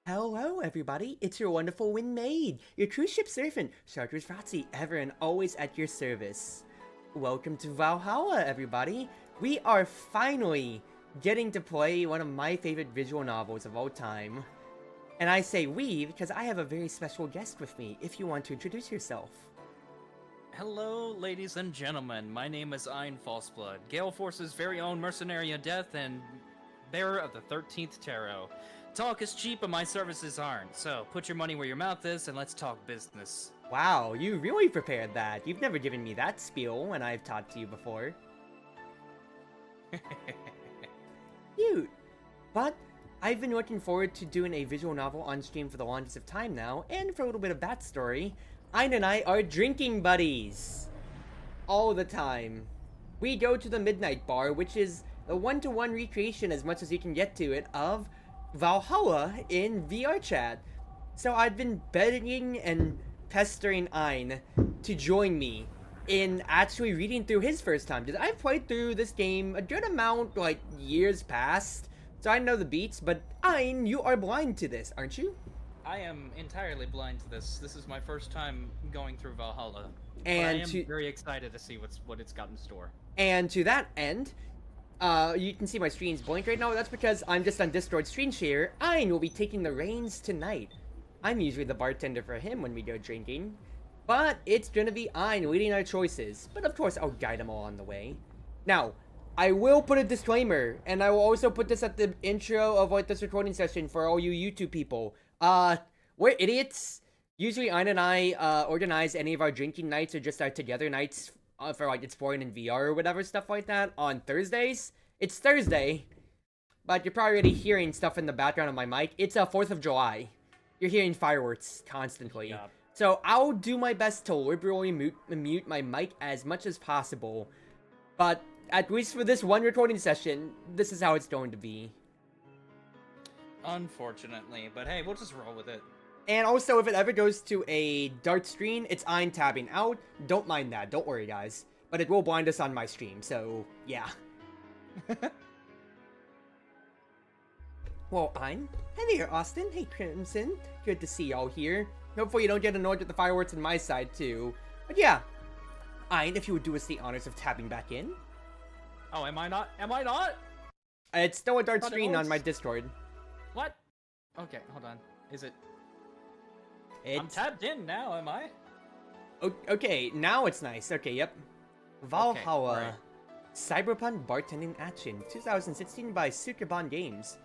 Hello, everybody. It's your wonderful Wind Maid, your cruise ship servant, Chartreuse Proxy, ever and always at your service. Welcome to Valhalla, everybody. We are finally getting to play one of my favorite visual novels of all time. And I say we because I have a very special guest with me, if you want to introduce yourself. Hello, ladies and gentlemen. My name is Ein Falseblood, GaleForce's very own mercenary of death and bearer of the 13th Tarot. Talk is cheap, but my services aren't. So put your money where your mouth is, and let's talk business. Wow, you really prepared that. You've never given me that spiel when I've talked to you before. Cute. But I've been looking forward to doing a visual novel on stream for the longest of time now, and for a little bit of backstory, Ein and I are drinking buddies. All the time. We go to the Midnight Bar, which is a one-to-one recreation as much as you can get to it of Valhalla in VR chat. So I've been begging and pestering Ein to join me in actually reading through his first time, because I've played through this game a good amount, like, years past, so I know the beats, but Ein, you are blind to this, aren't you? I am entirely blind to this. This is my first time going through Valhalla. And but I am very excited to see what it's got in store. And to that end, you can see my screen's blank right now. That's because I'm just on Discord screen share. Ein will be taking the reins tonight. I'm usually the bartender for him when we go drinking. But it's gonna be Ein leading our choices. But of course, I'll guide him all on the way. Now, I will put a disclaimer, and I will also put this at the intro of like this recording session for all you YouTube people. We're idiots. Usually Ein and I organize any of our drinking nights or just our together nights for like exploring in VR or whatever stuff like that on Thursdays. It's Thursday, but you're probably already hearing stuff in the background of my mic. It's 4th of July. You're hearing fireworks constantly. Yeah. So I'll do my best to liberally mute my mic as much as possible. But at least for this one recording session, this is how it's going to be. Unfortunately, but hey, we'll just roll with it. And also, if it ever goes to a dark screen, it's Ein tabbing out. Don't mind that. Don't worry, guys. But it will blind us on my stream, so yeah. Well, Ein. Hey there, Austin. Hey, Crimson. Good to see y'all here. Hopefully you don't get annoyed with the fireworks on my side, too. But yeah. Ein, if you would do us the honors of tapping back in. Oh, am I not? Am I not? It's still a dark screen on my Discord. What? Okay, hold on. Is it? It's... I'm tabbed in now, am I? Okay, now it's nice. Okay, yep. Valhalla. Okay, right. Cyberpunk Bartending Action 2016 by Sukeban Games.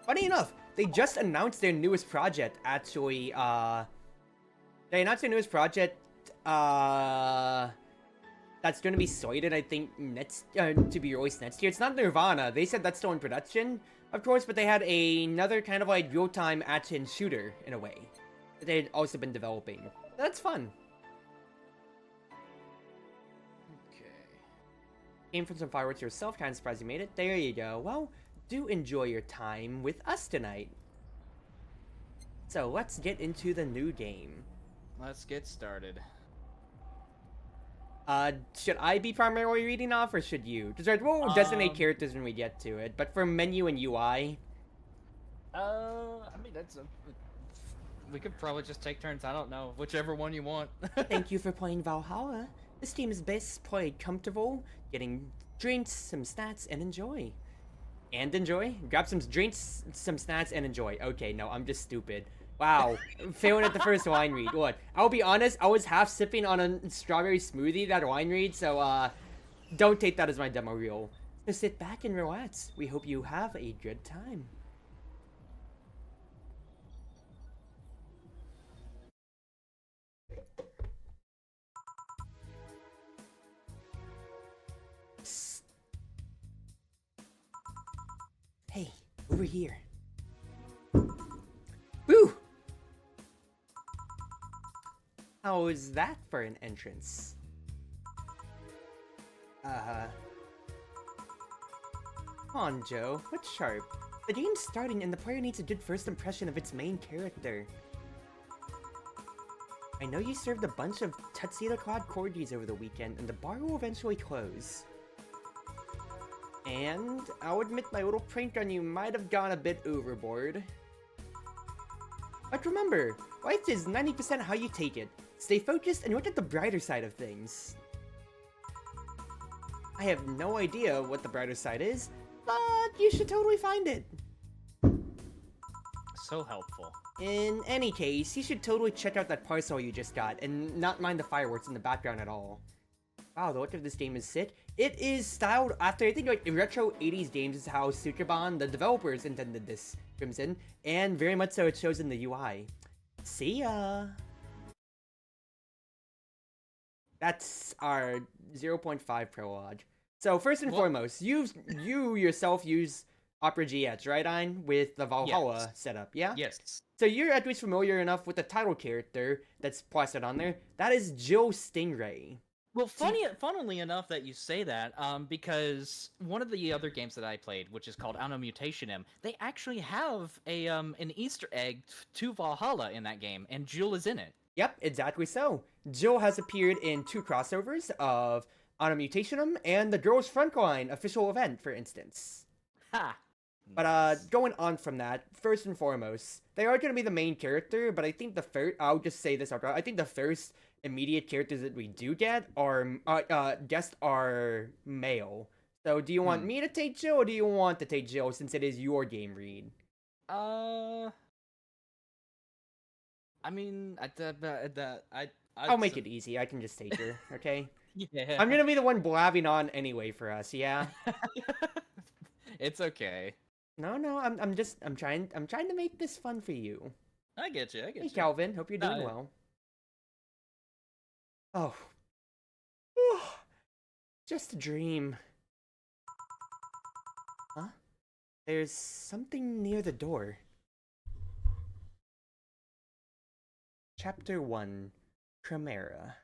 Funny enough, they just announced their newest project, actually. They announced their newest project, that's going to be slated, I think, to be released next year. It's not Nirvana. They said that's still in production, of course, but they had another kind of like real-time action shooter, in a way, that they had also been developing. That's fun. Came from some fireworks yourself, kind of surprised you made it. There you go. Well, do enjoy your time with us tonight. So let's get into the new game. Let's get started. Should I be primarily reading off, or should you? Because we'll designate characters when we get to it, but for menu and UI... I mean, we could probably just take turns, I don't know. Whichever one you want. Thank you for playing Valhalla. This team is best played comfortable, getting drinks, some snacks, and enjoy. And enjoy? Grab some drinks, some snacks, and enjoy. Okay, no, I'm just stupid. Wow, failing at the first wine read. What? I'll be honest, I was half sipping on a strawberry smoothie, that wine read, so, don't take that as my demo reel. So sit back and relax. We hope you have a good time. Psst. Hey, over here. Woo! How is that for an entrance? Come on, Joe. What's sharp? The game's starting and the player needs a good first impression of its main character. I know you served a bunch of tuxedo-clad corgis over the weekend, and the bar will eventually close. And I'll admit my little prank on you might have gone a bit overboard. But remember, life is 90% how you take it. Stay focused and look at the brighter side of things. I have no idea what the brighter side is, but you should totally find it. So helpful. In any case, you should totally check out that parcel you just got and not mind the fireworks in the background at all. Wow, the look of this game is sick. It is styled after, I think, like retro 80s games is how Sukeban, the developers, intended this, Crimson, and very much so it shows in the UI. See ya! That's our 0.5 prologue. So first and foremost, you yourself use Opera GX, right, Ein? With the Valhalla setup, yeah? Yes. So you're at least familiar enough with the title character that's plastered on there. That is Jill Stingray. Well, funnily enough that you say that, because one of the other games that I played, which is called Anno Mutation M, they actually have a an Easter egg to Valhalla in that game, and Jill is in it. Yep, exactly so. Jill has appeared in 2 crossovers of Anno Mutationum and the Girls Frontline official event, for instance. Ha! But going on from that, first and foremost, they are going to be the main character, but I think I'll just say this out loud, I think the first immediate characters that we do get are, guests are male. So do you want me to take Jill, or do you want to take Jill since it is your game read? I mean, I'll make it easy, I can just take her, okay? Yeah. I'm gonna be the one blabbing on anyway for us, yeah? It's okay. No, I'm trying to make this fun for you. I get you. Hey, Calvin, hope you're doing well. Oh. Just a dream. Huh? There's something near the door. Chapter 1, Chimera.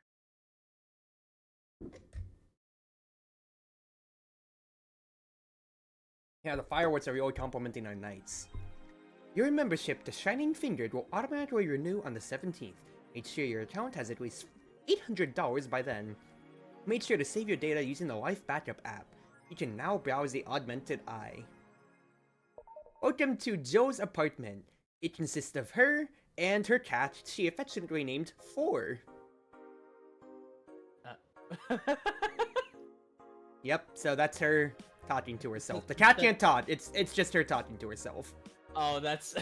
Yeah, the fireworks are really complimenting our nights. Your membership to Shining Fingered will automatically renew on the 17th. Make sure your account has at least $800 by then. Make sure to save your data using the Life Backup app. You can now browse the Augmented Eye. Welcome to Jill's apartment. It consists of her and her cat she affectionately named Four. Yep, so that's her talking to herself. The cat can't talk. It's just her talking to herself. Oh, that's...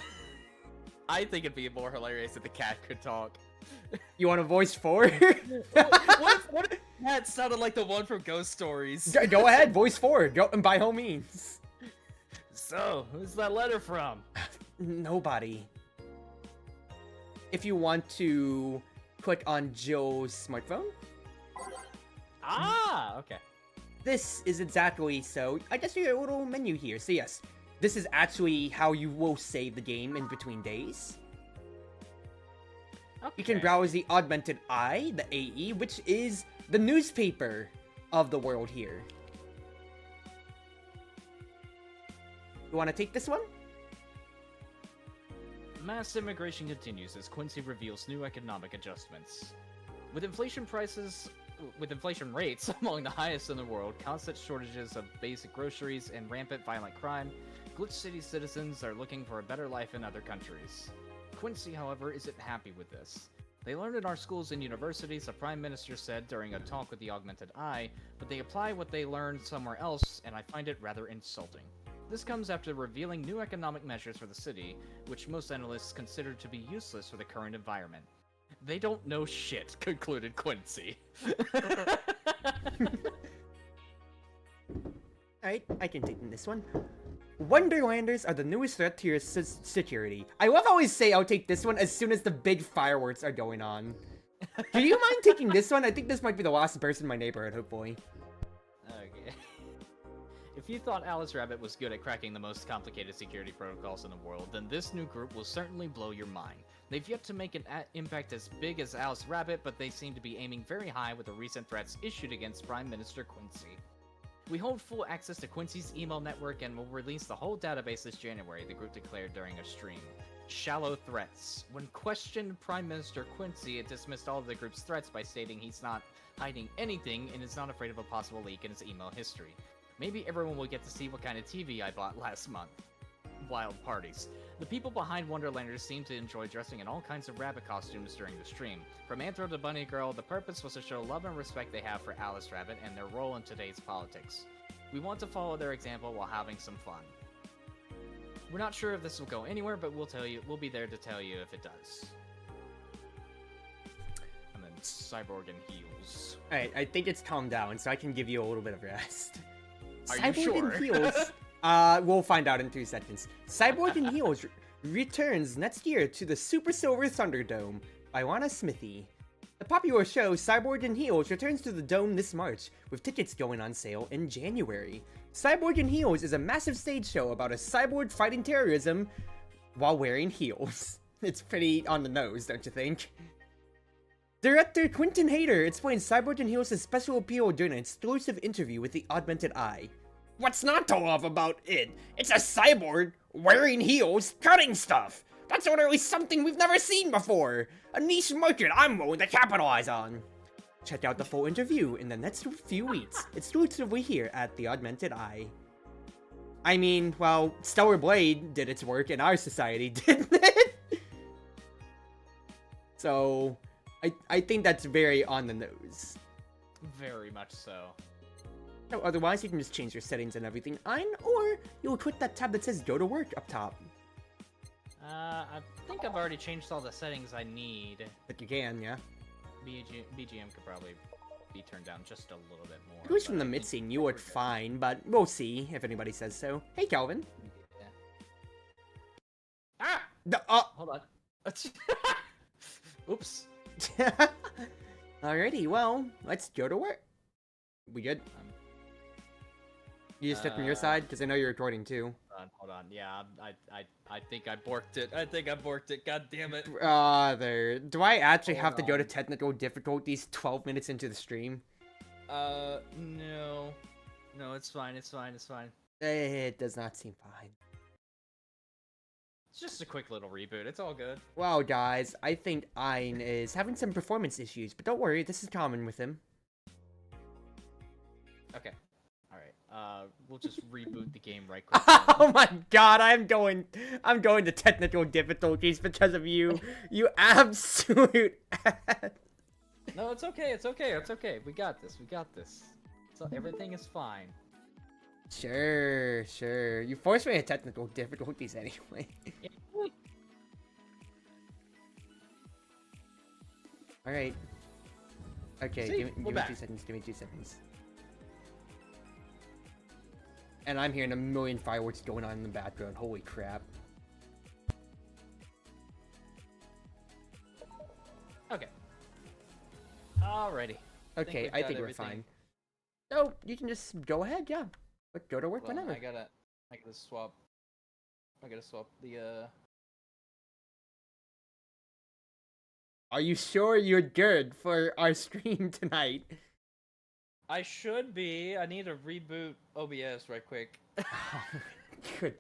I think it'd be more hilarious if the cat could talk. You want to voice Four? what if that sounded like the one from Ghost Stories? Go ahead, voice Four. Go, and by all means. So, who's that letter from? Nobody. If you want to click on Jill's smartphone. Ah, okay. This is exactly so. I guess you get a little menu here. So yes, this is actually how you will save the game in between days. Okay. You can browse the Augmented Eye, the AE, which is the newspaper of the world here. You want to take this one? Mass immigration continues as Quincy reveals new economic adjustments. With inflation rates among the highest in the world, constant shortages of basic groceries, and rampant violent crime, Glitch City citizens are looking for a better life in other countries. Quincy, however, isn't happy with this. They learn in our schools and universities, the Prime Minister said during a talk with the Augmented Eye, but they apply what they learned somewhere else, and I find it rather insulting. This comes after revealing new economic measures for the city, which most analysts consider to be useless for the current environment. They don't know shit, concluded Quincy. Alright, I can take this one. Wonderlanders are the newest threat to your security. I love how I say I'll take this one as soon as the big fireworks are going on. Do you mind taking this one? I think this might be the last person in my neighborhood, hopefully. Okay. If you thought Alice Rabbit was good at cracking the most complicated security protocols in the world, then this new group will certainly blow your mind. They've yet to make an impact as big as Alice Rabbit, but they seem to be aiming very high with the recent threats issued against Prime Minister Quincy. We hold full access to Quincy's email network and will release the whole database this January, the group declared during a stream. Shallow threats. When questioned Prime Minister Quincy, it dismissed all of the group's threats by stating he's not hiding anything and is not afraid of a possible leak in his email history. Maybe everyone will get to see what kind of TV I bought last month. wild parties. The people behind Wonderlanders seem to enjoy dressing in all kinds of rabbit costumes during the stream. From Anthro to Bunny Girl, the purpose was to show love and respect they have for Alice Rabbit and their role in today's politics. We want to follow their example while having some fun. We're not sure if this will go anywhere, but we'll be there to tell you if it does. And then Cyborg and Heels. Alright, I think it's calmed down, so I can give you a little bit of rest. Are you Cyborg sure? and Heels. We'll find out in 2 seconds. Cyborg and Heels returns next year to the Super Silver Thunderdome by Lana Smithy. The popular show Cyborg and Heels returns to the Dome this March, with tickets going on sale in January. Cyborg and Heels is a massive stage show about a cyborg fighting terrorism while wearing heels. It's pretty on the nose, don't you think? Director Quentin Hayter explains Cyborg and Heels' special appeal during an exclusive interview with the Augmented Eye. What's not to love about it? It's a cyborg wearing heels, cutting stuff. That's literally something we've never seen before. A niche market I'm willing to capitalize on. Check out the full interview in the next few weeks, exclusively here at the Augmented Eye. I mean, well, Stellar Blade did its work in our society, didn't it? So, I think that's very on the nose. Very much so. No, otherwise, you can just change your settings and everything, or you'll click that tab that says Go to Work up top. I think I've already changed all the settings I need. But you can, yeah. BGM could probably be turned down just a little bit more. At least from the mid-scene, you look fine, but we'll see if anybody says so. Hey, Calvin. Yeah. Ah! Hold on. Oops. Alrighty, well, let's go to work. We good? You just hit from your side? Because I know you're recording too. Hold on. Yeah, I think I borked it. God damn it. There. Do I actually have to go to technical difficulties 12 minutes into the stream? No. No, it's fine. It does not seem fine. It's just a quick little reboot. It's all good. Well, guys, I think Ein is having some performance issues, but don't worry, this is common with him. Okay. Alright. We'll just reboot the game right quick. Oh my god, I'm going to technical difficulties because of you. You absolute ass. No, it's okay. We got this. So everything is fine. Sure. You forced me to technical difficulties anyway. Alright. Okay, See, give me 2 seconds. And I'm hearing a million fireworks going on in the background. Holy crap. Okay. Alrighty. Okay, I think we're fine. So, you can just go ahead, yeah. But go to work whenever. I gotta swap the, Are you sure you're good for our stream tonight? I should be. I need to reboot OBS right quick. Good.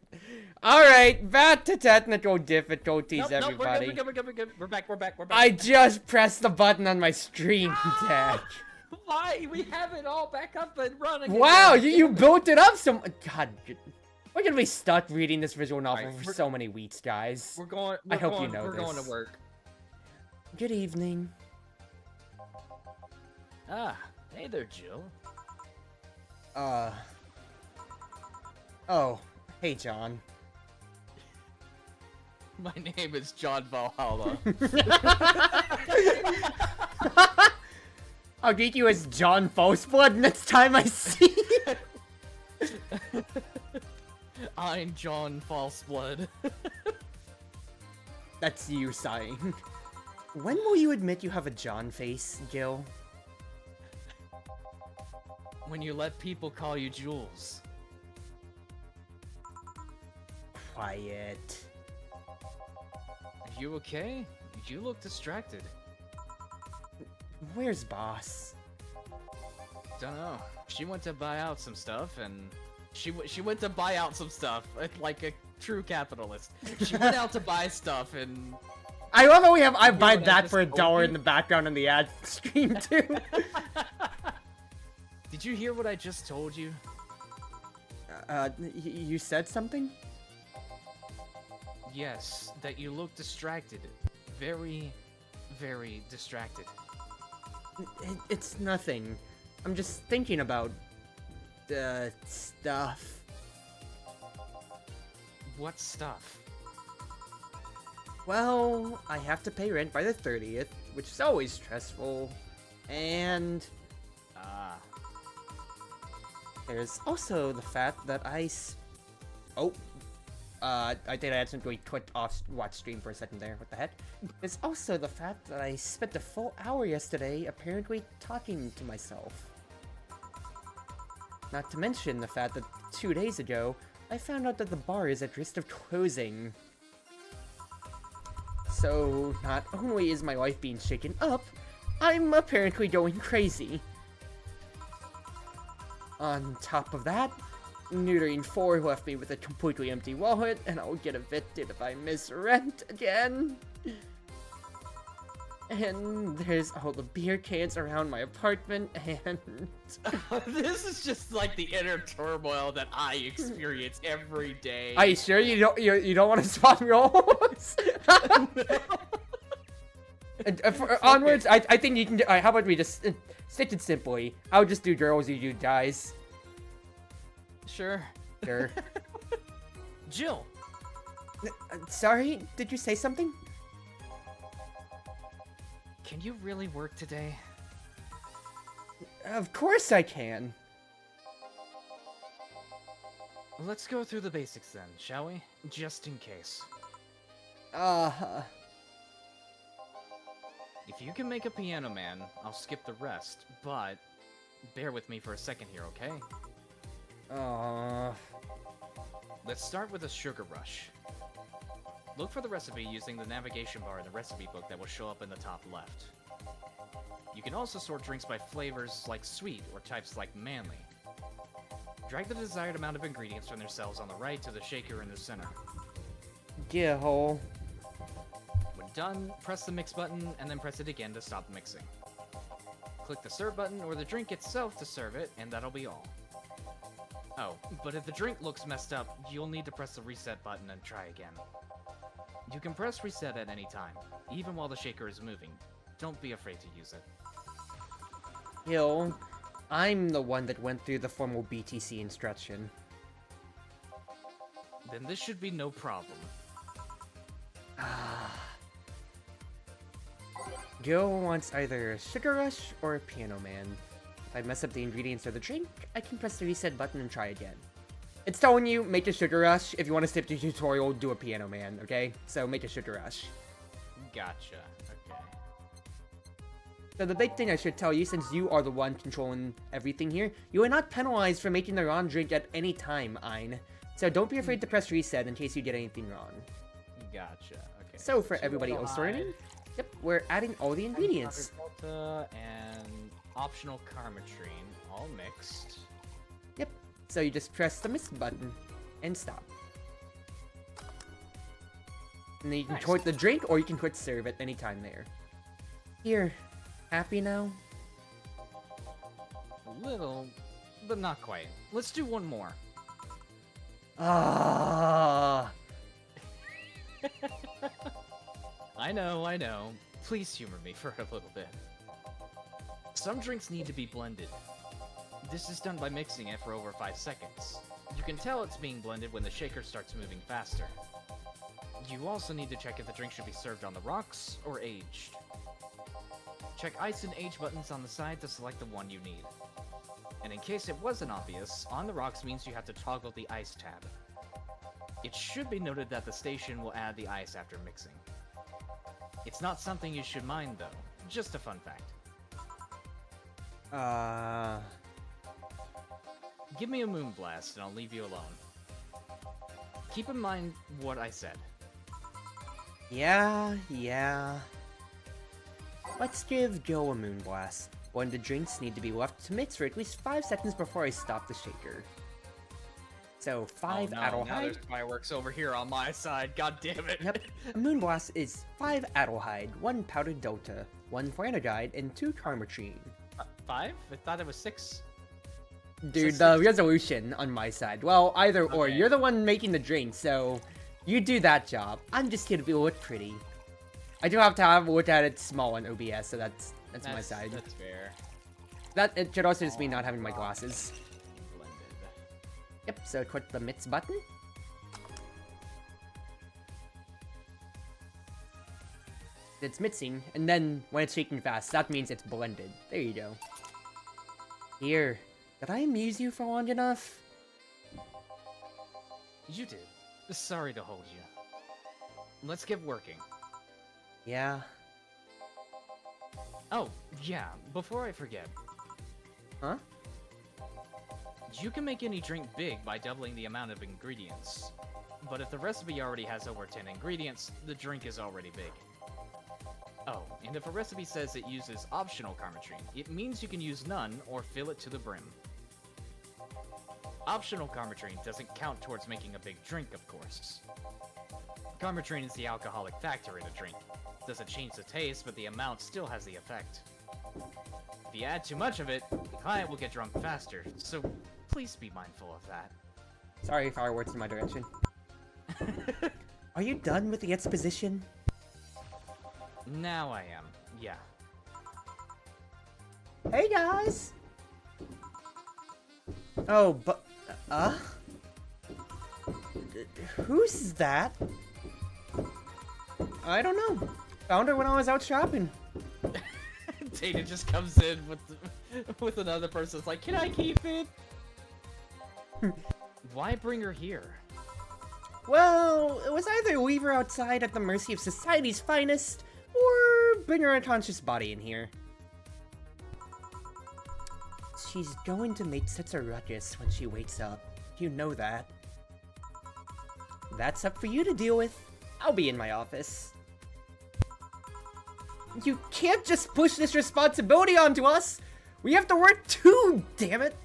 Alright, back to technical difficulties, everybody. We're good. We're back. I just pressed the button on my stream deck. Why? We have it all back up and running. Wow, you built it up so... God, we're gonna be stuck reading this visual novel for so many weeks, guys. I hope you know this. We're going to work. Good evening. Ah, hey there, Jill. Oh, hey, John. My name is John Valhalla. I'll greet you as John Falseblood next time I see you. I'm John Falseblood. That's you sighing. When will you admit you have a John face, Gil? When you let people call you Jules. Quiet. Are you okay? You look distracted. Where's Boss? Dunno. She went to buy out some stuff, and she went to buy out some stuff like a true capitalist. She went out to buy stuff, and I love how we have I buy that for $1 in the background on the ad stream too. Did you hear what I just told you? You said something? yes, that you look distracted. Very, very distracted. It's nothing. I'm just thinking about stuff. What stuff? Well, I have to pay rent by the 30th, which is always stressful. And there's also the fact that I think I accidentally clicked off watch stream for a second there. What the heck? There's also the fact that I spent a full hour yesterday apparently talking to myself. Not to mention the fact that 2 days ago, I found out that the bar is at risk of closing. So, not only is my life being shaken up, I'm apparently going crazy. On top of that, neutering 4 left me with a completely empty wallet, and I'll get evicted if I miss rent again. And there's all the beer cans around my apartment, and... This is just like the inner turmoil that I experience every day. Are you sure you don't want to swap roles? Onwards, I think you can. How about we just stick it simply? I'll just do girls, you do guys. Sure. Sure. Jill. Sorry, did you say something? Can you really work today? Of course I can. Let's go through the basics then, shall we? Just in case. If you can make a piano man, I'll skip the rest, but bear with me for a second here, okay? Let's start with a sugar rush. Look for the recipe using the navigation bar in the recipe book that will show up in the top left. You can also sort drinks by flavors like sweet or types like manly. Drag the desired amount of ingredients from their cells on the right to the shaker in the center. Get a hole. When done, press the mix button and then press it again to stop mixing. Click the serve button or the drink itself to serve it, and that'll be all. Oh, but if the drink looks messed up, you'll need to press the reset button and try again. You can press reset at any time, even while the shaker is moving. Don't be afraid to use it. Hill, I'm the one that went through the formal BTC instruction. Then this should be no problem. Joe wants either a sugar rush or a piano man. If I mess up the ingredients or the drink, I can press the reset button and try again. It's telling you, make a sugar rush. If you want to skip the tutorial, do a piano man, okay? So make a sugar rush. Gotcha. Okay. So the big thing I should tell you, since you are the one controlling everything here, you are not penalized for making the wrong drink at any time, Ein. So don't be afraid to press reset in case you get anything wrong. Gotcha. Okay. So for everybody else learning, yep, we're adding all the ingredients. And optional karmatrine, all mixed. Yep. So you just press the mix button and stop. And then you can quit the drink or you can quit serve at any time there. Here, happy now? A little, but not quite. Let's do one more. Ah. I know. Please humor me for a little bit. Some drinks need to be blended. This is done by mixing it for over 5 seconds. You can tell it's being blended when the shaker starts moving faster. You also need to check if the drink should be served on the rocks or aged. Check ice and age buttons on the side to select the one you need. And in case it wasn't obvious, on the rocks means you have to toggle the ice tab. It should be noted that the station will add the ice after mixing. It's not something you should mind though, just a fun fact. Give me a moonblast and I'll leave you alone. Keep in mind what I said. Yeah. Let's give Joe a moonblast. One of the drinks need to be left to mix for at least 5 seconds before I stop the shaker. So 5 Adelhyde. Now there's fireworks over here on my side. God damn it. Yep. A moonblast is 5 Adelhyde, 1 powdered Delta, 1 Flanagide, and 2 Karmatrine. 5? I thought it was 6. Dude, the resolution on my side. Well, either or. Okay. You're the one making the drink, so You do that job. I'm just here to look pretty. I do have to have a look at it small on OBS, so that's my side. That's fair. That it should also just be not having my glasses. Blended. Yep, so click the mitts button. It's mixing, and then when it's shaking fast, that means it's blended. There you go. Here, did I amuse you for long enough? You did. Sorry to hold you. Let's get working. Yeah. Oh, yeah, before I forget. Huh? You can make any drink big by doubling the amount of ingredients. But if the recipe already has over 10 ingredients, the drink is already big. Oh, and if a recipe says it uses optional Carmetrine, it means you can use none or fill it to the brim. Optional Carmetrine doesn't count towards making a big drink, of course. Carmetrine is the alcoholic factor in a drink. Doesn't change the taste, but the amount still has the effect. If you add too much of it, the client will get drunk faster, so please be mindful of that. Sorry, fireworks in my direction. Are you done with the exposition? Now I am, yeah. Hey guys! Oh, but... Who's that? I don't know. Found her when I was out shopping. Data just comes in with another person. It's like, can I keep it? Why bring her here? Well, it was either leave her outside at the mercy of society's finest, or bring her unconscious body in here. She's going to make such a ruckus when she wakes up. You know that. That's up for you to deal with. I'll be in my office. You can't just push this responsibility onto us! We have to work too, damn it!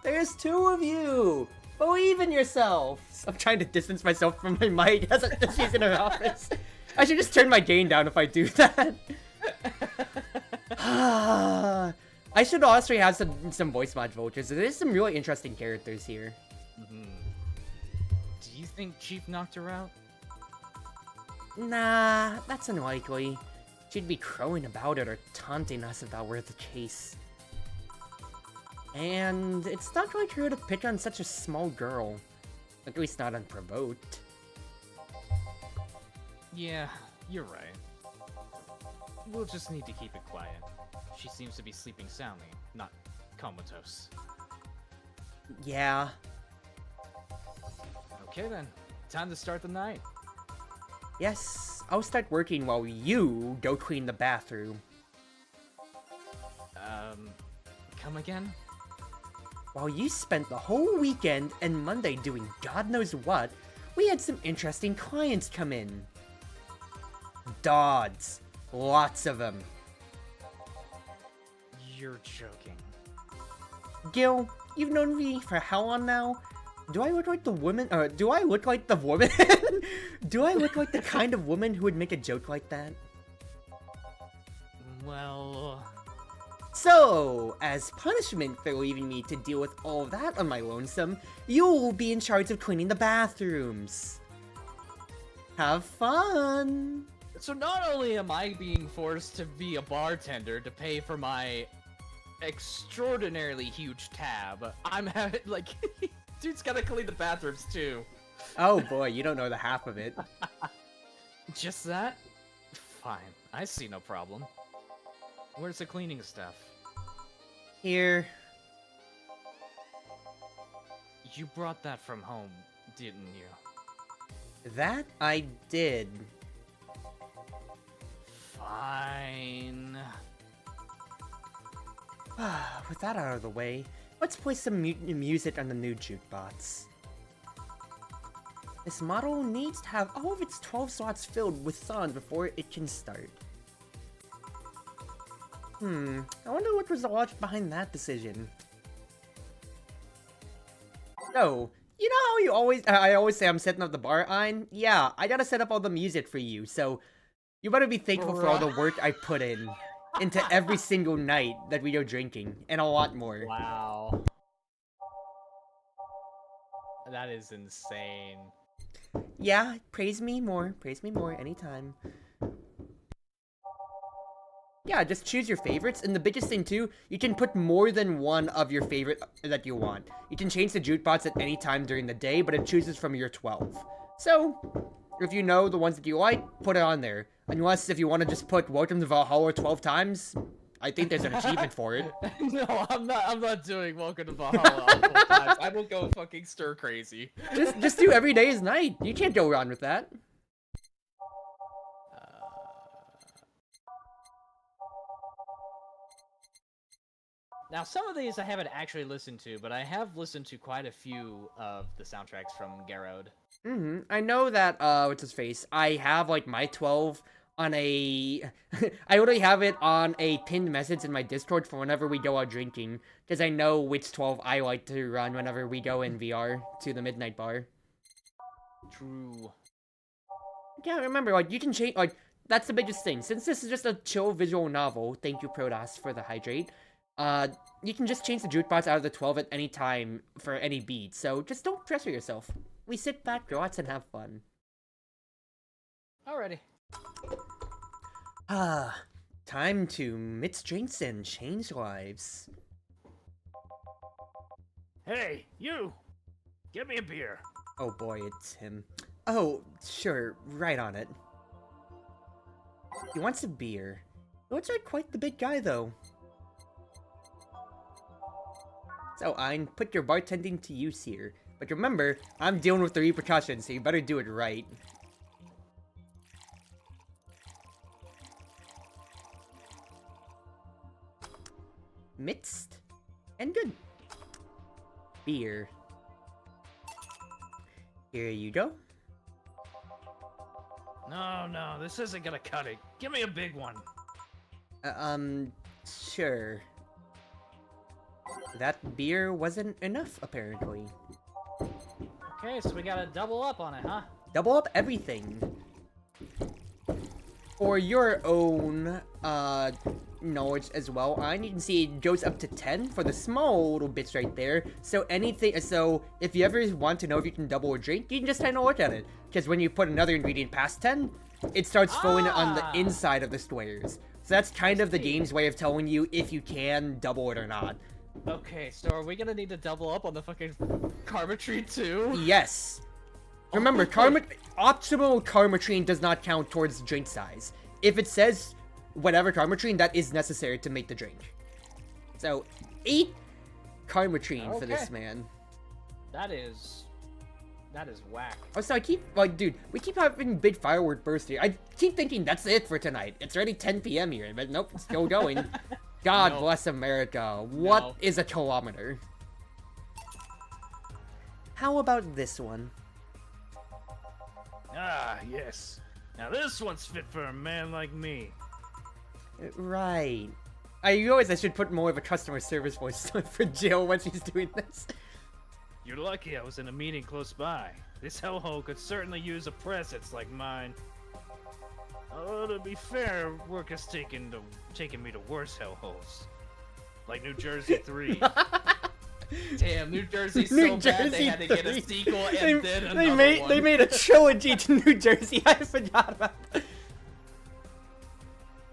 There's two of you! Believe in yourself! I'm trying to distance myself from my mic as she's in her office. I should just turn my gain down if I do that. I should also have some voice mod vultures. There's some really interesting characters here. Mm-hmm. Do you think Chief knocked her out? Nah, that's unlikely. She'd be crowing about it or taunting us if that were the case. And it's not like her to pick on such a small girl. At least not unprovoked. Yeah, you're right. We'll just need to keep it quiet. She seems to be sleeping soundly, not comatose. Yeah. Okay then, time to start the night. Yes, I'll start working while you go clean the bathroom. Come again? While you spent the whole weekend and Monday doing God knows what, we had some interesting clients come in. Dods. Lots of them. You're joking. Gil, you've known me for how long now? Do I look like the woman? Do I look like the woman? Do I look like the kind of woman who would make a joke like that? Well... So, as punishment for leaving me to deal with all of that on my lonesome, you'll be in charge of cleaning the bathrooms. Have fun! So not only am I being forced to be a bartender to pay for my extraordinarily huge tab, I'm having, like, dude's gotta clean the bathrooms too. Oh boy, you don't know the half of it. Just that? Fine, I see no problem. Where's the cleaning stuff? Here. You brought that from home, didn't you? That I did. Fine. With that out of the way, let's play some music on the new jukebox. This model needs to have all of its 12 slots filled with songs before it can start. I wonder what was the logic behind that decision. So, you know how I always say I'm setting up the bar, Ein? Yeah, I gotta set up all the music for you, so you better be thankful for all the work I put into every single night that we go drinking, and a lot more. Wow. That is insane. Yeah, praise me more anytime. Yeah, just choose your favorites, and the biggest thing too, you can put more than one of your favorite that you want. You can change the jukebox at any time during the day, but it chooses from your 12. So, if you know the ones that you like, put it on there. Unless if you want to just put Welcome to Valhalla 12 times, I think there's an achievement for it. No, I'm not doing Welcome to Valhalla multiple times. I will go fucking stir crazy. Just do every day is night. You can't go wrong with that. Now, some of these I haven't actually listened to, but I have listened to quite a few of the soundtracks from Garrod. I know that, what's his face? I have, like, my 12 on a... I already have it on a pinned message in my Discord for whenever we go out drinking, because I know which 12 I like to run whenever we go in VR to the Midnight Bar. True. Yeah, remember, like, you can change, like, that's the biggest thing. Since this is just a chill visual novel, thank you, Protoss, for the hydrate, you can just change the jukebox out of the 12 at any time for any beat, so just don't pressure yourself. We sit back, relax, and have fun. Alrighty. Time to mix drinks and change lives. Hey, you! Get me a beer. Oh boy, it's him. Oh, sure, right on it. He wants a beer. He looks like quite the big guy, though. So, Ein, put your bartending to use here. But remember, I'm dealing with the repercussions, so you better do it right. Mixed. And good. Beer. Here you go. No, this isn't gonna cut it. Give me a big one. Sure. That beer wasn't enough, apparently. Okay, so we gotta double up on it, huh? Double up everything. For your own, knowledge as well, you can see it goes up to 10 for the small little bits right there. So if you ever want to know if you can double a drink, you can just kind of look at it. Because when you put another ingredient past 10, it starts filling it on the inside of the squares. So that's kind of the game's way of telling you if you can double it or not. Okay, so are we gonna need to double up on the fucking karma tree too? Yes. Remember, optimal karma tree does not count towards drink size. If it says whatever karma tree, that is necessary to make the drink. So, 8 karma tree for this man. That is whack. Oh, so dude, we keep having big firework bursts here. I keep thinking that's it for tonight. It's already 10 p.m. here, but nope, it's still going. God bless America. What is a kilometer? How about this one? Ah, yes. Now this one's fit for a man like me. Right. I realize I should put more of a customer service voice for Jill when she's doing this. You're lucky I was in a meeting close by. This hellhole could certainly use a presence like mine. Although, to be fair, work has taken me to worse hellholes. Like New Jersey 3. Damn, New Jersey's so bad they had to get a sequel and then another one. They made a trilogy to New Jersey. I forgot about that.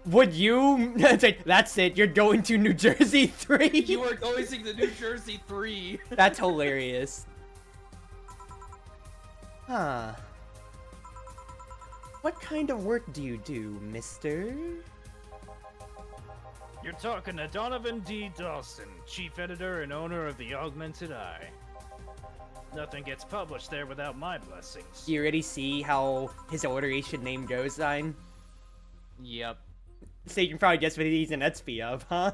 Would you... That's it, you're going to New Jersey 3? You are going to the New Jersey 3. That's hilarious. Huh. What kind of work do you do, mister? You're talking to Donovan D. Dawson, chief editor and owner of the Augmented Eye. Nothing gets published there without my blessings. You already see how his alliteration name goes, Zine? Yep. So you can probably guess what he's an XP of, huh?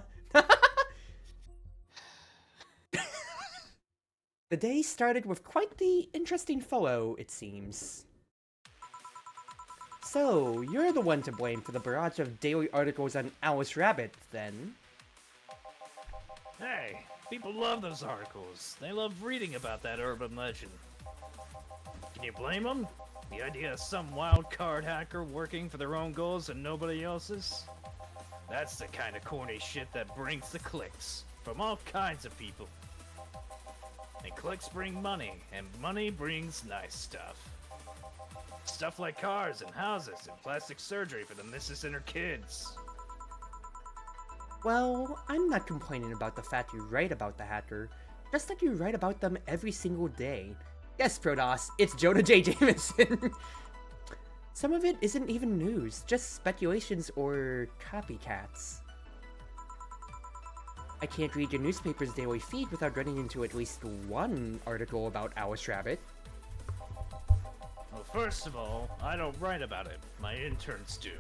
The day started with quite the interesting follow, it seems. So, you're the one to blame for the barrage of daily articles on Alice Rabbit, then? Hey, people love those articles. They love reading about that urban legend. Can you blame them? The idea of some wild card hacker working for their own goals and nobody else's? That's the kind of corny shit that brings the clicks from all kinds of people. And clicks bring money, and money brings nice stuff. Stuff like cars and houses and plastic surgery for the missus and her kids. Well, I'm not complaining about the fact you write about the hacker, just that you write about them every single day. Yes, Protoss, it's Jonah J. Jameson. Some of it isn't even news, just speculations or copycats. I can't read your newspaper's daily feed without running into at least one article about Alice Rabbit. Well, first of all, I don't write about it. My interns do.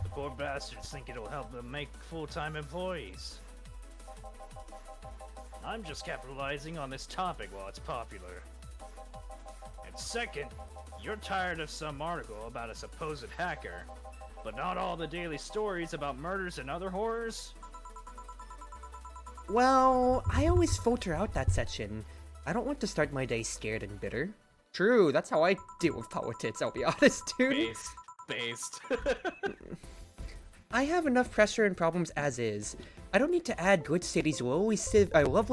The poor bastards think it'll help them make full-time employees. I'm just capitalizing on this topic while it's popular. And second, you're tired of some article about a supposed hacker, but not all the daily stories about murders and other horrors? Well, I always filter out that section. I don't want to start my day scared and bitter. True, that's how I deal with politics, I'll be honest, dude. Based. I have enough pressure and problems as is. I don't need to add Glitch City's lovely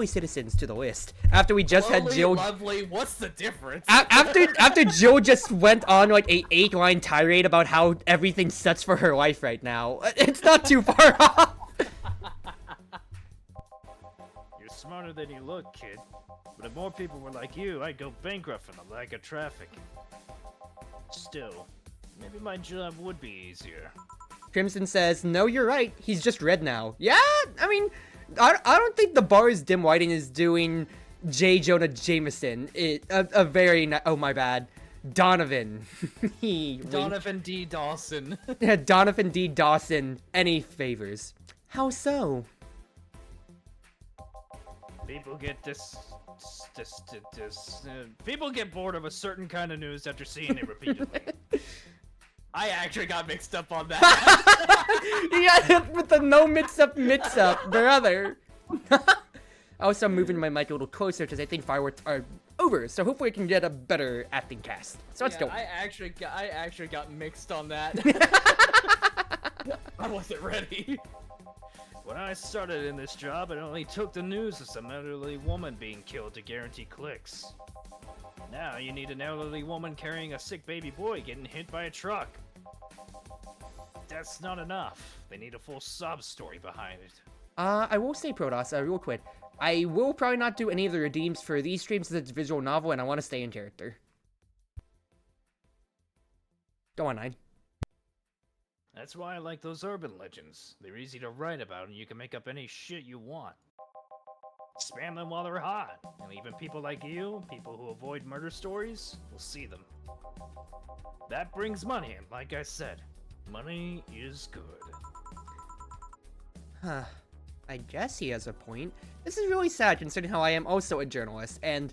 citizens to the list. After we just had Jill... Lovely, what's the difference? After Jill just went on like a 8-line tirade about how everything sucks for her life right now. It's not too far off. You're smarter than you look, kid. But if more people were like you, I'd go bankrupt from the lack of traffic. Still, maybe my job would be easier. Crimson says, no, you're right. He's just red now. Yeah, I mean, I don't think the bar's dim whiting is doing J. Jonah Jameson. Oh, my bad. Donovan. Donovan D. Dawson. Yeah, Donovan D. Dawson. Any favors? How so? People get people get bored of a certain kind of news after seeing it repeatedly. I actually got mixed up on that. Yeah, with the no mix up, brother. Also, I'm moving my mic a little closer because I think fireworks are over, so hopefully we can get a better acting cast. So let's go. I actually got mixed on that. I wasn't ready. When I started in this job, it only took the news of some elderly woman being killed to guarantee clicks. Now you need an elderly woman carrying a sick baby boy getting hit by a truck. That's not enough. They need a full sob story behind it. I will say, Protoss, real quick. I will probably not do any of the redeems for these streams as it's a visual novel, and I want to stay in character. Go on, Nine. That's why I like those urban legends. They're easy to write about, and you can make up any shit you want. Spam them while they're hot, and even people like you, people who avoid murder stories, will see them. That brings money, and like I said, money is good. Huh. I guess he has a point. This is really sad considering how I am also a journalist, and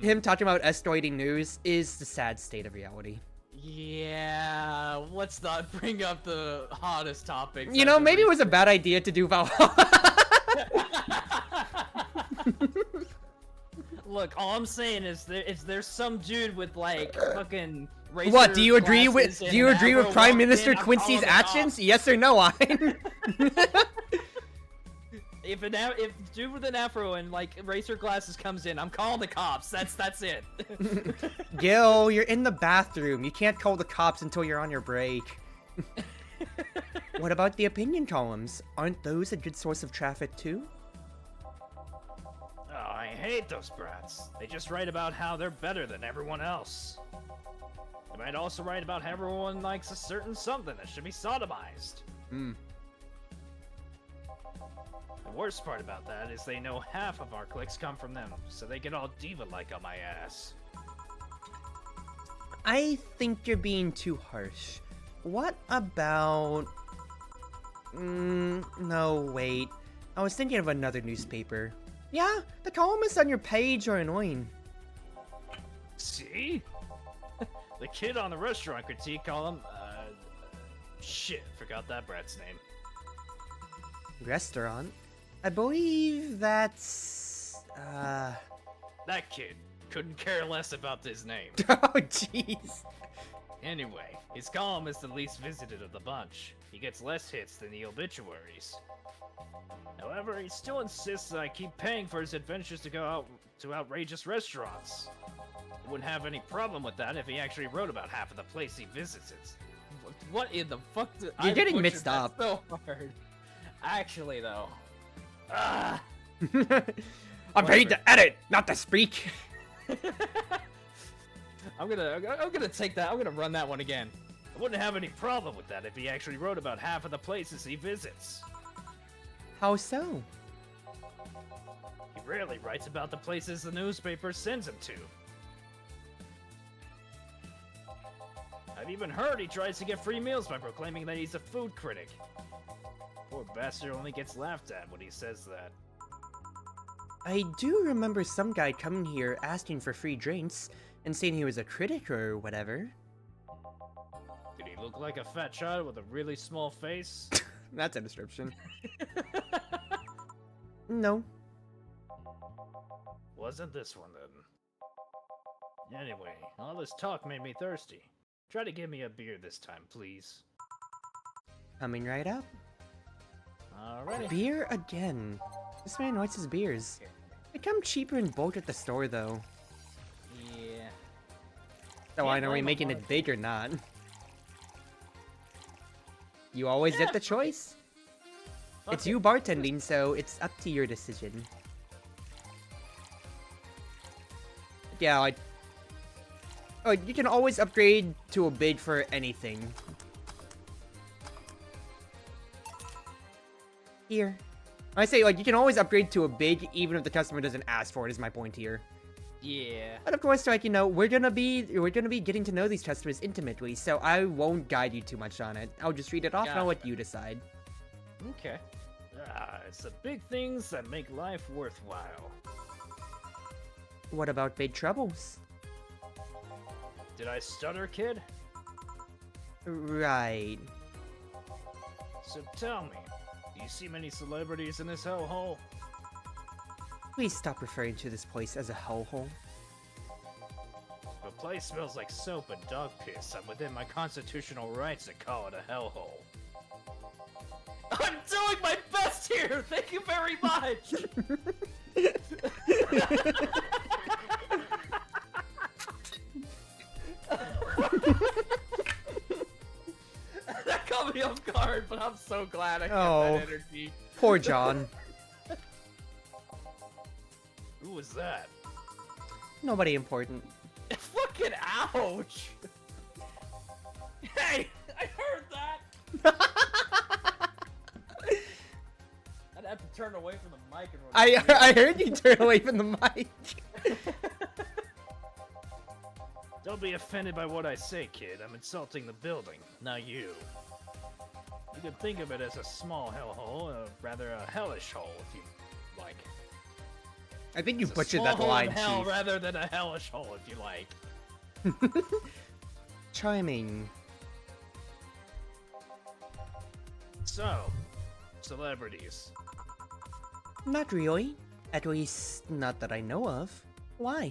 him talking about escalating news is the sad state of reality. Yeah, let's not bring up the hottest topics. You know, maybe it was a bad idea to do Valhalla. Look, all I'm saying is there's some dude with like fucking racer What, do you agree glasses with and Prime afro Minister walking in, I'm Quincy's calling the actions? cops. Yes or no, Ein? If dude with an afro and like racer glasses comes in, I'm calling the cops. That's it. Gil, you're in the bathroom. You can't call the cops until you're on your break. What about the opinion columns? Aren't those a good source of traffic too? Oh, I hate those brats. They just write about how they're better than everyone else. They might also write about how everyone likes a certain something that should be sodomized. The worst part about that is they know half of our clicks come from them, so they get all diva-like on my ass. I think you're being too harsh. What about... no, wait. I was thinking of another newspaper. Yeah, the columnists on your page are annoying. See? The kid on the restaurant critique column, shit, forgot that brat's name. Restaurant? I believe that's... That kid. Couldn't care less about his name. Oh, jeez. Anyway, his column is the least visited of the bunch. He gets less hits than the obituaries. However, he still insists that I keep paying for his adventures to go out to outrageous restaurants. I wouldn't have any problem with that if he actually wrote about half of the place he visits. What in the fuck? You're getting mixed up. So hard. Actually, though. I'm paid to edit, not to speak. I'm gonna take that. I'm gonna run that one again. I wouldn't have any problem with that if he actually wrote about half of the places he visits. How so? He rarely writes about the places the newspaper sends him to. I've even heard he tries to get free meals by proclaiming that he's a food critic. Poor bastard only gets laughed at when he says that. I do remember some guy coming here asking for free drinks and saying he was a critic or whatever. Did he look like a fat child with a really small face? That's a description. No. Wasn't this one then. Anyway, all this talk made me thirsty. Try to give me a beer this time, please. Coming right up. Alrighty. Beer again. This man likes his beers. They come cheaper in bulk at the store though. Yeah. So I know are we making it big or not? You always get the choice. It's you bartending, so it's up to your decision. Yeah, like... Oh, you can always upgrade to a big for anything. Here. I say, like, you can always upgrade to a big even if the customer doesn't ask for it, is my point here. Yeah. But of course, like, you know, we're gonna be getting to know these customers intimately, so I won't guide you too much on it. I'll just read it off and I'll let you decide. Okay. It's the big things that make life worthwhile. What about big troubles? Did I stutter, kid? Right. So tell me, do you see many celebrities in this hellhole? Please stop referring to this place as a hellhole. The place smells like soap and dog piss. I'm within my constitutional rights to call it a hellhole. I'm doing my best here. Thank you very much. That caught me off guard, but I'm so glad I kept that energy. Poor John. Who was that? Nobody important. Fucking ouch! Hey, I heard that. I'd have to turn away from the mic and I heard you turn away from the mic. Don't be offended by what I say, kid. I'm insulting the building, not you. You could think of it as a small hellhole, or rather a hellish hole, if you like. I think you It's a butchered small that hole line, in hell Chief. rather than a hellish hole, if you like. Charming. So, celebrities. Not really. At least, not that I know of. Why?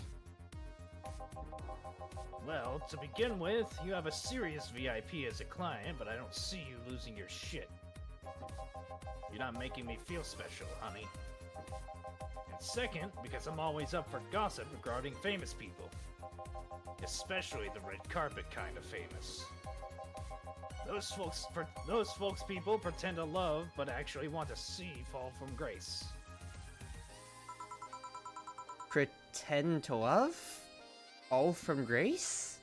Well, to begin with, you have a serious VIP as a client, but I don't see you losing your shit. You're not making me feel special, honey. And second, because I'm always up for gossip regarding famous people. Especially the red carpet kind of famous. Those folks people pretend to love, but actually want to see fall from grace. Pretend to love? All from grace?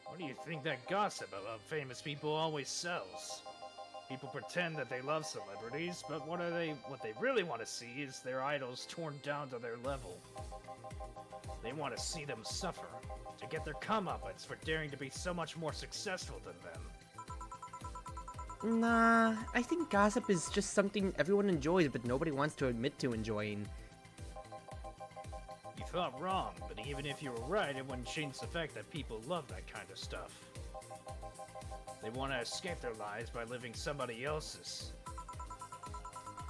What do you think that gossip about famous people always sells? People pretend that they love celebrities, but what they really want to see is their idols torn down to their level. They want to see them suffer, to get their comeuppance for daring to be so much more successful than them. Nah, I think gossip is just something everyone enjoys, but nobody wants to admit to enjoying. You thought wrong, but even if you were right, it wouldn't change the fact that people love that kind of stuff. They want to escape their lives by living somebody else's.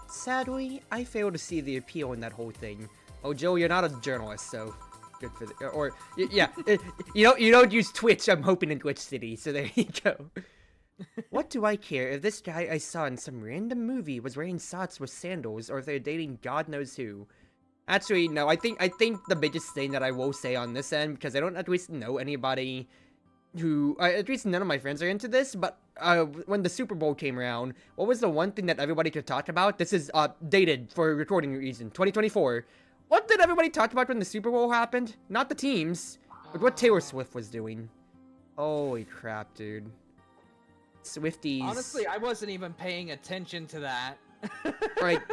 Sadly, I fail to see the appeal in that whole thing. Oh, Joe, you're not a journalist, so good for the... Or, yeah, you don't use Twitch, I'm hoping, in Twitch City, so there you go. What do I care if this guy I saw in some random movie was wearing socks with sandals, or if they're dating God knows who? Actually, no. I think the biggest thing that I will say on this end, because I don't at least know anybody who, at least none of my friends are into this, but when the Super Bowl came around, what was the one thing that everybody could talk about? This is dated for recording reason, 2024. What did everybody talk about when the Super Bowl happened? Not the teams, but what Taylor Swift was doing. Holy crap, dude. Swifties. Honestly, I wasn't even paying attention to that. Like,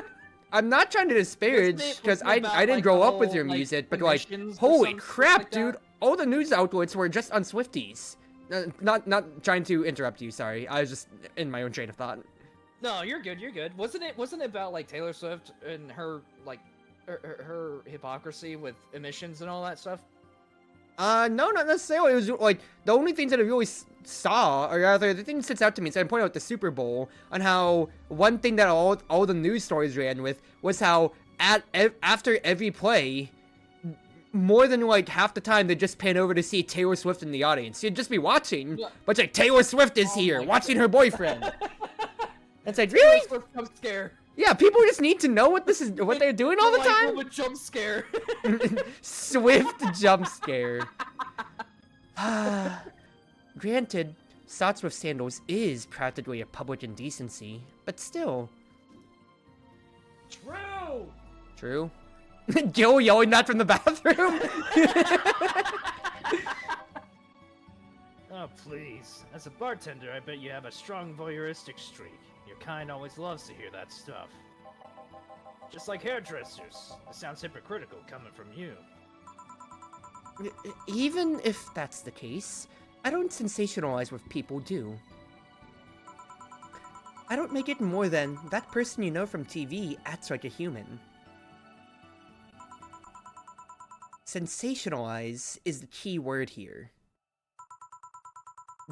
I'm not trying to disparage, because I didn't grow up with your music, but like, holy crap, dude. All the news outlets were just on Swifties. Not trying to interrupt you, sorry. I was just in my own train of thought. No, you're good, you're good. Wasn't it about, like, Taylor Swift and her, like, her hypocrisy with emissions and all that stuff? No, not necessarily. It was, like, the only things that I really saw, or rather, the thing that sits out to me, so I pointed out the Super Bowl, on how one thing that all the news stories ran with was how after every play, more than like half the time they just pan over to see Taylor Swift in the audience. You'd just be watching, but it's like Taylor Swift is here, watching her boyfriend. It's like, really? Taylor Swift jump scare. Yeah, people just need to know what they're doing all the time. With jump scare. Swift jump scare. Granted, socks with sandals is practically a public indecency, but still. True. Gil yelling that from the bathroom? Oh, please. As a bartender, I bet you have a strong voyeuristic streak. Your kind always loves to hear that stuff. Just like hairdressers. It sounds hypocritical coming from you. Even if that's the case, I don't sensationalize what people do. I don't make it more than that person you know from TV acts like a human. Sensationalize is the key word here.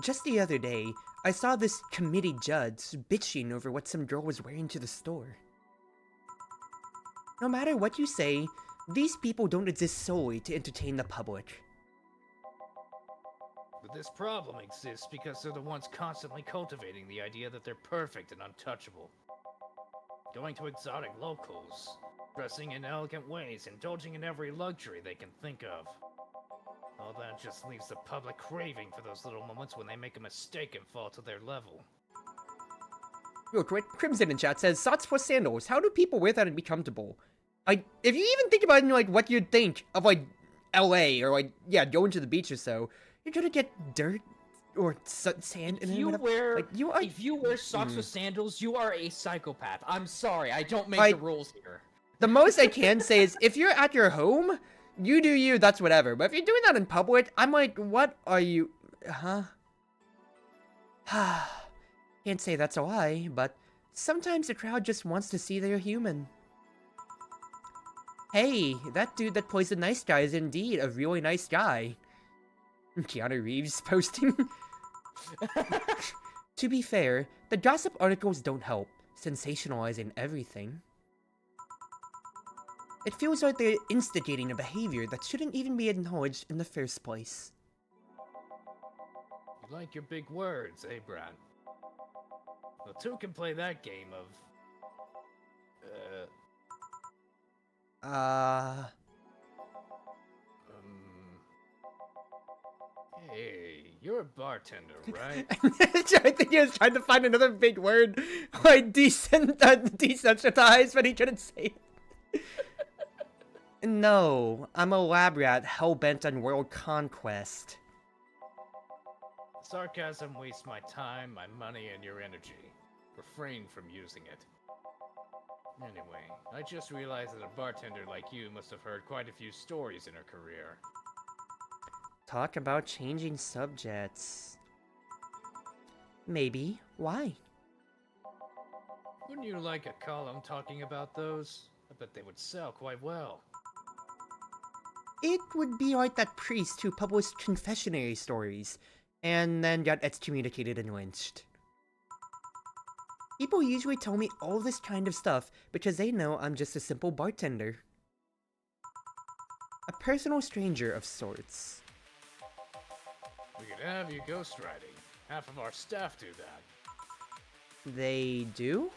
Just the other day, I saw this committee judge bitching over what some girl was wearing to the store. No matter what you say, these people don't exist solely to entertain the public. But this problem exists because they're the ones constantly cultivating the idea that they're perfect and untouchable. Going to exotic locals, dressing in elegant ways, indulging in every luxury they can think of. All that just leaves the public craving for those little moments when they make a mistake and fall to their level. Real quick, Crimson in chat says, socks plus sandals, how do people wear that and be comfortable? Like, if you even think about it, like, what you'd think of, like, LA, or, like, yeah, going to the beach or so, you're gonna get dirt or sand in it. If you wear socks with sandals, you are a psychopath. I'm sorry, I don't make the rules here. The most I can say is, if you're at your home, you do you, that's whatever. But if you're doing that in public, I'm like, what are you... Huh? Can't say that's a lie, but sometimes the crowd just wants to see they're human. Hey, that dude that plays the nice guy is indeed a really nice guy. Keanu Reeves posting. To be fair, the gossip articles don't help, sensationalizing everything. It feels like they're instigating a behavior that shouldn't even be acknowledged in the first place. You like your big words, eh, Brad? Well, two can play that game of... Hey, you're a bartender, right? I think he was trying to find another big word, like desensitized, but he couldn't say it. No, I'm a lab rat hell-bent on world conquest. Sarcasm wastes my time, my money, and your energy. Refrain from using it. Anyway, I just realized that a bartender like you must have heard quite a few stories in her career. Talk about changing subjects. Maybe. Why? Wouldn't you like a column talking about those? I bet they would sell quite well. It would be like that priest who published confessionary stories, and then got excommunicated and lynched. People usually tell me all this kind of stuff because they know I'm just a simple bartender. A personal stranger of sorts. We could have you ghostwriting. Half of our staff do that. They do?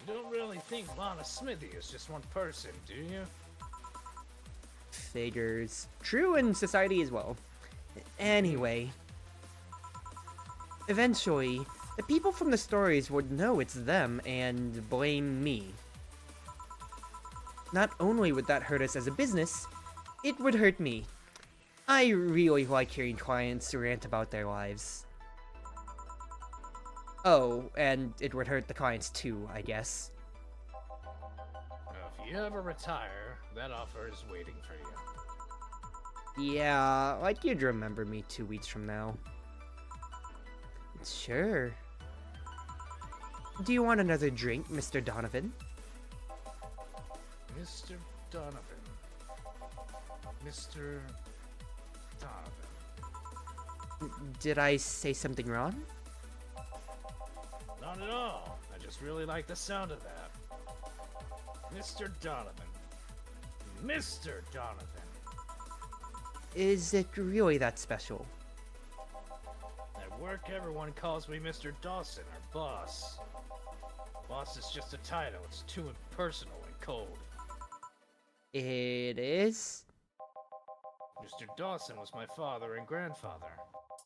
You don't really think Lana Smithy is just one person, do you? Figures. True in society as well. Anyway. Eventually, the people from the stories would know it's them and blame me. Not only would that hurt us as a business, it would hurt me. I really like hearing clients rant about their lives. Oh, and it would hurt the clients too, I guess. If you ever retire, that offer is waiting for you. Yeah, like you'd remember me 2 weeks from now. Sure. Do you want another drink, Mr. Donovan? Mr. Donovan. Mr. Donovan. Did I say something wrong? Not at all. I just really like the sound of that. Mr. Donovan. Mr. Donovan. Is it really that special? At work, everyone calls me Mr. Dawson, or boss. Boss is just a title. It's too impersonal and cold. It is? Mr. Dawson was my father and grandfather.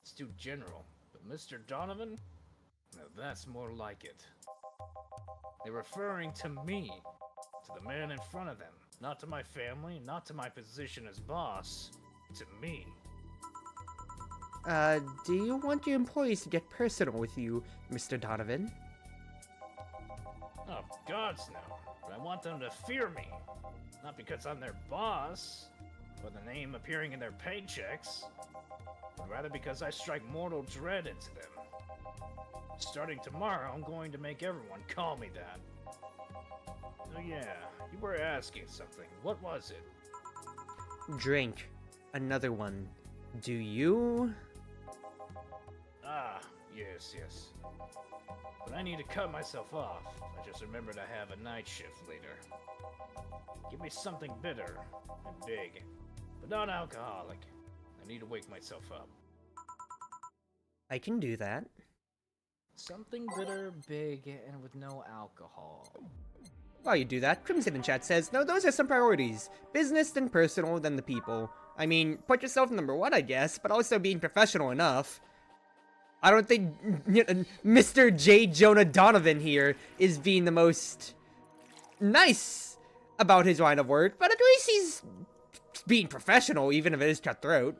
It's too general. But Mr. Donovan? Now that's more like it. They're referring to me. To the man in front of them. Not to my family, not to my position as boss. To me. Do you want your employees to get personal with you, Mr. Donovan? Oh, gods no. But I want them to fear me. Not because I'm their boss, or the name appearing in their paychecks, but rather because I strike mortal dread into them. Starting tomorrow, I'm going to make everyone call me that. Oh yeah, you were asking something. What was it? Drink. Another one. Do you? Ah, yes. But I need to cut myself off. I just remembered I have a night shift later. Give me something bitter and big, but not alcoholic. I need to wake myself up. I can do that. Something bitter, big, and with no alcohol. While you do that, Crimson in chat says, no, those are some priorities. Business, then personal, then the people. I mean, put yourself number one, I guess, but also being professional enough. I don't think Mr. J. Jonah Donovan here is being the most nice about his line of work, but at least he's being professional, even if it is cutthroat.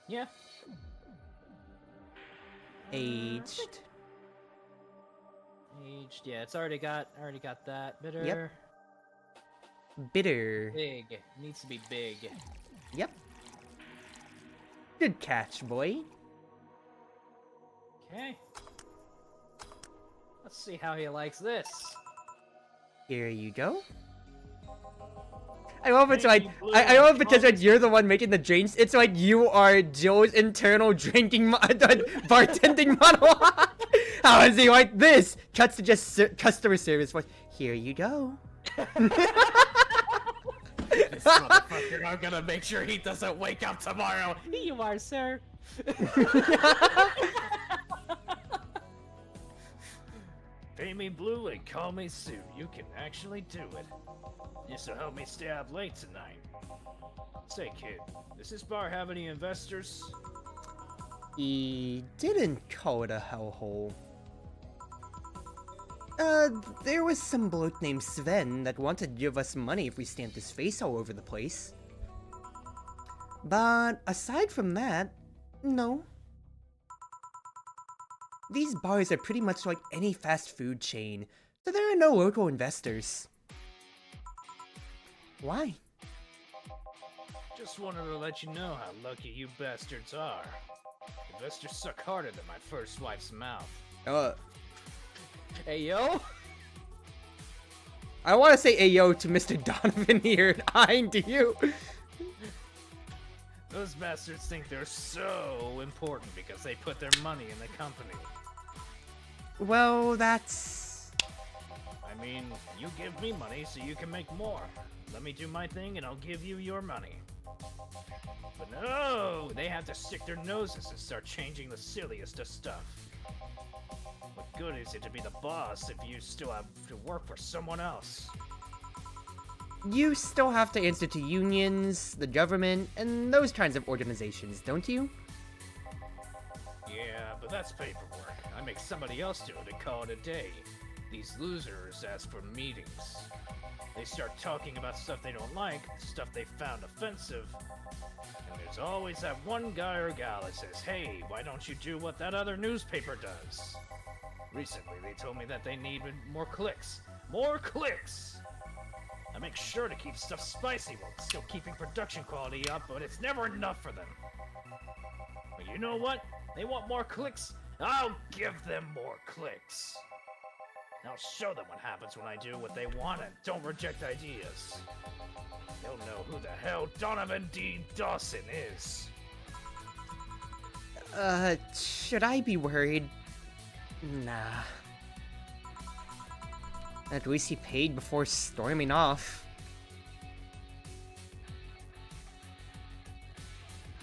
Yeah. Aged. Aged, yeah, it's already got that. Bitter. Yep. Bitter. Big. Needs to be big. Yep. Good catch, boy. Okay. Let's see how he likes this. Here you go. I love it's like I love because like you're the one making the drinks. It's like you are Joe's internal drinking bartending monologue. How is he like this? Cuts to just customer service voice. Here you go. This motherfucker, I'm gonna make sure he doesn't wake up tomorrow. Here you are, sir. Pay me blue and call me Sue. You can actually do it. This'll help me stay up late tonight. Say, kid, does this bar have any investors? He didn't call it a hellhole. There was some bloke named Sven that wanted to give us money if we stamped his face all over the place. But aside from that, no. These bars are pretty much like any fast food chain, so there are no local investors. Why? Just wanted to let you know how lucky you bastards are. Investors suck harder than my first wife's mouth. Hey, yo. I want to say ayo to Mr. Donovan here, and I do you. Those bastards think they're so important because they put their money in the company. Well, that's... I mean, you give me money so you can make more. Let me do my thing and I'll give you your money. But no, they have to stick their noses and start changing the silliest of stuff. What good is it to be the boss if you still have to work for someone else? You still have to answer to unions, the government, and those kinds of organizations, don't you? Yeah, but that's paperwork. I make somebody else do it and call it a day. These losers ask for meetings. They start talking about stuff they don't like, stuff they found offensive. And there's always that one guy or gal that says, hey, why don't you do what that other newspaper does? Recently, they told me that they needed more clicks. More clicks! I make sure to keep stuff spicy while still keeping production quality up, but it's never enough for them. But you know what? They want more clicks? I'll give them more clicks. I'll show them what happens when I do what they want and don't reject ideas. They'll know who the hell Donovan D. Dawson is. Should I be worried? Nah. At least he paid before storming off.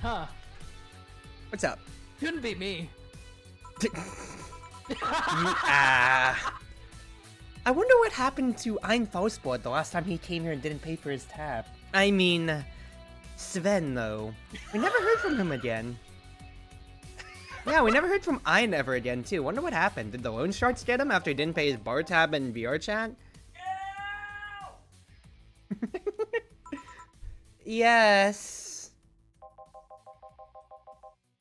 Huh. What's up? Couldn't be me. I wonder what happened to Ein Faustblood the last time he came here and didn't pay for his tab. I mean, Sven, though. We never heard from him again. Yeah, we never heard from Ein ever again, too. Wonder what happened. Did the loan sharks get him after he didn't pay his bar tab and VR chat? Yes.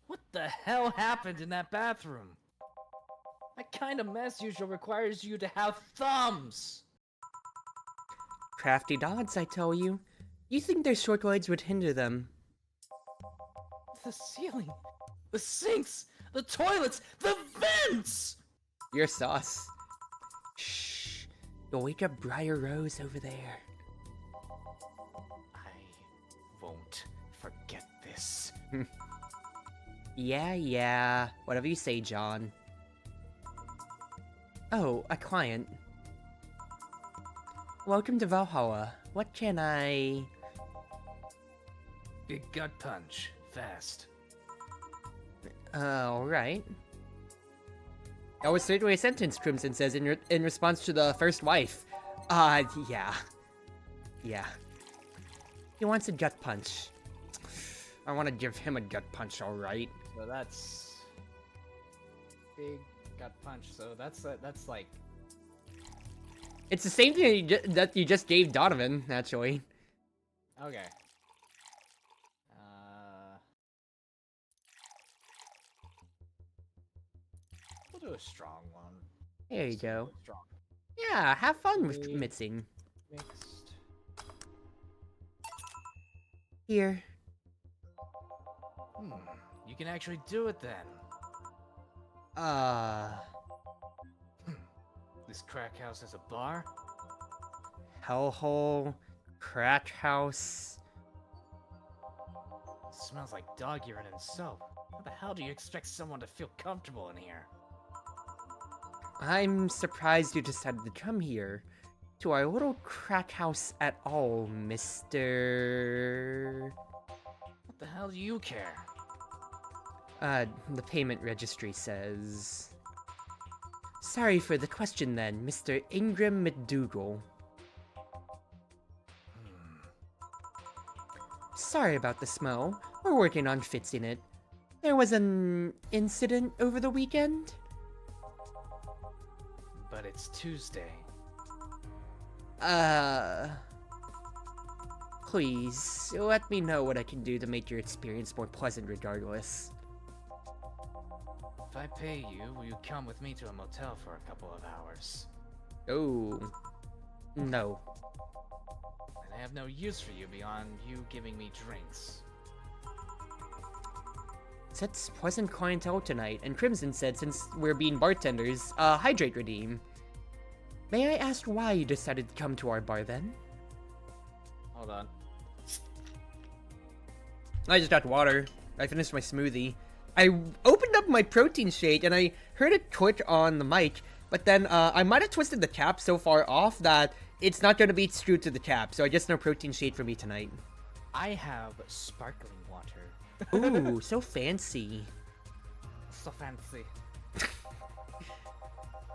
What the hell happened in that bathroom? That kind of mess usually requires you to have thumbs. Crafty dogs, I tell you. You think their short legs would hinder them? The ceiling, the sinks, the toilets, the vents! You're sauce. Shh. You'll wake up Briar Rose over there. I won't forget this. Yeah. Whatever you say, John. Oh, a client. Welcome to Valhalla. What can I... Big gut punch, fast. Alright. That was certainly a sentence, Crimson says in response to the first wife. Yeah. Yeah. He wants a gut punch. I want to give him a gut punch, alright. So that's... Big gut punch, so that's like... It's the same thing that you just gave Donovan, actually. Okay. We'll do a strong one. There you go. Strong. Yeah, have fun with mixing. Mixed. Here. You can actually do it then. This crack house has a bar? Hellhole. Crack house. Smells like dog urine and soap. How the hell do you expect someone to feel comfortable in here? I'm surprised you decided to come here. To our little crack house at all, Mr... What the hell do you care? The payment registry says... Sorry for the question then, Mr. Ingram McDougal. Sorry about the smell. We're working on fixing it. There was an incident over the weekend? But it's Tuesday. Please, let me know what I can do to make your experience more pleasant regardless. If I pay you, will you come with me to a motel for a couple of hours? Oh. No. And I have no use for you beyond you giving me drinks. It's pleasant clientele tonight, and Crimson said since we're being bartenders, hydrate redeem. May I ask why you decided to come to our bar then? Hold on. I just got water. I finished my smoothie. I opened up my protein shake and I heard it click on the mic, but then I might have twisted the cap so far off that it's not going to be screwed to the cap, so I guess no protein shake for me tonight. I have sparkling water. Ooh, so fancy. So fancy.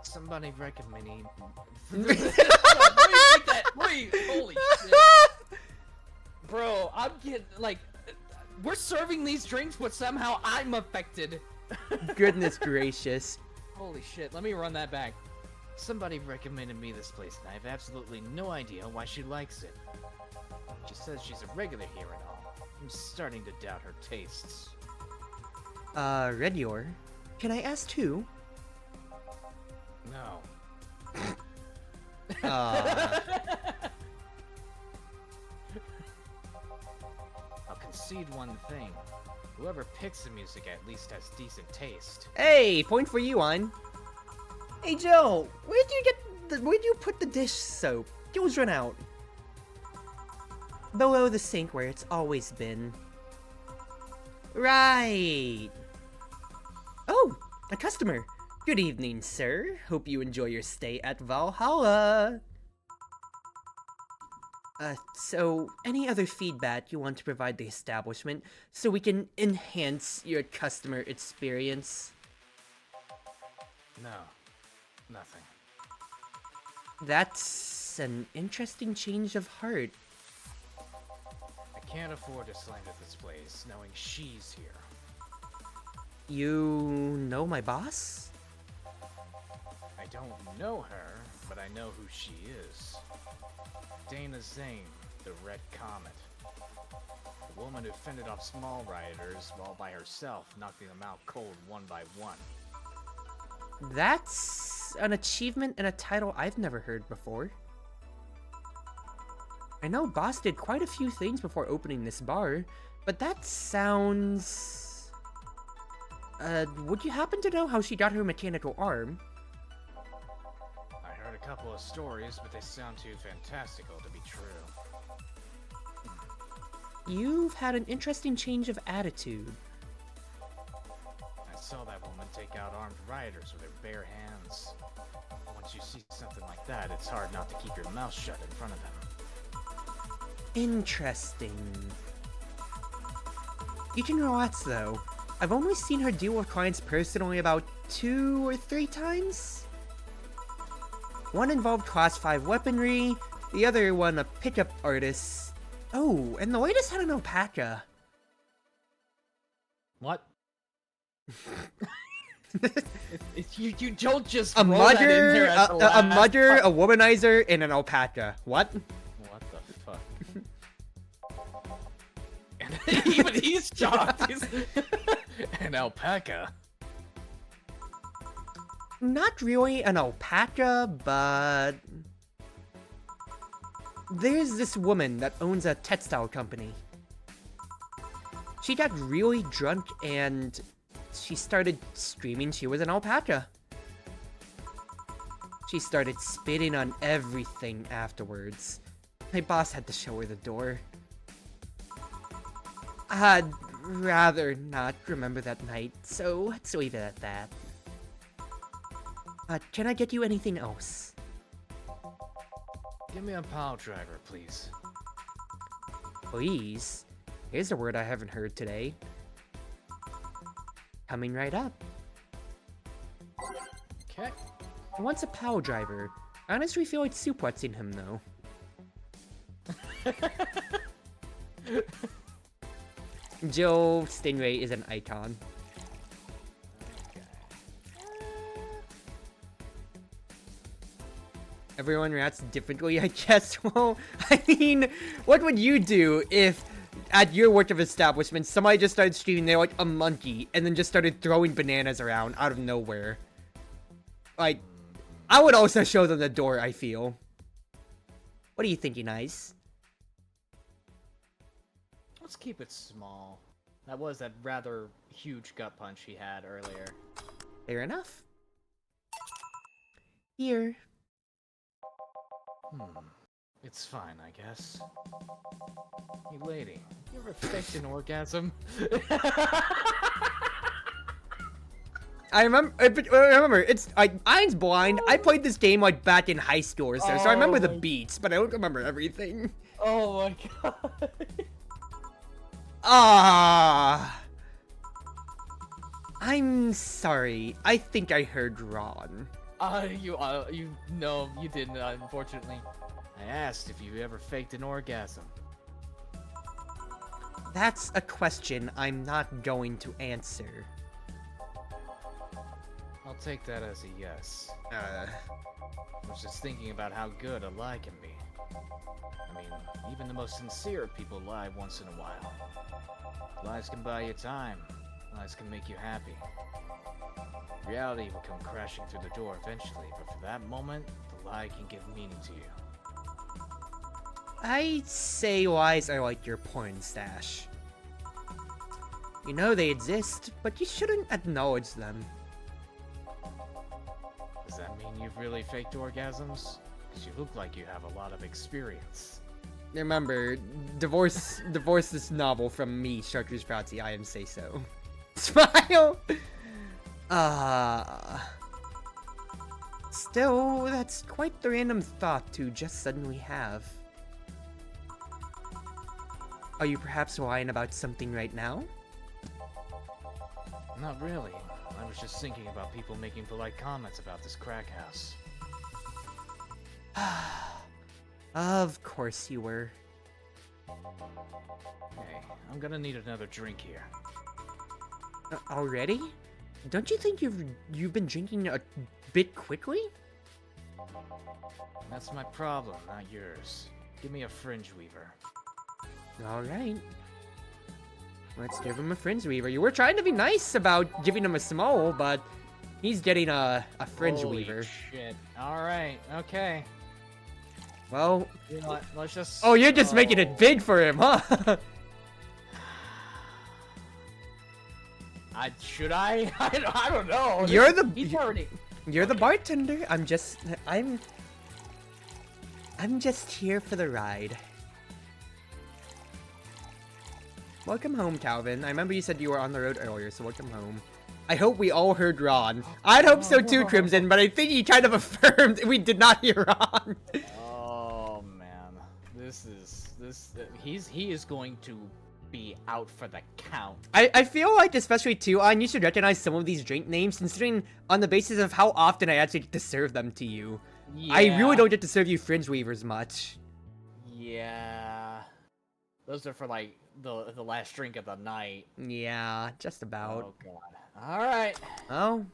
Somebody recommending. Wait, holy shit. Bro, I'm getting, like, we're serving these drinks, but somehow I'm affected. Goodness gracious. Holy shit, let me run that back. Somebody recommended me this place, and I have absolutely no idea why she likes it. She says she's a regular here and all. I'm starting to doubt her tastes. Redior, can I ask who? No. Uh, I'll concede one thing. Whoever picks the music at least has decent taste. hey, point for you, on. Hey, Joe, where'd you put the dish soap? It was run out. Below the sink where it's always been. Right. Oh, a customer. Good evening, sir. Hope you enjoy your stay at Valhalla. So, any other feedback you want to provide the establishment so we can enhance your customer experience? No. Nothing. That's an interesting change of heart. I can't afford to slander this place knowing she's here. You know my boss? I don't know her, but I know who she is. Dana Zane, the Red Comet. The woman who fended off small rioters while by herself, knocking them out cold one by one. That's an achievement and a title I've never heard before. I know Boss did quite a few things before opening this bar, but that sounds... would you happen to know how she got her mechanical arm? I heard a couple of stories, but they sound too fantastical to be true. You've had an interesting change of attitude. I saw that woman take out armed rioters with her bare hands. Once you see something like that, it's hard not to keep your mouth shut in front of them. Interesting. You can relax though. I've only seen her deal with clients personally about 2 or 3 times. One involved class 5 weaponry, the other one a pickup artist. Oh, and the latest had an alpaca. What? You don't just A roll that in mudder, there as the a last mudder, part. a womanizer, and an alpaca. What? What the fuck? And even he's shocked. He's... An alpaca? Not really an alpaca, but... There's this woman that owns a textile company. She got really drunk and she started screaming she was an alpaca. She started spitting on everything afterwards. My boss had to show her the door. I'd rather not remember that night, so let's leave it at that. Can I get you anything else? Give me a pile driver, please. Please? Here's a word I haven't heard today. Coming right up. Okay. He wants a power driver. I honestly feel like suplexing him, though. Joe Stingray is an icon. Everyone reacts differently, I guess. Well, I mean, what would you do if at your work of establishment somebody just started screaming they're like a monkey and then just started throwing bananas around out of nowhere? Like, I would also show them the door, I feel. What are you thinking, Ice? Let's keep it small. That was that rather huge gut punch he had earlier. Fair enough. Here. It's fine, I guess. Hey, lady, you ever faked an orgasm? I remember, it's like, Iron's blind. I played this game like back in high school or so, so I remember the beats, but I don't remember everything. Oh my god. Ah. I'm sorry. I think I heard wrong. No, you didn't, unfortunately. I asked if you ever faked an orgasm. That's a question I'm not going to answer. I'll take that as a yes. I was just thinking about how good a lie can be. I mean, even the most sincere people lie once in a while. Lies can buy you time. Lies can make you happy. Reality will come crashing through the door eventually, but for that moment, the lie can give meaning to you. I'd say lies are like your porn stash. You know they exist, but you shouldn't acknowledge them. Does that mean you've really faked orgasms? Because you look like you have a lot of experience. Remember, divorce this novel from me, Chartreuse Proxy, I am say so. Smile! Still, that's quite the random thought to just suddenly have. Are you perhaps lying about something right now? Not really. I was just thinking about people making polite comments about this crack house. Of course you were. Hey, I'm gonna need another drink here. Already? Don't you think you've been drinking a bit quickly? That's my problem, not yours. Give me a fringe weaver. Alright. Let's give him a fringe weaver. You were trying to be nice about giving him a small, but he's getting a fringe Holy weaver. Shit. Alright, okay. Well, You know what? Let's just. oh, you're just making it big for him, huh? Should I? I don't know. You're already. You're the bartender. I'm just here for the ride. Welcome home, Calvin. I remember you said you were on the road earlier, so welcome home. I hope we all heard Ron. I'd hope so too, Crimson, but I think he kind of affirmed we did not hear Ron. Oh man, he is going to be out for the count. I feel like, especially too, you should recognize some of these drink names, considering on the basis of how often I actually get to serve them to you. Yeah. I really don't get to serve you fringe weavers much. Yeah. Those are for like the last drink of the night. Yeah, just about. Oh god. Alright. Oh,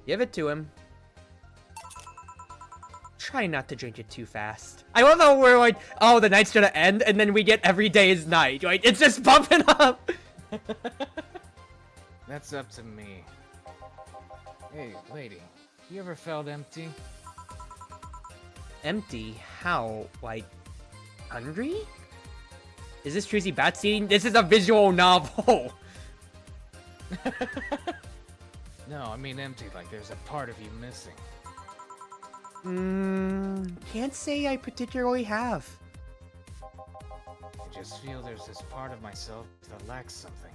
give it to him. Try not to drink it too fast. I love how we're like, oh, the night's gonna end, and then we get every day is night. Like, it's just bumping up. That's up to me. Hey, lady, you ever felt empty? Empty? How? Like, hungry? Is this Trucy Batsy? This is a visual novel. No, I mean empty, like there's a part of you missing. Can't say I particularly have. I just feel there's this part of myself that lacks something.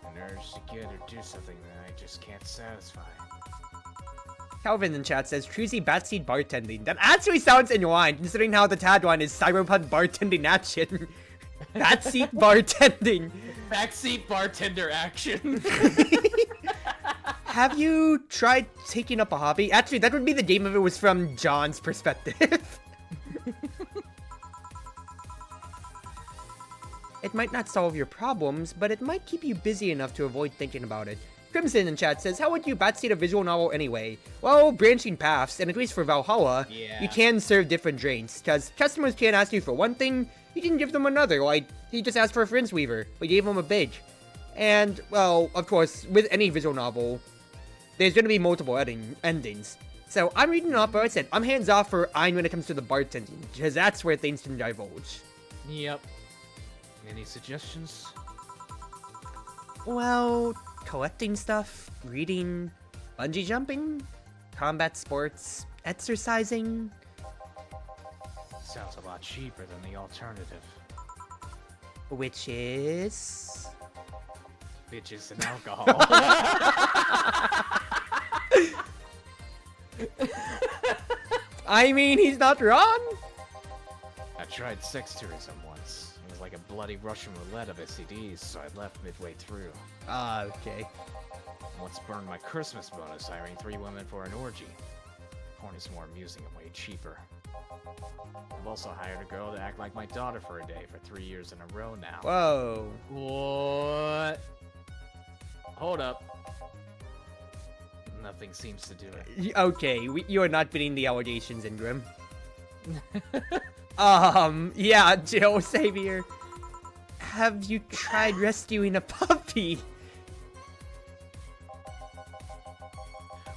An urge to get or do something that I just can't satisfy. Calvin in chat says, Trucy Batseed bartending. That actually sounds in line, considering how the tagline is Cyberpunk bartending action. Batseed bartending. Backseat bartender action. Have you tried taking up a hobby? Actually, that would be the game if it was from John's perspective. It might not solve your problems, but it might keep you busy enough to avoid thinking about it. Crimson in chat says, how would you batseed a visual novel anyway? Well, branching paths, and at least for Valhalla, you can serve different drinks, because customers can't ask you for one thing, you can give them another, like, he just asked for a Fringe Weaver, we gave him a big. And, well, of course, with any visual novel, there's gonna be multiple endings. So, I'm reading off, but I said, I'm hands off for Ein when it comes to the bartending, because that's where things can divulge. Yep. Any suggestions? Well, collecting stuff, reading, bungee jumping, combat sports, exercising. Sounds a lot cheaper than the alternative. Which is... Bitches and alcohol. I mean, he's not wrong. I tried sex tourism once. It was like a bloody Russian roulette of STDs, so I left midway through. Ah, okay. Once burned my Christmas bonus hiring 3 women for an orgy. porn is more amusing and way cheaper. I've also hired a girl to act like my daughter for a day for 3 years in a row now. Whoa. What? Hold up. Nothing seems to do it. Okay, you are not fitting the allegations, Ingram. Yeah, Jill, Savior. Have you tried rescuing a puppy?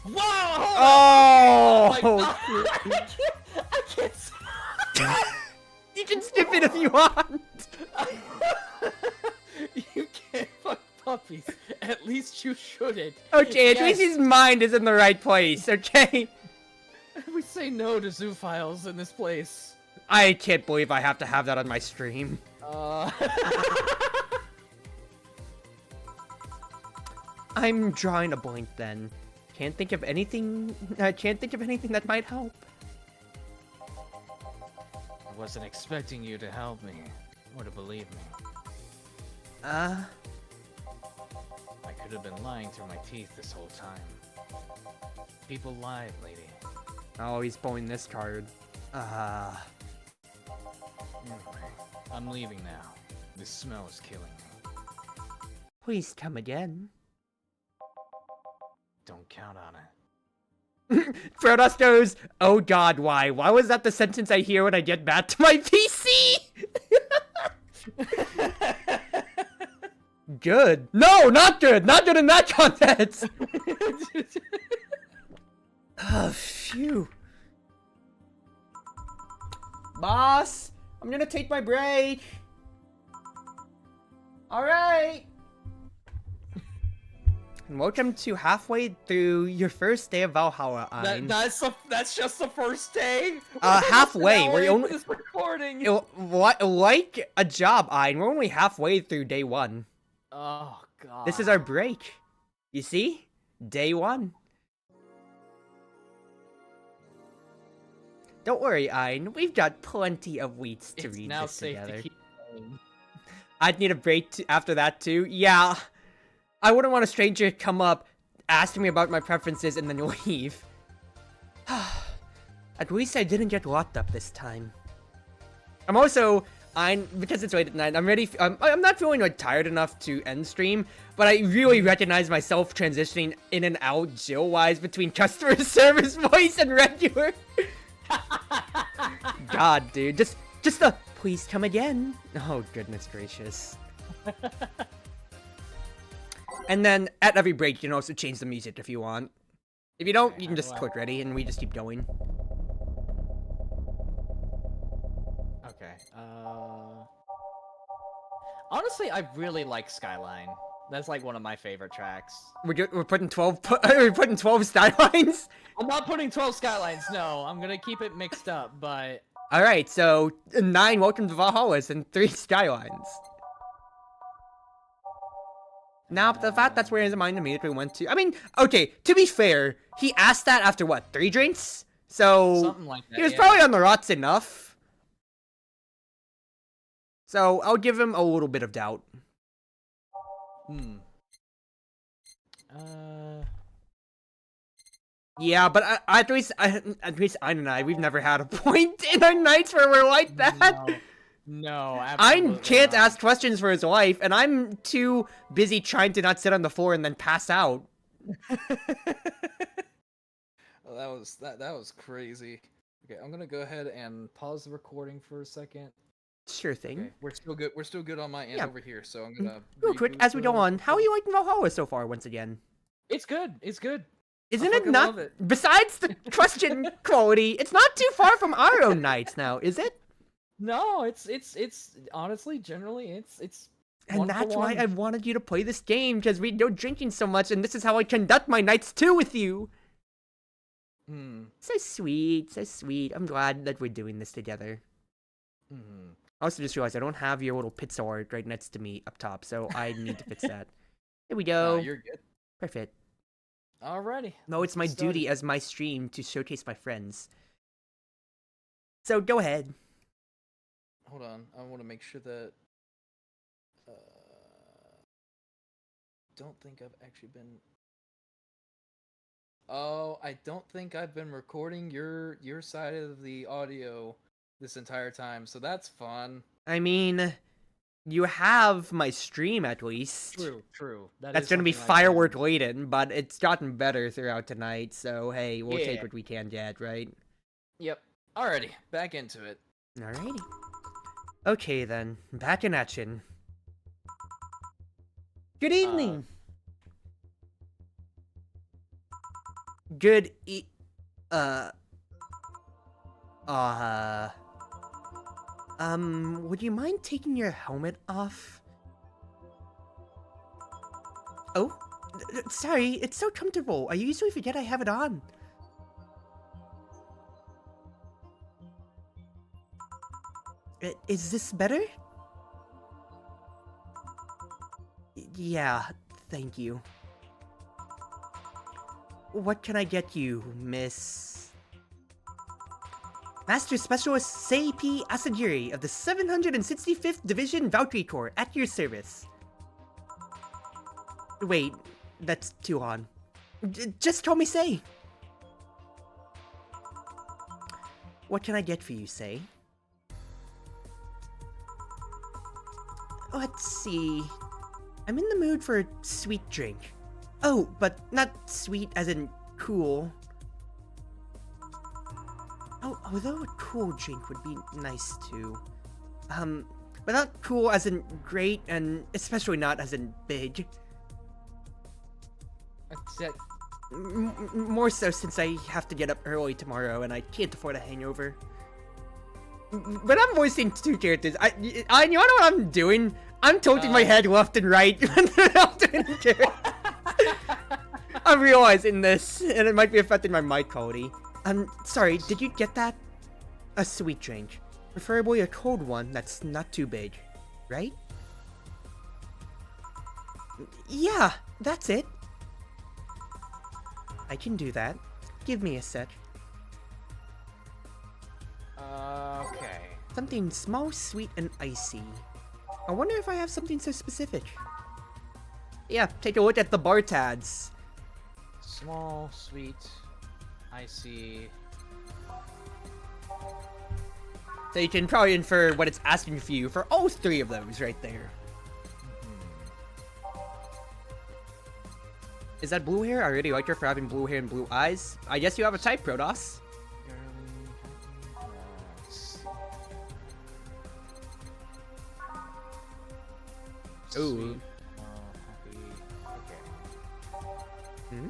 Whoa! Oh! I can't You can skip it if you want. You can't fuck puppies. At least you shouldn't. Okay, at Yes. least his mind is in the right place, okay? We say no to zoophiles in this place. I can't believe I have to have that on my stream. I'm drawing a blank then. Can't think of anything that might help. I wasn't expecting you to help me, or to believe me. I could have been lying through my teeth this whole time. People lied, lady. Oh, he's pulling this card. Anyway, I'm leaving now. This smell is killing me. Please come again. Don't count on it. Protoss goes, oh god, why? Why was that the sentence I hear when I get back to my PC? Good. No, not good. Not good in that context. Oh, phew. Boss, I'm gonna take my break. Alright. Welcome to halfway through your first day of Valhalla, Ein. That's just the first day. Halfway. We're only this recording. what like a job, Ein. We're only halfway through day 1. Oh god. This is our break. You see? Day 1. Don't worry, Ein. We've got plenty of weeks to It's read now this safe together. to keep going. I'd need a break after that too. Yeah. I wouldn't want a stranger to come up, asking me about my preferences, and then leave. At least I didn't get locked up this time. I'm also, because it's late at night, I'm ready. I'm not feeling like tired enough to end stream, but I really recognize myself transitioning in and out Jill-wise between customer service voice and regular. God, dude, just the please come again. Oh goodness gracious. And then, at every break, you can also change the music if you want. If you don't, you can just click ready, and we just keep going. Okay, honestly, I really like Skyline. That's like one of my favorite tracks. We're putting 12, we're putting 12 skylines? I'm not putting 12 Skylines, no. I'm gonna keep it mixed up, but... Alright, so 9 Welcome to Valhallas and 3 skylines. Now, the fact that's where his mind immediately went to... I mean, okay, to be fair, he asked that after, what, 3 drinks? So, Something like that, he was yeah. probably on the rots enough. So, I'll give him a little bit of doubt. Yeah, but at least I and I, we've never had a point in our nights where we're like that. No, I absolutely can't not. ask questions for his life, and I'm too busy trying to not sit on the floor and then pass out. Well, that was crazy. Okay, I'm gonna go ahead and pause the recording for a second. Sure thing. Okay, we're still good. We're still good on my end Yeah. over here. So I'm gonna Real quick, reboot as we go the- on, how are you liking Valhalla so far? Once again, It's good. It's good. isn't I it fucking not? love it. Besides the question quality, it's not too far from our own nights now, is it? No, it's honestly, generally, it's. And one for that's why one. I wanted you to play this game, because we go drinking so much, and this is how I conduct my nights too with you. So sweet, so sweet. I'm glad that we're doing this together. I also just realized I don't have your little pizza art right next to me up top, so I need to fix that. There we No, go. you're good. Perfect. Alrighty. No, it's my Let's start duty it. as my stream to showcase my friends. So go ahead. Hold on. I want to make sure that. Don't think I've actually been. Oh, I don't think I've been recording your side of the audio this entire time, so that's fun. I mean, you have my stream at least. True. That's gonna be firework laden, but it's gotten better throughout tonight, so hey, we'll take Yeah. what we can get, right? Yep. Alrighty, back into it. Alrighty. Okay then, back in action. Good evening! Good would you mind taking your helmet off? Oh, sorry, it's so comfortable. I usually forget I have it on. Is this better? Yeah, thank you. What can I get you, Miss... Master Specialist Seipi Asagiri of the 765th Division Valkyrie Corps at your service. Wait, that's too on. Just call me Sei. What can I get for you, Sei? Let's see. I'm in the mood for a sweet drink. Oh, but not sweet as in cool. Oh, although a cool drink would be nice too. But not cool as in great, and especially not as in big. More so since I have to get up early tomorrow and I can't afford a hangover. But I'm voicing two characters. You know what I'm doing? I'm tilting my head left and right. I'm realizing this, and it might be affecting my mic quality. Sorry, did you get that? A sweet drink. Preferably a cold one that's not too big, right? Yeah, that's it. I can do that. Give me a sec. Okay. Something small, sweet, and icy. I wonder if I have something so specific. Yeah, take a look at the bar tags. Small, sweet, icy. So you can probably infer what it's asking for you for all three of those right there. Is that blue hair? I really like her for having blue hair and blue eyes. I guess you have a type, Protoss. Ooh. Happy. Okay. Hmm?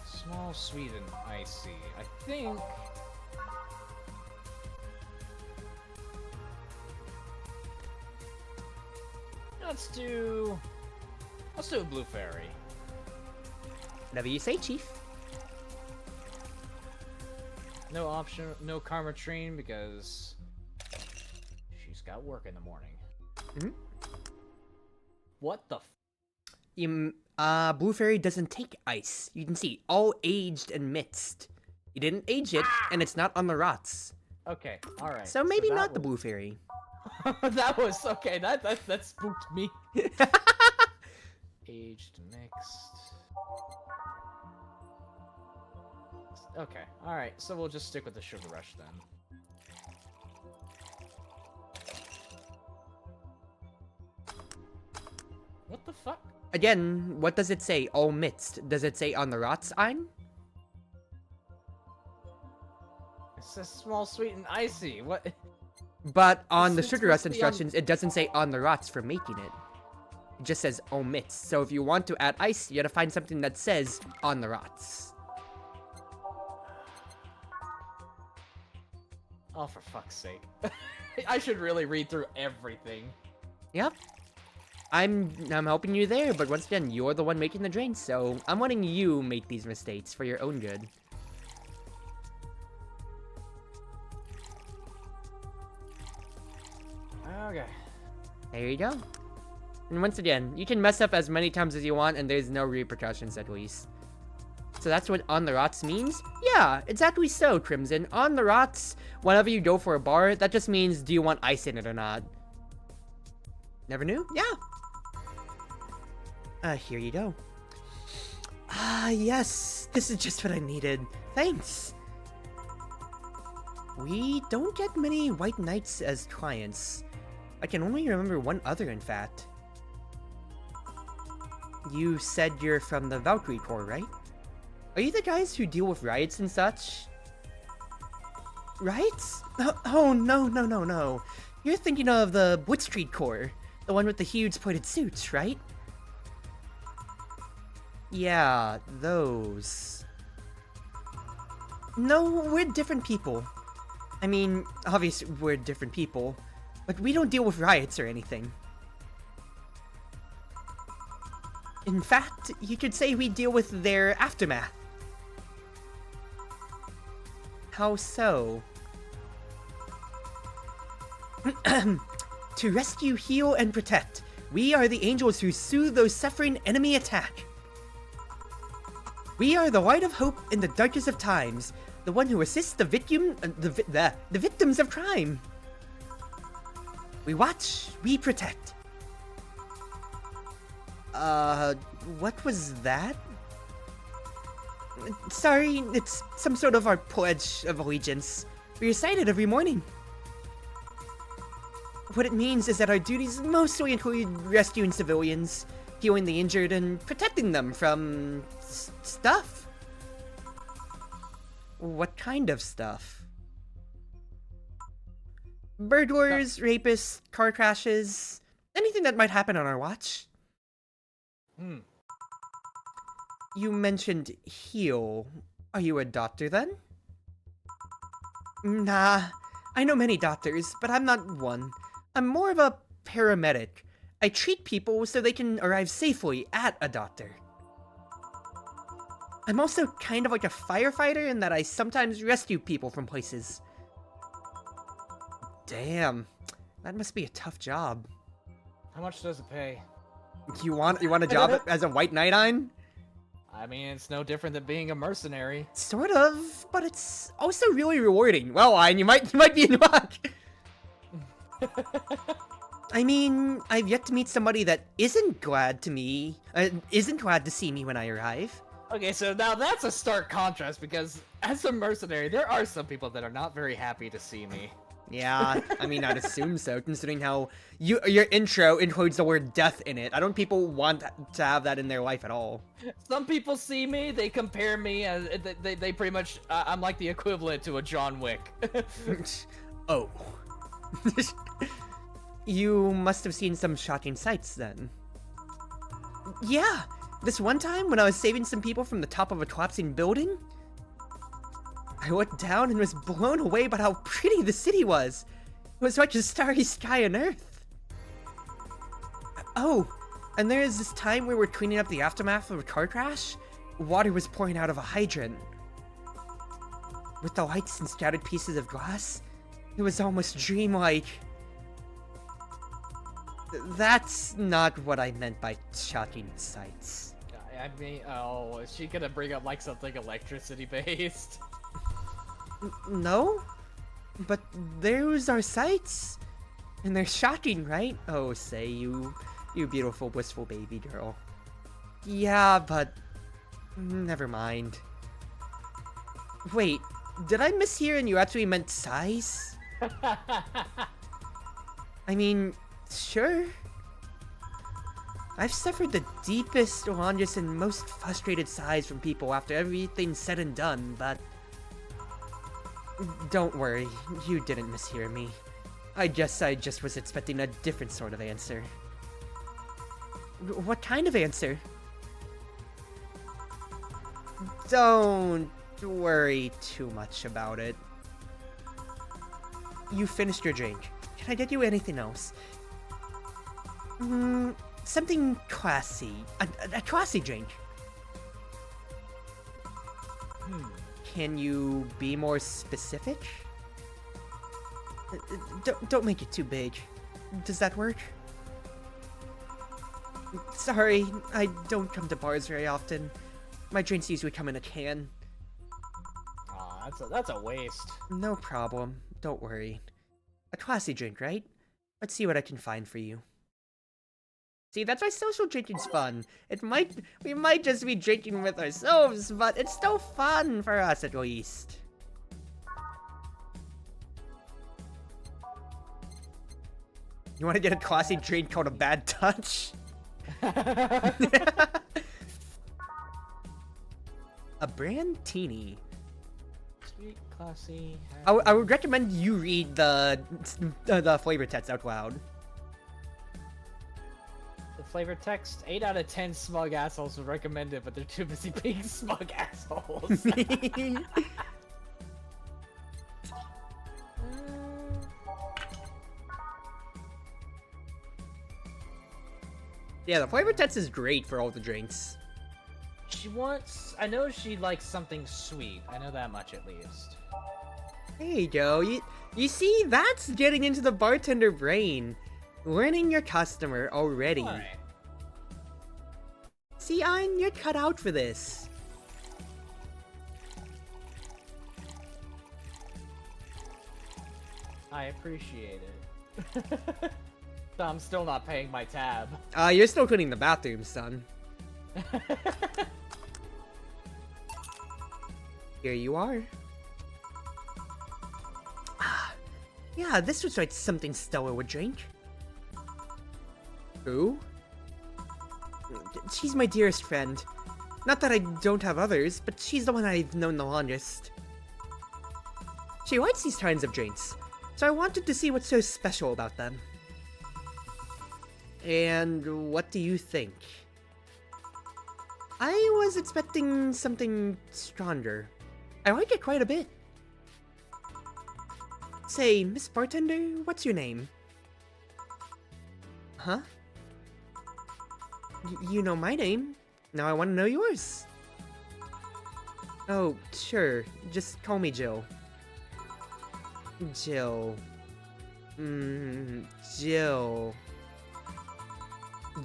Small, sweet, and icy. I think. Let's do a blue fairy. Whatever you say, Chief. No option, no karma train because she's got work in the morning. What the Blue Fairy doesn't take ice. You can see, all aged and mixed. You didn't age it, and it's not on the rots. Okay, alright. So maybe not the Blue Fairy. That was okay, that spooked me. Aged, mixed. Okay, alright, so we'll just stick with the Sugar Rush then. What the fuck? Again, what does it say? All mixed. Does it say on the rots, Ein? It says small, sweet, and icy. What? But on the It's sugar rush supposed to be on- instructions, it doesn't say on the rots for making it. It just says all mixed. So if you want to add ice, you gotta find something that says on the rots. Oh, for fuck's sake. I should really read through everything. Yep. I'm helping you there, but once again, you're the one making the drinks, so I'm letting you make these mistakes for your own good. Okay. There you go. And once again, you can mess up as many times as you want, and there's no repercussions at least. So that's what on the rots means? Yeah, exactly so, Crimson. On the rots, whenever you go for a bar, that just means do you want ice in it or not. Never knew? Yeah. Here you go. Ah, yes. This is just what I needed. Thanks. We don't get many white knights as clients. I can only remember one other, in fact. You said you're from the Valkyrie Corps, right? Are you the guys who deal with riots and such? Riots? Oh, no. You're thinking of the Blitzkrieg Corps, the one with the huge pointed suits, right? Yeah, those. No, we're different people. I mean, obviously we're different people, but we don't deal with riots or anything. In fact, you could say we deal with their aftermath. How so? To rescue, heal, and protect, we are the angels who soothe those suffering enemy attack. We are the light of hope in the darkest of times, the one who assists the victims of crime. We watch, we protect. What was that? Sorry, it's some sort of our pledge of allegiance. We recite it every morning. What it means is that our duties mostly include rescuing civilians, healing the injured, and protecting them from stuff. What kind of stuff? Burglars, rapists, car crashes, anything that might happen on our watch. You mentioned heal. Are you a doctor then? Nah, I know many doctors, but I'm not one. I'm more of a paramedic. I treat people so they can arrive safely at a doctor. I'm also kind of like a firefighter in that I sometimes rescue people from places. Damn, that must be a tough job. How much does it pay? You want a job as a white knight, Ein? I mean, it's no different than being a mercenary. Sort of, but it's also really rewarding. Well, Ein, you might be in luck. I mean, I've yet to meet somebody that isn't glad to see me when I arrive. Okay, so now that's a stark contrast because as a mercenary, there are some people that are not very happy to see me. Yeah, I mean, I'd assume so, considering how your intro includes the word death in it. I don't think people want to have that in their life at all. Some people see me, they compare me, as they pretty much, I'm like the equivalent to a John Wick. Oh. You must have seen some shocking sights then. Yeah, this one time when I was saving some people from the top of a collapsing building, I looked down and was blown away by how pretty the city was. It was like a starry sky on Earth. Oh, and there was this time we were cleaning up the aftermath of a car crash. Water was pouring out of a hydrant. With the lights and scattered pieces of glass, it was almost dreamlike. That's not what I meant by shocking sights. I mean, oh, is she gonna bring up like something electricity based? No? But those are sights. And they're shocking, right? Oh, say, you beautiful, blissful baby girl. Yeah, but never mind. Wait, did I mishear and you actually meant size? I mean, sure. I've suffered the deepest, longest, and most frustrated sighs from people after everything's said and done, but don't worry, you didn't mishear me. I just was expecting a different sort of answer. What kind of answer? Don't worry too much about it. You finished your drink. Can I get you anything else? Something classy. A classy drink. Can you be more specific? Don't make it too big. Does that work? Sorry, I don't come to bars very often. My drinks usually come in a can. Aw, that's a waste. No problem. Don't worry. A classy drink, right? Let's see what I can find for you. See, that's why social drinking's fun. We might just be drinking with ourselves, but it's still fun for us at least. You want to get a classy drink called a bad touch? A Brandtini. Sweet, classy. I would recommend you read the flavor text out loud. The flavor text, 8 out of 10 smug assholes would recommend it, but they're too busy being smug assholes. Yeah, the flavor text is great for all the drinks. I know she likes something sweet. I know that much at least. Hey, Joe, you see, that's getting into the bartender brain. Learning your customer already. Alright. See, Ein, you're cut out for this. I appreciate it. I'm still not paying my tab. You're still cleaning the bathroom, son. Here you are. Yeah, this was like something Stella would drink. Who? She's my dearest friend. Not that I don't have others, but she's the one I've known the longest. She likes these kinds of drinks, so I wanted to see what's so special about them. And what do you think? I was expecting something stronger. I like it quite a bit. Say, Miss Bartender, what's your name? Huh? You know my name. Now I want to know yours. Oh, sure. Just call me Jill. Jill. Jill.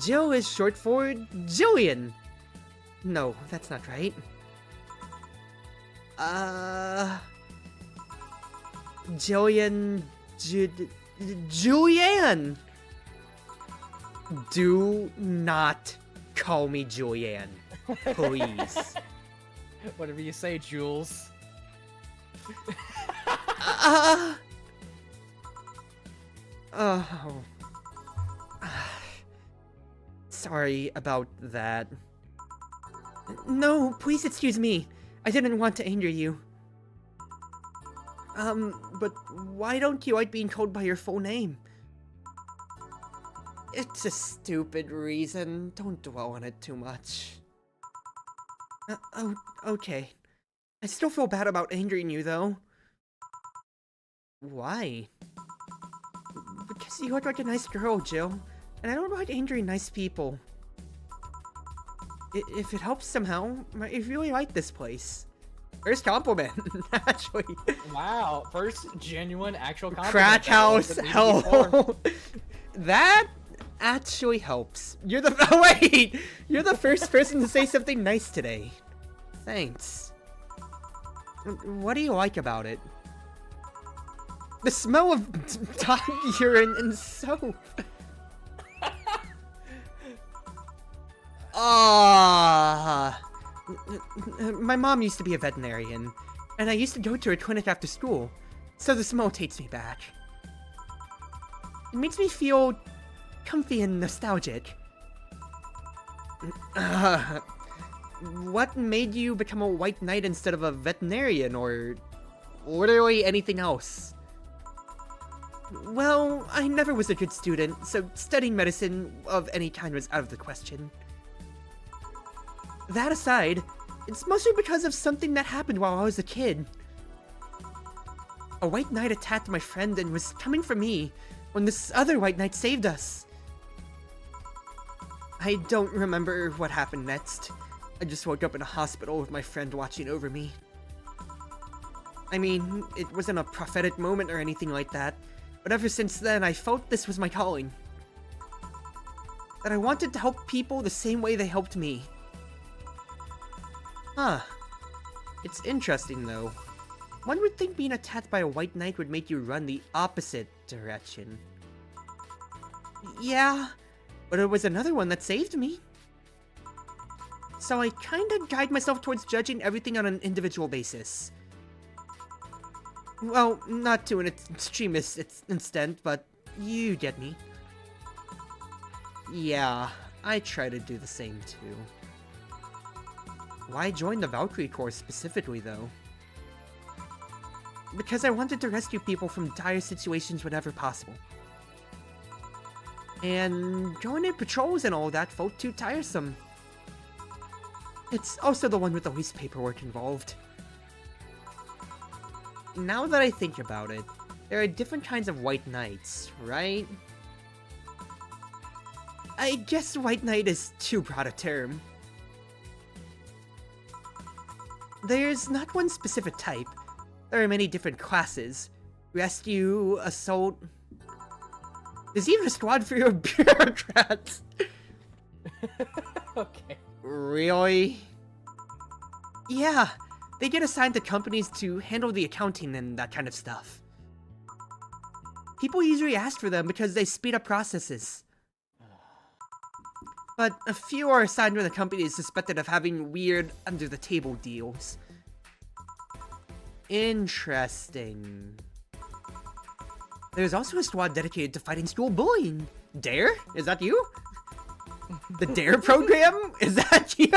Jill is short for Jillian. No, that's not right. Jillian... Julianne! Do not call me Julianne, please. Whatever you say, Jules. Oh. Sorry about that. No, please excuse me. I didn't want to anger you. But why don't you like being called by your full name? It's a stupid reason. Don't dwell on it too much. Okay. I still feel bad about angering you, though. Why? Because you look like a nice girl, Jill. And I don't like angering nice people. If it helps somehow, I really like this place. First compliment, actually. Wow, first genuine actual compliment. Crack house, hell. That actually helps. You're the wait. You're the first person to say something nice today. Thanks. What do you like about it? The smell of dog urine and soap. My mom used to be a veterinarian, and I used to go to her clinic after school, so the smell takes me back. It makes me feel comfy and nostalgic. What made you become a white knight instead of a veterinarian, or literally anything else? Well, I never was a good student, so studying medicine of any kind was out of the question. That aside, it's mostly because of something that happened while I was a kid. A white knight attacked my friend and was coming for me when this other white knight saved us. I don't remember what happened next. I just woke up in a hospital with my friend watching over me. I mean, it wasn't a prophetic moment or anything like that, but ever since then I felt this was my calling. That I wanted to help people the same way they helped me. Huh. It's interesting, though. One would think being attacked by a white knight would make you run the opposite direction. Yeah, But it was another one that saved me. So I kinda guide myself towards judging everything on an individual basis. Well, not to an extremist extent, but you get me. Yeah, I try to do the same too. Why join the Valkyrie Corps specifically, though? Because I wanted to rescue people from dire situations whenever possible. And going in patrols and all that felt too tiresome. It's also the one with the least paperwork involved. Now that I think about it, there are different kinds of White Knights, right? I guess White Knight is too broad a term. There's not one specific type. There are many different classes. Rescue, assault... There's even a squad for your bureaucrats! Okay. Really? Yeah, they get assigned to companies to handle the accounting and that kind of stuff. People usually ask for them because they speed up processes. But a few are assigned when the company is suspected of having weird under-the-table deals. Interesting. There's also a squad dedicated to fighting school bullying. DARE? Is that you? The DARE program? Is that you?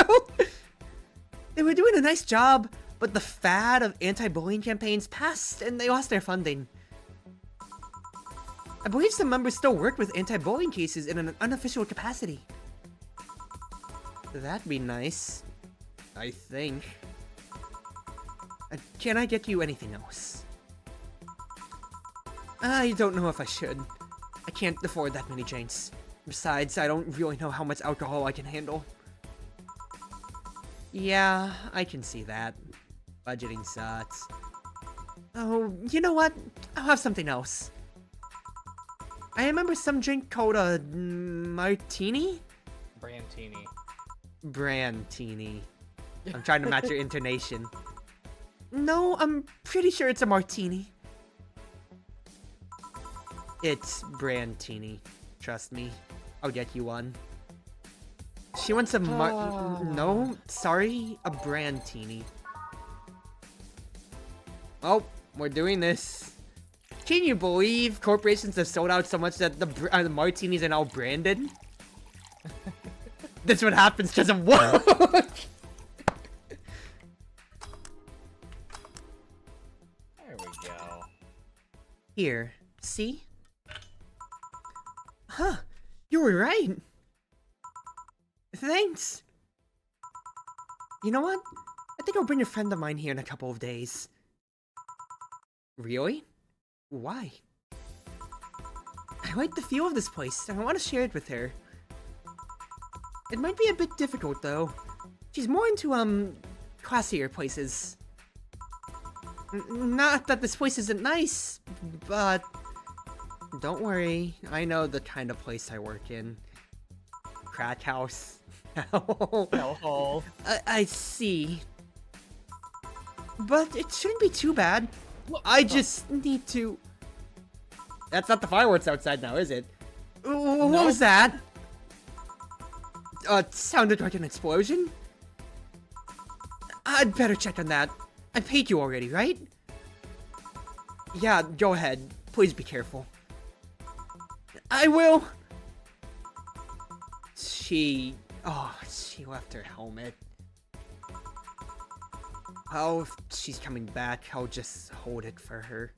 They were doing a nice job, but the fad of anti-bullying campaigns passed and they lost their funding. I believe some members still work with anti-bullying cases in an unofficial capacity. That'd be nice. I think. Can I get you anything else? I don't know if I should. I can't afford that many drinks. Besides, I don't really know how much alcohol I can handle. Yeah, I can see that. Budgeting sucks. Oh, you know what? I'll have something else. I remember some drink called a martini? Brantini. Brantini. I'm trying to match your intonation. No, I'm pretty sure it's a martini. It's Brantini. Trust me. I'll get you one. She wants a no, sorry, a Brantini. Oh, we're doing this. Can you believe corporations have sold out so much that the martinis are now branded? This what happens because of work! There we go. Here, see? Huh, you were right. Thanks. You know what? I think I'll bring a friend of mine here in a couple of days. Really? Why? I like the feel of this place, and I want to share it with her. It might be a bit difficult, though. She's more into, classier places. Not that this place isn't nice, but... Don't worry, I know the kind of place I work in. Crack house. Hellhole. I see. But it shouldn't be too bad. I just need to... That's not the fireworks outside now, is it? What was that? Sounded like an explosion? I'd better check on that. I paid you already, right? Yeah, go ahead. Please be careful. I will! She left her helmet. Oh, if she's coming back, I'll just hold it for her.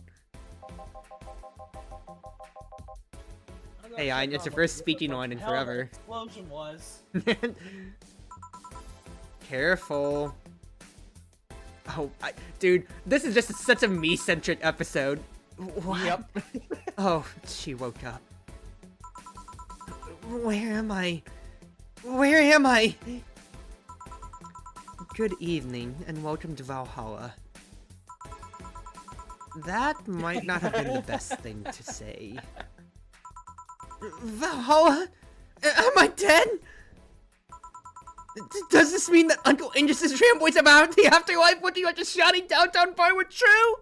Hey, it's your first speaking one in forever. Explosion was. Careful. Oh, dude, this is just such a me-centric episode. What? Yep. Oh, she woke up. Where am I? Where am I? Good evening, and welcome to Valhalla. That might not have been the best thing to say. Valhalla? Am I dead? Does this mean that Uncle Angus's ramblings about the afterlife looking like a shoddy downtown bar were true?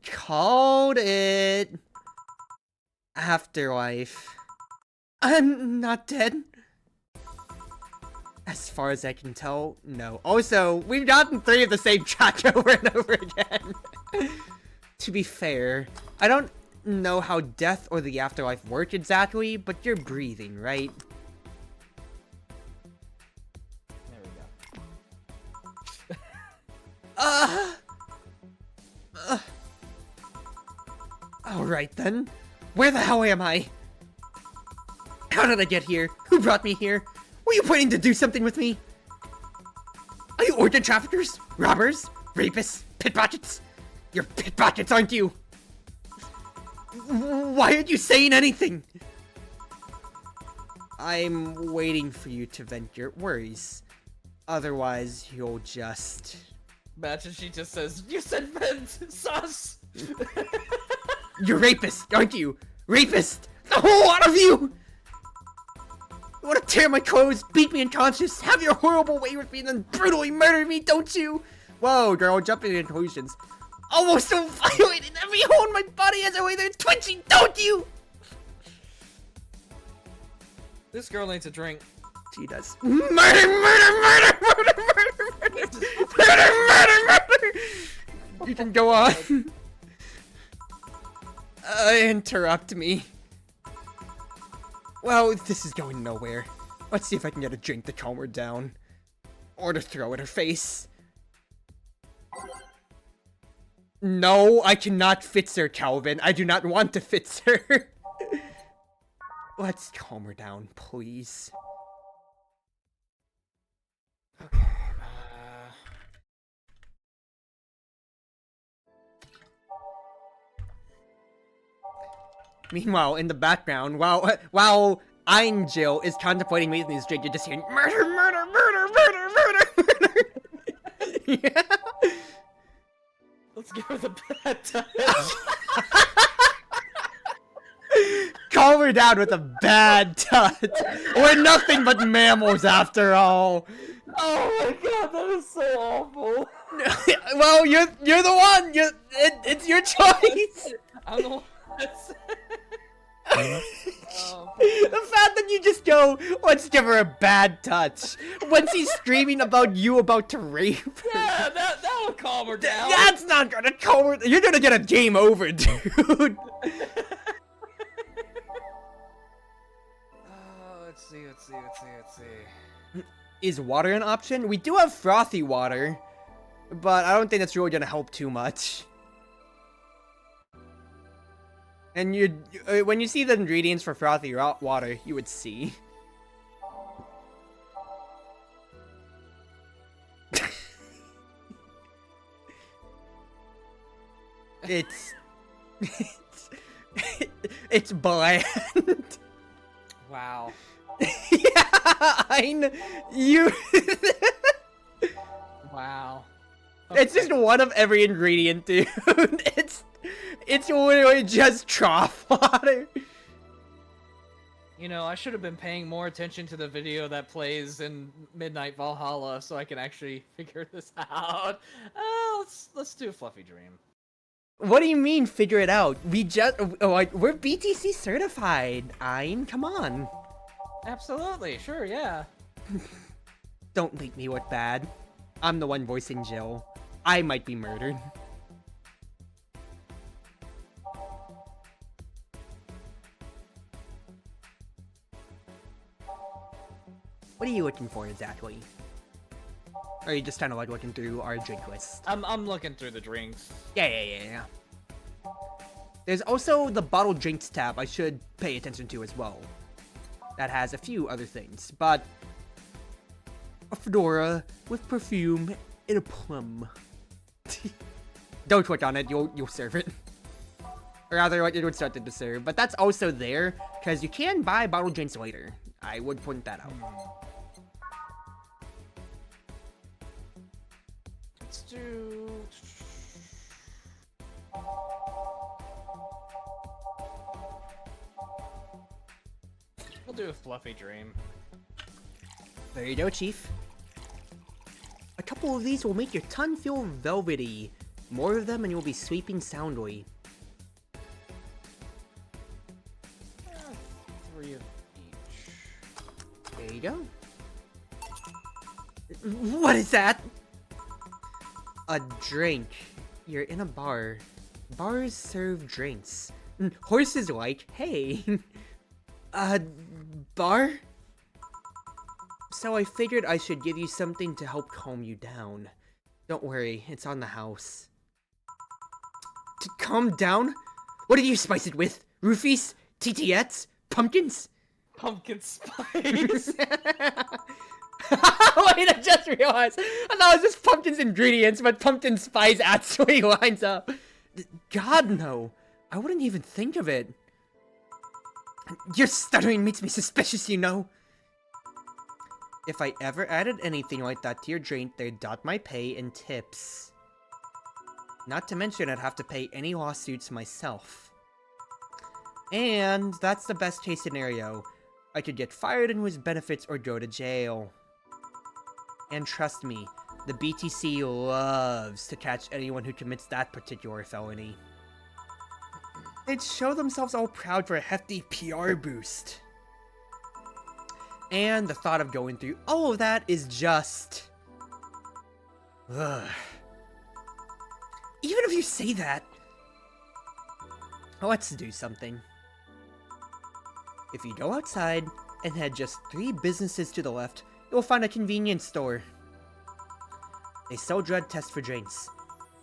Called it. Afterlife. I'm not dead. As far as I can tell, no. Also, we've gotten 3 of the same chat over and over again. To be fair, I don't know how death or the afterlife work exactly, but you're breathing, right? There we go. Alright then. Where the hell am I? How did I get here? Who brought me here? Were you planning to do something with me? Are you organ traffickers? Robbers? Rapists? Pickpockets? You're pickpockets, aren't you? Why aren't you saying anything? I'm waiting for you to vent your worries. Otherwise, you'll just... Imagine she just says, "You said vent, sus!" You're rapist, aren't you? Rapist! The whole lot of you! You want to tear my clothes, beat me unconscious, have your horrible way with me, and then brutally murder me, don't you? Whoa, girl, jumping to conclusions. Almost so violent, and every hole in my body has a way that's twitching, don't you? This girl needs a drink. She does. Murder, murder, murder, murder, murder, murder, murder, murder, murder! You can go on. Interrupt me. Well, this is going nowhere. Let's see if I can get a drink to calm her down. Or to throw at her face. No, I cannot fix her, Calvin. I do not want to fix her. Let's calm her down, please. Okay. Meanwhile, in the background, while Angel is contemplating making his drink, you're just hearing murder, murder, murder, murder, murder, murder. Yeah. Let's give her the bad touch. Calm her down with a bad touch. We're nothing but mammals after all. Oh my god, that is so awful. Well, you're the one. It's your choice. I'm the one that's... The fact that you just go, let's give her a bad touch, when she's screaming about you about to rape her. Yeah, that'll calm her down. That's not gonna calm her. You're gonna get a game over, dude. Let's see. Is water an option? We do have frothy water, but I don't think that's really gonna help too much. And when you see the ingredients for frothy water, you would see. It's bland. Wow. Yeah, you. Wow. It's just one of every ingredient, dude. It's literally just trough water. You know, I should have been paying more attention to the video that plays in Midnight Valhalla so I can actually figure this out. Let's do a fluffy dream. What do you mean, figure it out? We're BTC certified, Ein. Come on. Absolutely, sure, yeah. Don't make me look bad. I'm the one voicing Jill. I might be murdered. What are you looking for exactly? Or are you just kind of like looking through our drink list? I'm looking through the drinks. Yeah. There's also the bottled drinks tab I should pay attention to as well. That has a few other things, but a fedora with perfume and a plum. Don't click on it, you'll serve it. Or rather, it would start to serve. But that's also there, because you can buy bottled drinks later. I would point that out. Let's do... We'll do a fluffy dream. There you go, Chief. A couple of these will make your tongue feel velvety. More of them and you'll be sleeping soundly. 3 of each. you go. What is that? A drink. You're in a bar. Bars serve drinks. Horses like, hey. A bar? So I figured I should give you something to help calm you down. Don't worry, it's on the house. To calm down? What did you spice it with? Roofies? TTS? Pumpkins? Pumpkin spice. Wait, I just realized. I thought it was just pumpkin's ingredients, but pumpkin spice actually lines up. God, no. I wouldn't even think of it. Your stuttering makes me suspicious, you know. If I ever added anything like that to your drink, they'd dot my pay and tips. Not to mention I'd have to pay any lawsuits myself. And that's the best case scenario. I could get fired and lose benefits or go to jail. And trust me, the BTC loves to catch anyone who commits that particular felony. They'd show themselves all proud for a hefty PR boost. And the thought of going through all of that is just... Ugh. Even if you say that... Let's do something. If you go outside and head just 3 businesses to the left, you'll find a convenience store. They sell drug tests for drinks.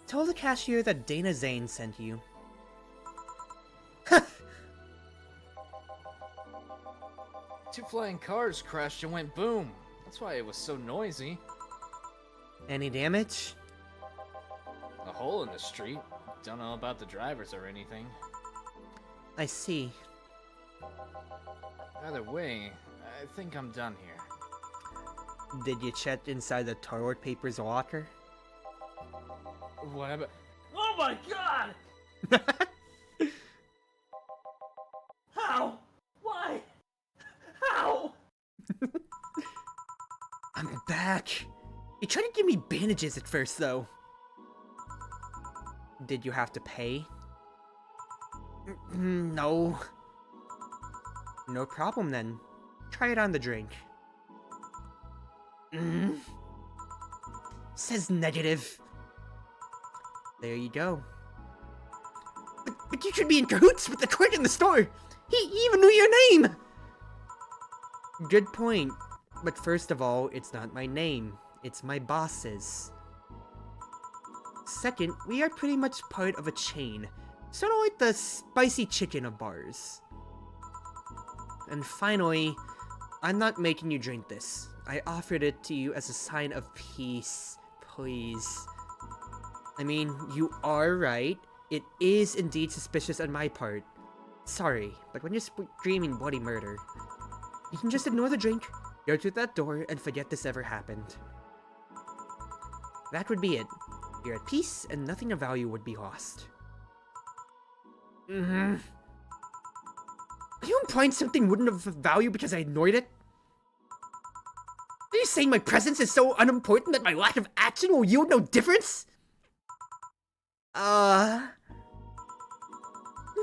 Tell the cashier that Dana Zane sent you. Two flying cars crashed and went boom. That's why it was so noisy. Any damage? A hole in the street. Don't know about the drivers or anything. I see. Either way, I think I'm done here. Did you check inside the toilet paper's locker? What about... Oh my god! How? Why? How? I'm back. You tried to give me bandages at first, though. Did you have to pay? No. No problem, then. Try it on the drink. Says negative. There you go. But you should be in cahoots with the clerk in the store! He even knew your name! Good point. But first of all, it's not my name. It's my boss's. Second, we are pretty much part of a chain. Sort of like the spicy chicken of bars. And finally, I'm not making you drink this. I offered it to you as a sign of peace. Please. I mean, you are right. It is indeed suspicious on my part. Sorry, but when you're screaming bloody murder, you can just ignore the drink, go through that door, and forget this ever happened. That would be it. You're at peace, and nothing of value would be lost. Are you implying something wouldn't have value because I ignored it? Are you saying my presence is so unimportant that my lack of action will yield no difference? What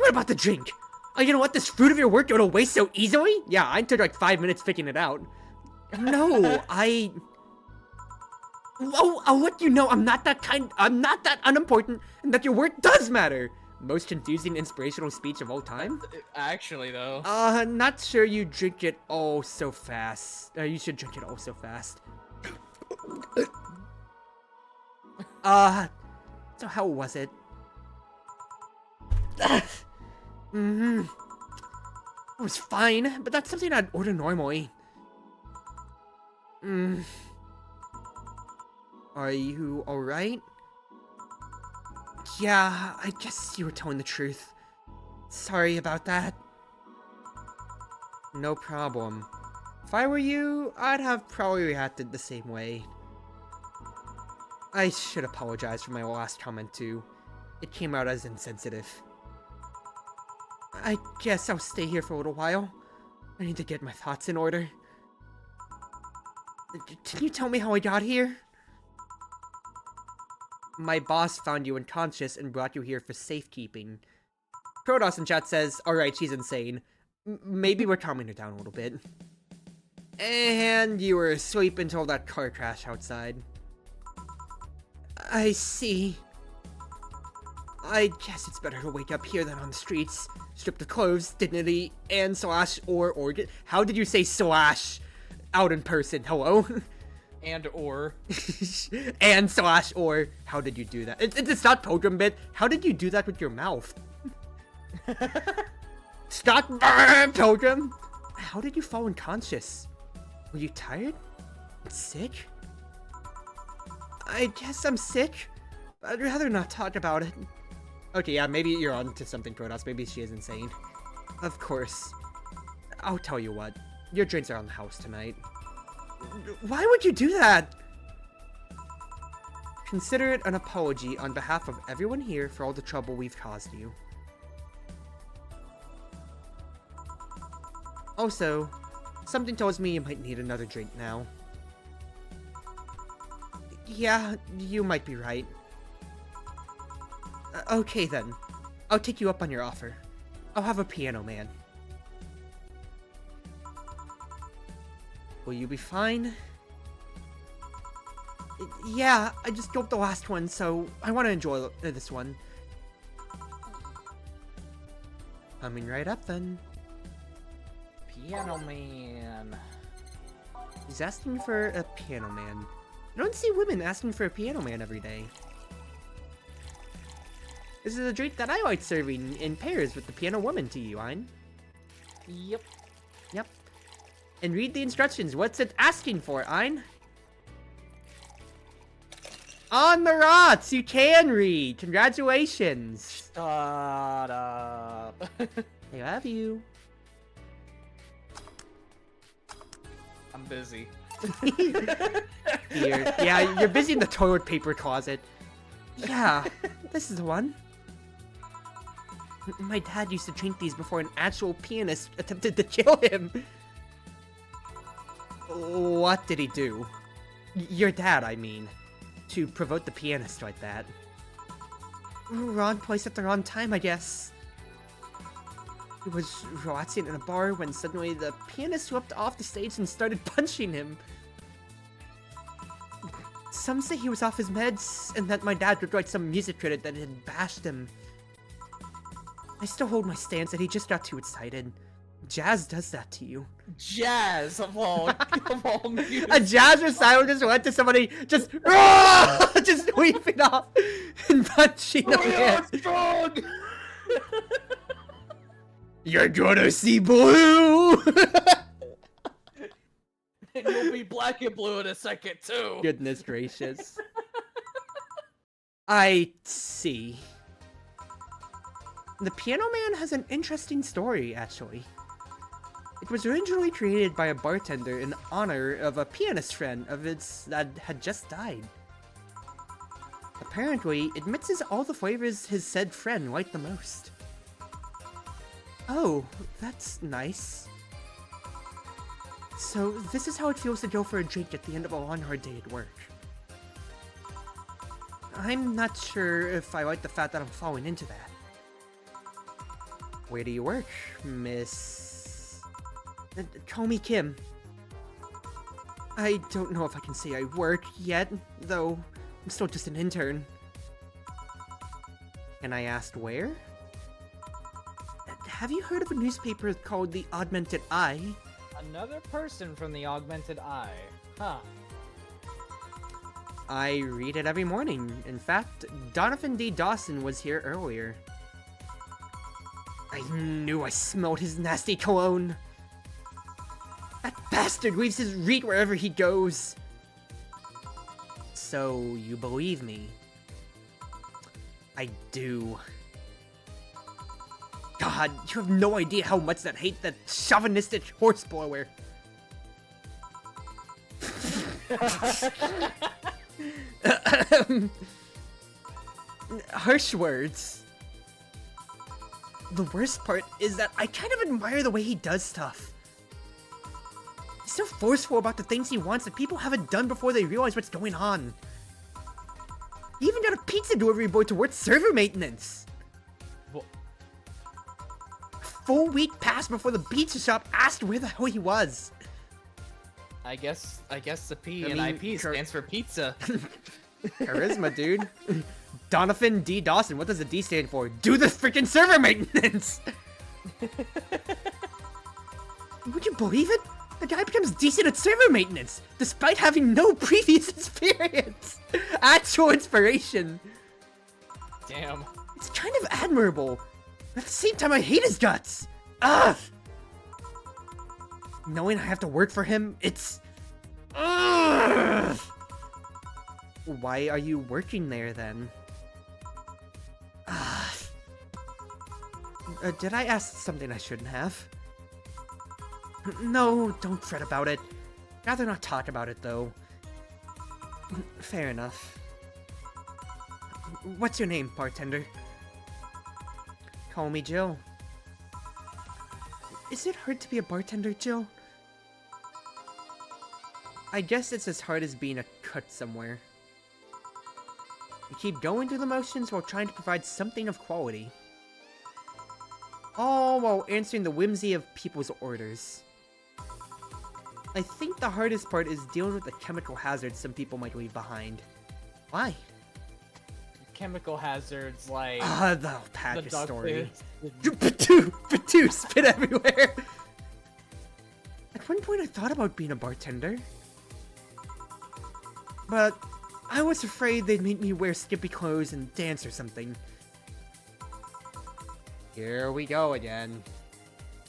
about the drink? Are you gonna let this fruit of your work go to waste so easily? Yeah, I took like 5 minutes picking it out. No, I'll let you know I'm not that unimportant, and that your work does matter. Most confusing inspirational speech of all time? Actually, though. Not sure you drink it all so fast. You should drink it all so fast. So how was it? It was fine, but that's something I'd order normally. Are you alright? Yeah, I guess you were telling the truth. Sorry about that. No problem. If I were you, I'd have probably reacted the same way. I should apologize for my last comment too. It came out as insensitive. I guess I'll stay here for a little while. I need to get my thoughts in order. Can you tell me how I got here? My boss found you unconscious and brought you here for safekeeping. Protoss in chat says, alright, she's insane. Maybe we're calming her down a little bit. And you were asleep until that car crash outside. I see. I guess it's better to wake up here than on the streets, stripped of clothes, dignity, and slash or organ. How did you say slash out in person? Hello? And or. And slash or. How did you do that? It's not Pilgrim bit. How did you do that with your mouth? Stop, Pilgrim! How did you fall unconscious? Were you tired? Sick? I guess I'm sick. I'd rather not talk about it. Okay, yeah, maybe you're on to something, Protoss. Maybe she is insane. Of course. I'll tell you what. Your drinks are on the house tonight. Why would you do that? Consider it an apology on behalf of everyone here for all the trouble we've caused you. Also, something tells me you might need another drink now. Yeah, you might be right. Okay then. I'll take you up on your offer. I'll have a piano man. Will you be fine? Yeah, I just gulped the last one, so I want to enjoy this one. Coming right up then. Piano man. He's asking for a piano man. I don't see women asking for a piano man every day. This is a drink that I like serving in pairs with the piano woman to you, Ein. Yep. Yep. And read the instructions. What's it asking for, Ein? On the rots! You can read! Congratulations! Shut up. I love you. I'm busy. Here. Yeah, you're busy in the toilet paper closet. Yeah, this is the one. My dad used to drink these before an actual pianist attempted to kill him. What did he do? Your dad, I mean. To provoke the pianist like that. Wrong place at the wrong time, I guess. He was relaxing in a bar when suddenly the pianist swept off the stage and started punching him. Some say he was off his meds, and that my dad looked like some music critic that had bashed him. I still hold my stance that he just got too excited. Jazz does that to you. Jazz of all music. A jazz recital just led to somebody just just leaping off and punching a man. Strong! You're gonna see blue! And you'll be black and blue in a second, too. Goodness gracious. I see. The Piano Man has an interesting story, actually. It was originally created by a bartender in honor of a pianist friend of his that had just died. Apparently, it mixes all the flavors his said friend liked the most. Oh, that's nice. So, this is how it feels to go for a drink at the end of a long, hard day at work. I'm not sure if I like the fact that I'm falling into that. Where do you work, Miss... call me Kim. I don't know if I can say I work yet, though I'm still just an intern. And I asked where? Have you heard of a newspaper called The Augmented Eye? Another person from the Augmented Eye. Huh. I read it every morning. In fact, Donovan D. Dawson was here earlier. I knew I smelled his nasty cologne. That bastard leaves his reek wherever he goes. So, you believe me? I do. God, you have no idea how much that hate that chauvinistic horseblower. Harsh words. The worst part is that I kind of admire the way he does stuff. He's so forceful about the things he wants that people haven't done before they realize what's going on. He even got a pizza delivery boy to work server maintenance. Well, A full week passed before the pizza shop asked where the hell he was. I guess the P I in mean, IP stands for pizza. Charisma, dude. Donovan D. Dawson. What does the D stand for? Do the freaking server maintenance! Would you believe it? The guy becomes decent at server maintenance, despite having no previous experience. Actual inspiration. Damn. It's kind of admirable. At the same time, I hate his guts. Ugh! Knowing I have to work for him, it's... Ugh! Why are you working there, then? Did I ask something I shouldn't have? No, don't fret about it. Rather not talk about it, though. Fair enough. What's your name, bartender? Call me Jill. Is it hard to be a bartender, Jill? I guess it's as hard as being a cook somewhere. You keep going through the motions while trying to provide something of quality. All while answering the whimsy of people's orders. I think the hardest part is dealing with the chemical hazards some people might leave behind. Why? Chemical hazards like The package dog story. food. Patu, spit everywhere! At one point I thought about being a bartender. But I was afraid they'd make me wear skimpy clothes and dance or something. Here we go again.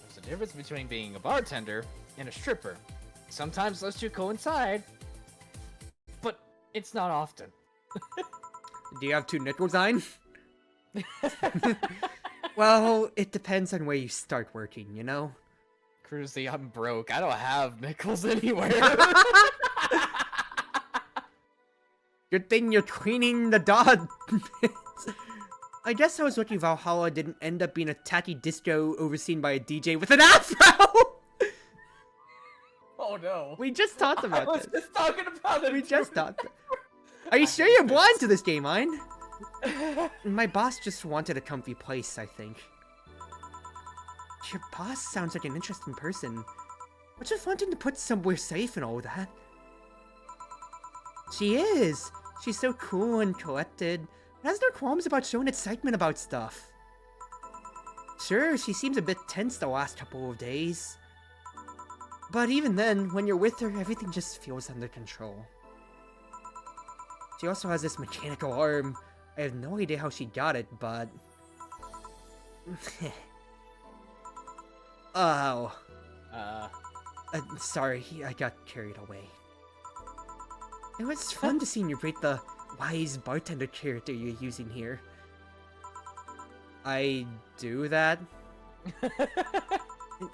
There's a difference between being a bartender and a stripper. Sometimes those two coincide, but it's not often. Do you have 2 nickels on? Well, it depends on where you start working, you know? Cruzy, I'm broke. I don't have nickels anywhere. Good thing you're cleaning the dog. I guess I was lucky Valhalla didn't end up being a tacky disco overseen by a DJ with an afro! Oh no. We just talked I about was this. just talking about it. We just talked. Are you sure you're blind to this game, Ein? My boss just wanted a comfy place, I think. Your boss sounds like an interesting person. What's with wanting to put somewhere safe and all that? She is. She's so cool and collected. Has no qualms about showing excitement about stuff. Sure, she seems a bit tense the last couple of days. But even then, when you're with her, everything just feels under control. She also has this mechanical arm. I have no idea how she got it, but... Oh. Sorry, I got carried away. It was fun to see you rate the wise bartender character you're using here. I do that?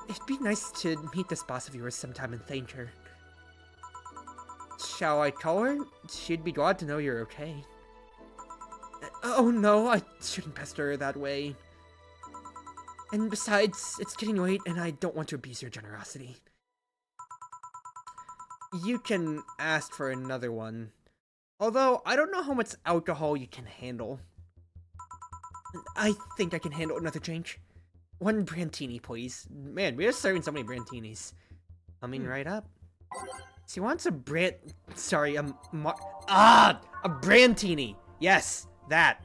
It'd be nice to meet this boss of yours sometime and thank her. Shall I call her? She'd be glad to know you're okay. Oh no, I shouldn't pester her that way. And besides, it's getting late and I don't want to abuse your generosity. You can ask for another one. Although, I don't know how much alcohol you can handle. I think I can handle another drink. 1 Brantini, please. Man, we are serving so many Brantinis. Coming right up. She wants a a Brantini. Yes, that.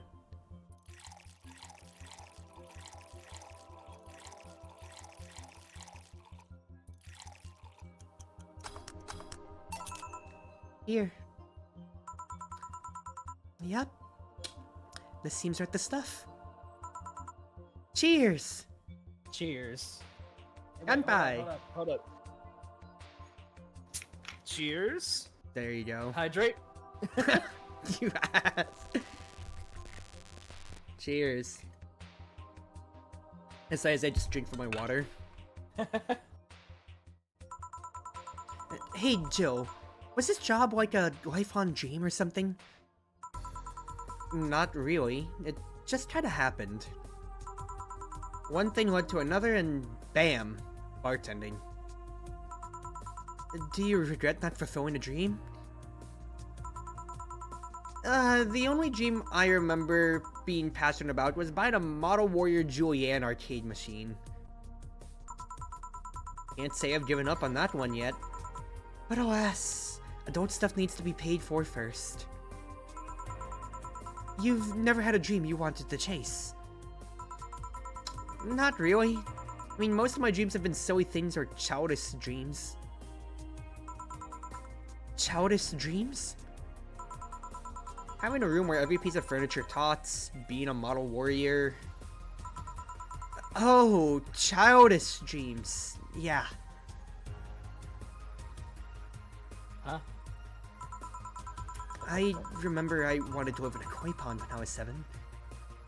Here. Yep. This seems right the stuff. Cheers! Cheers. Kanpai! Hold up. Cheers. There you go. Hydrate. You ass. Cheers. As I just drink from my water. Hey, Jill. Was this job like a lifelong dream or something? Not really. It just kinda happened. One thing led to another and bam! Bartending. Do you regret not fulfilling a dream? The only dream I remember being passionate about was buying a Model Warrior Julianne arcade machine. Can't say I've given up on that one yet. But alas, adult stuff needs to be paid for first. You've never had a dream you wanted to chase? Not really. I mean, most of my dreams have been silly things or childish dreams. Childish dreams? Having a room where every piece of furniture tots, being a model warrior. Oh, childish dreams. Yeah. Huh? I remember I wanted to live in a koi pond when I was 7.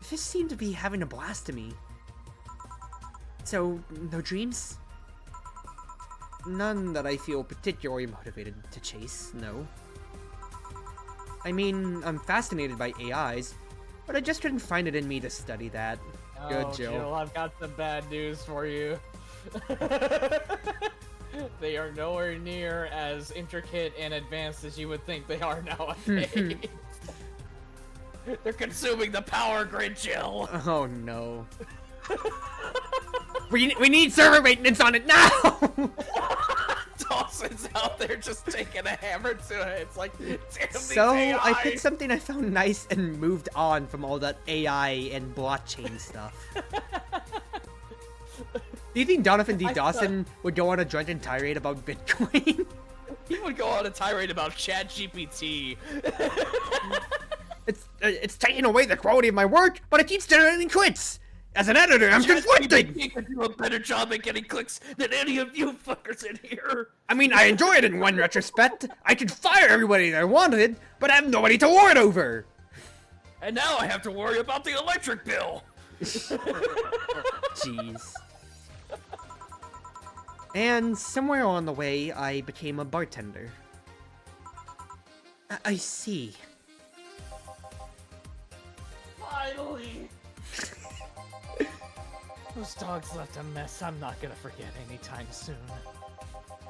Fish seemed to be having a blast to me. So, no dreams? None that I feel particularly motivated to chase, no. I mean, I'm fascinated by AIs, but I just couldn't find it in me to study that. Good, Jill. Jill, I've got some bad news for you. They are nowhere near as intricate and advanced as you would think they are nowadays. They're consuming the power grid, Jill. Oh no. we need server maintenance on it now! Dawson's out there just taking a hammer to it. It's like, damn these So, AI. I picked something I found nice and moved on from all that AI and blockchain stuff. Do you think Donovan D. Dawson would go on a drunken tirade about Bitcoin? He would go on a tirade about ChatGPT. It's taking away the quality of my work, but it keeps generating clicks! As an editor, I'm conflicted! ChatGPT can do a better job at getting clicks than any of you fuckers in here. I mean, I enjoyed it in one retrospect. I could fire everybody that I wanted, but I have nobody to lord over! And now I have to worry about the electric bill. Jeez. And somewhere along the way, I became a bartender. I see. Finally! Those dogs left a mess I'm not gonna forget anytime soon.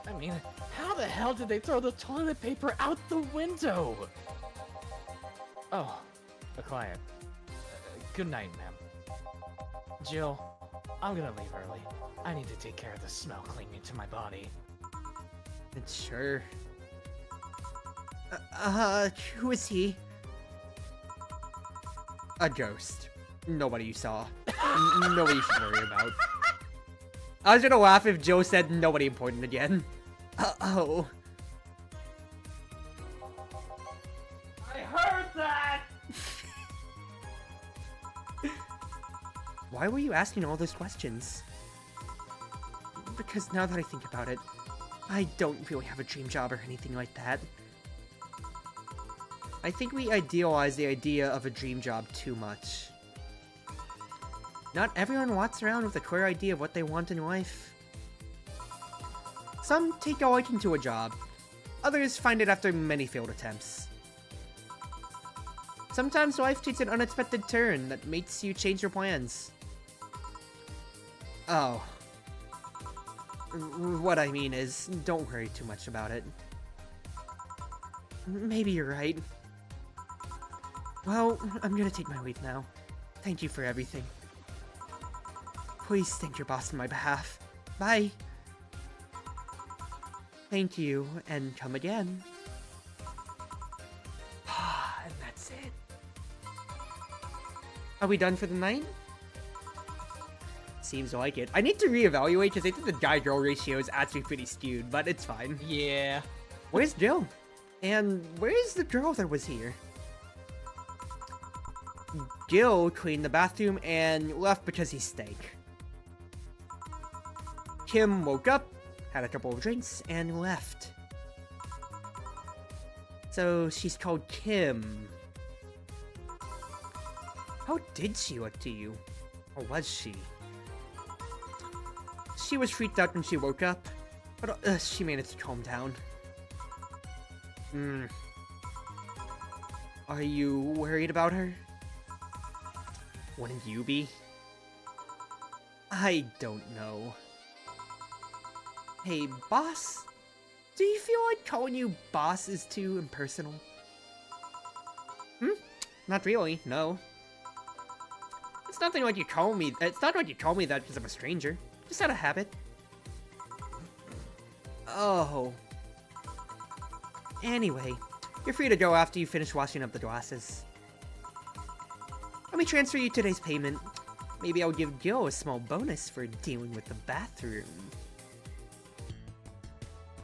I mean, how the hell did they throw the toilet paper out the window? Oh, a client. Good night, ma'am. Jill, I'm gonna leave early. I need to take care of the smell clinging to my body. Sure. Who is he? A ghost. Nobody you saw. Nobody you should worry about. I was gonna laugh if Joe said nobody important again. Oh. I heard that! Why were you asking all those questions? Because now that I think about it, I don't really have a dream job or anything like that. I think we idealize the idea of a dream job too much. Not everyone walks around with a clear idea of what they want in life. Some take a liking to a job. Others find it after many failed attempts. Sometimes life takes an unexpected turn that makes you change your plans. Oh. What I mean is, don't worry too much about it. Maybe you're right. Well, I'm gonna take my leave now. Thank you for everything. Please thank your boss on my behalf. Bye. Thank you, and come again. And that's it. Are we done for the night? Seems like it. I need to reevaluate because I think the guy-girl ratio is actually pretty skewed, but it's fine. Yeah. Where's Jill? And where's the girl that was here? Jill cleaned the bathroom and left because he's steak. Kim woke up, had a couple of drinks, and left. So she's called Kim. How did she look to you? Or was she? She was freaked out when she woke up, but she managed to calm down. Are you worried about her? Wouldn't you be? I don't know. Hey, boss? Do you feel like calling you boss is too impersonal? Not really, no. It's nothing like you call me. It's not like you call me that because I'm a stranger. Just out of habit. Oh. Anyway, you're free to go after you finish washing up the glasses. Let me transfer you today's payment. Maybe I'll give Gil a small bonus for dealing with the bathroom.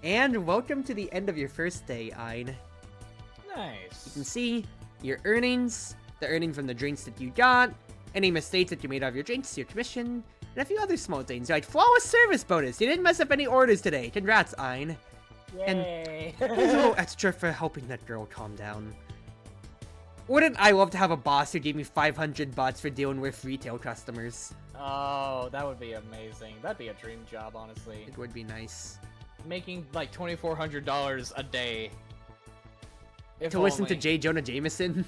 And welcome to the end of your first day, Ein. Nice. You can see your earnings, the earning from the drinks that you got, any mistakes that you made out of your drinks, your commission, and a few other small things, like flawless service bonus. You didn't mess up any orders today. Congrats, Ein. Yay. And a little extra for helping that girl calm down. Wouldn't I love to have a boss who gave me 500 bucks for dealing with retail customers? Oh, that would be amazing. That'd be a dream job, honestly. It would be nice. Making like $2,400 a day. If To listen to only. J. Jonah Jameson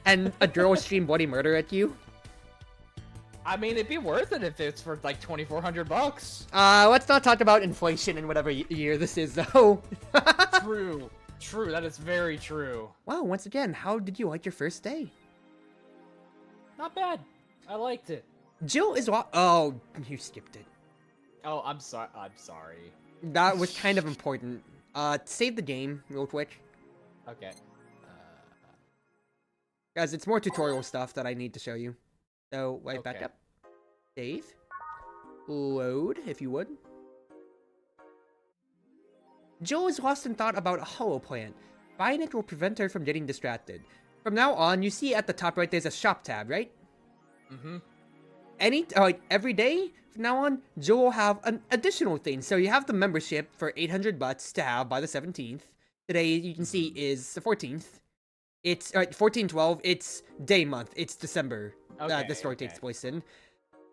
and a girl stream bloody murder at you. I mean, it'd be worth it if it's for like $2,400. Let's not talk about inflation in whatever year this is, though. True. True, that is very true. Wow, once again, how did you like your first day? Not bad. I liked it. Jill is oh, you skipped it. Oh, I'm sorry. I'm sorry. That was kind of important. Save the game real quick. Okay. Guys, it's more tutorial stuff that I need to show you. So, wait, back Okay. up. Save. Load, if you would. Jill is lost in thought about a hollow plant. Buying it will prevent her from getting distracted. From now on, you see at the top right there's a shop tab, right? Mm-hmm. Every day from now on, Jill will have an additional thing. So you have the membership for 800 bucks to have by the 17th. Today, you can see, is the 14th. It's 14/12. It's day month. It's December. Okay, The story takes okay. place in.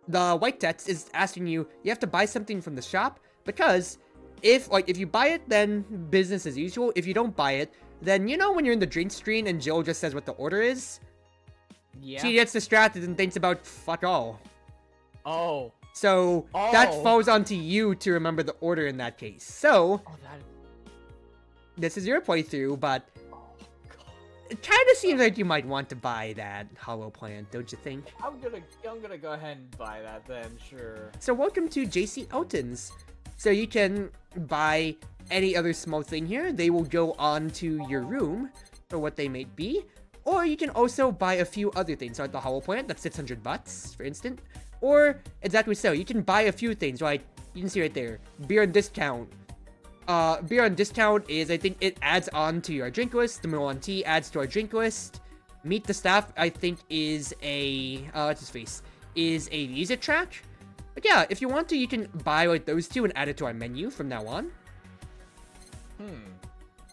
The white text is asking you have to buy something from the shop, because if you buy it, then business as usual. If you don't buy it, then you know when you're in the drink screen and Jill just says what the order is, Yeah. she gets distracted and thinks about fuck all. Oh. So that Oh. falls onto you to remember the order in that case. So Oh, that. this is your playthrough, but Oh, God. it kind of seems like you might want to buy that hollow plant, don't you think? I'm gonna go ahead and buy that then. Sure. So welcome to JC Elton's. So you can buy any other small thing here. They will go on to your room for what they may be. Or you can also buy a few other things, like the hollow plant, that's 600 bucks, for instance. Or, exactly so, you can buy a few things, like, you can see right there, beer on discount. Beer on discount is, I think, it adds on to your drink list. The Milan tea adds to our drink list. Meet the Staff, I think, is a, what's his face, is a music track. But yeah, if you want to, you can buy, like, those two and add it to our menu from now on.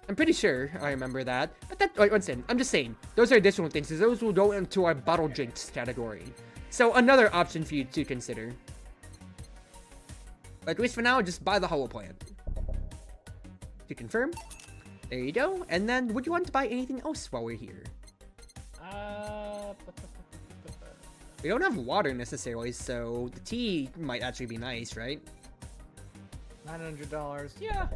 I'm pretty sure I remember that. But that, like, once again, I'm just saying, those are additional things, because those will go into our bottle drinks category. So another option for you to consider. But at least for now, just buy the hollow plant. To confirm. There you go. And then, would you want to buy anything else while we're here? We don't have water necessarily, so the tea might actually be nice, right? $900. Yeah.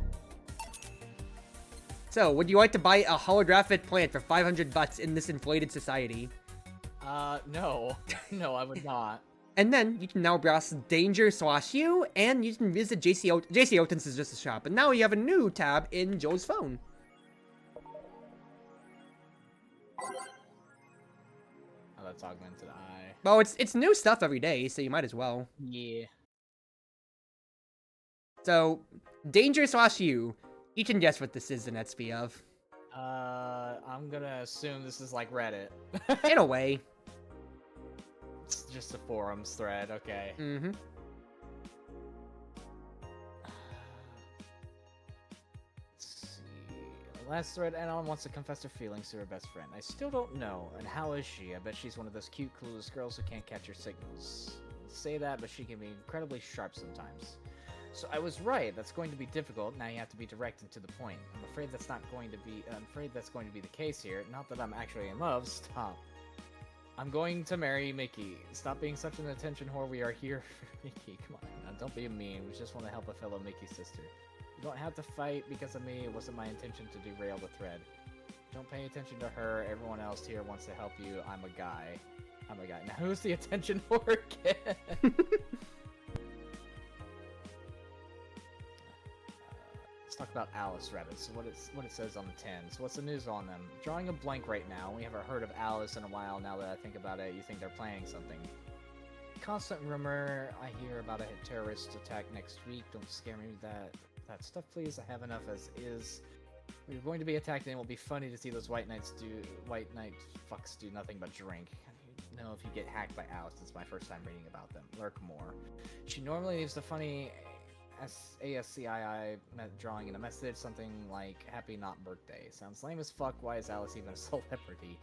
So, would you like to buy a holographic plant for 500 bucks in this inflated society? No. No, I would not. And then, you can now browse Danger/You, and you can visit JC Oten's is just a shop. And now you have a new tab in Joe's phone. Oh, that's augmented eye. Well, it's new stuff every day, so you might as well. Yeah. So, Danger/You. You can guess what this is an XP of. I'm gonna assume this is like Reddit. In a way. It's just a forums thread, okay. Mm-hmm. Let's see. Last thread, Anon wants to confess her feelings to her best friend. I still don't know. And how is she? I bet she's one of those cute, clueless girls who can't catch your signals. Say that, but she can be incredibly sharp sometimes. So I was right. That's going to be difficult. Now you have to be direct and to the point. I'm afraid that's going to be the case here. Not that I'm actually in love. Stop. I'm going to marry Mickey. Stop being such an attention whore. We are here for Mickey. Come on, now, don't be mean. We just want to help a fellow Mickey sister. You don't have to fight because of me. It wasn't my intention to derail the thread. Don't pay attention to her. Everyone else here wants to help you. I'm a guy. I'm a guy. Now who's the attention whore again? Let's talk about Alice Rabbit. So what it says on the tin. So what's the news on them? Drawing a blank right now. We haven't heard of Alice in a while. Now that I think about it, you think they're planning something. Constant rumor. I hear about a terrorist attack next week. Don't scare me with that stuff, please. I have enough as is. We're going to be attacked, and it will be funny to see those white knight fucks do nothing but drink. You know, if you get hacked by Alice, it's my first time reading about them. Lurk more. She normally leaves the funny ASCII drawing in a message, something like "Happy Not Birthday." Sounds lame as fuck. Why is Alice even a celebrity?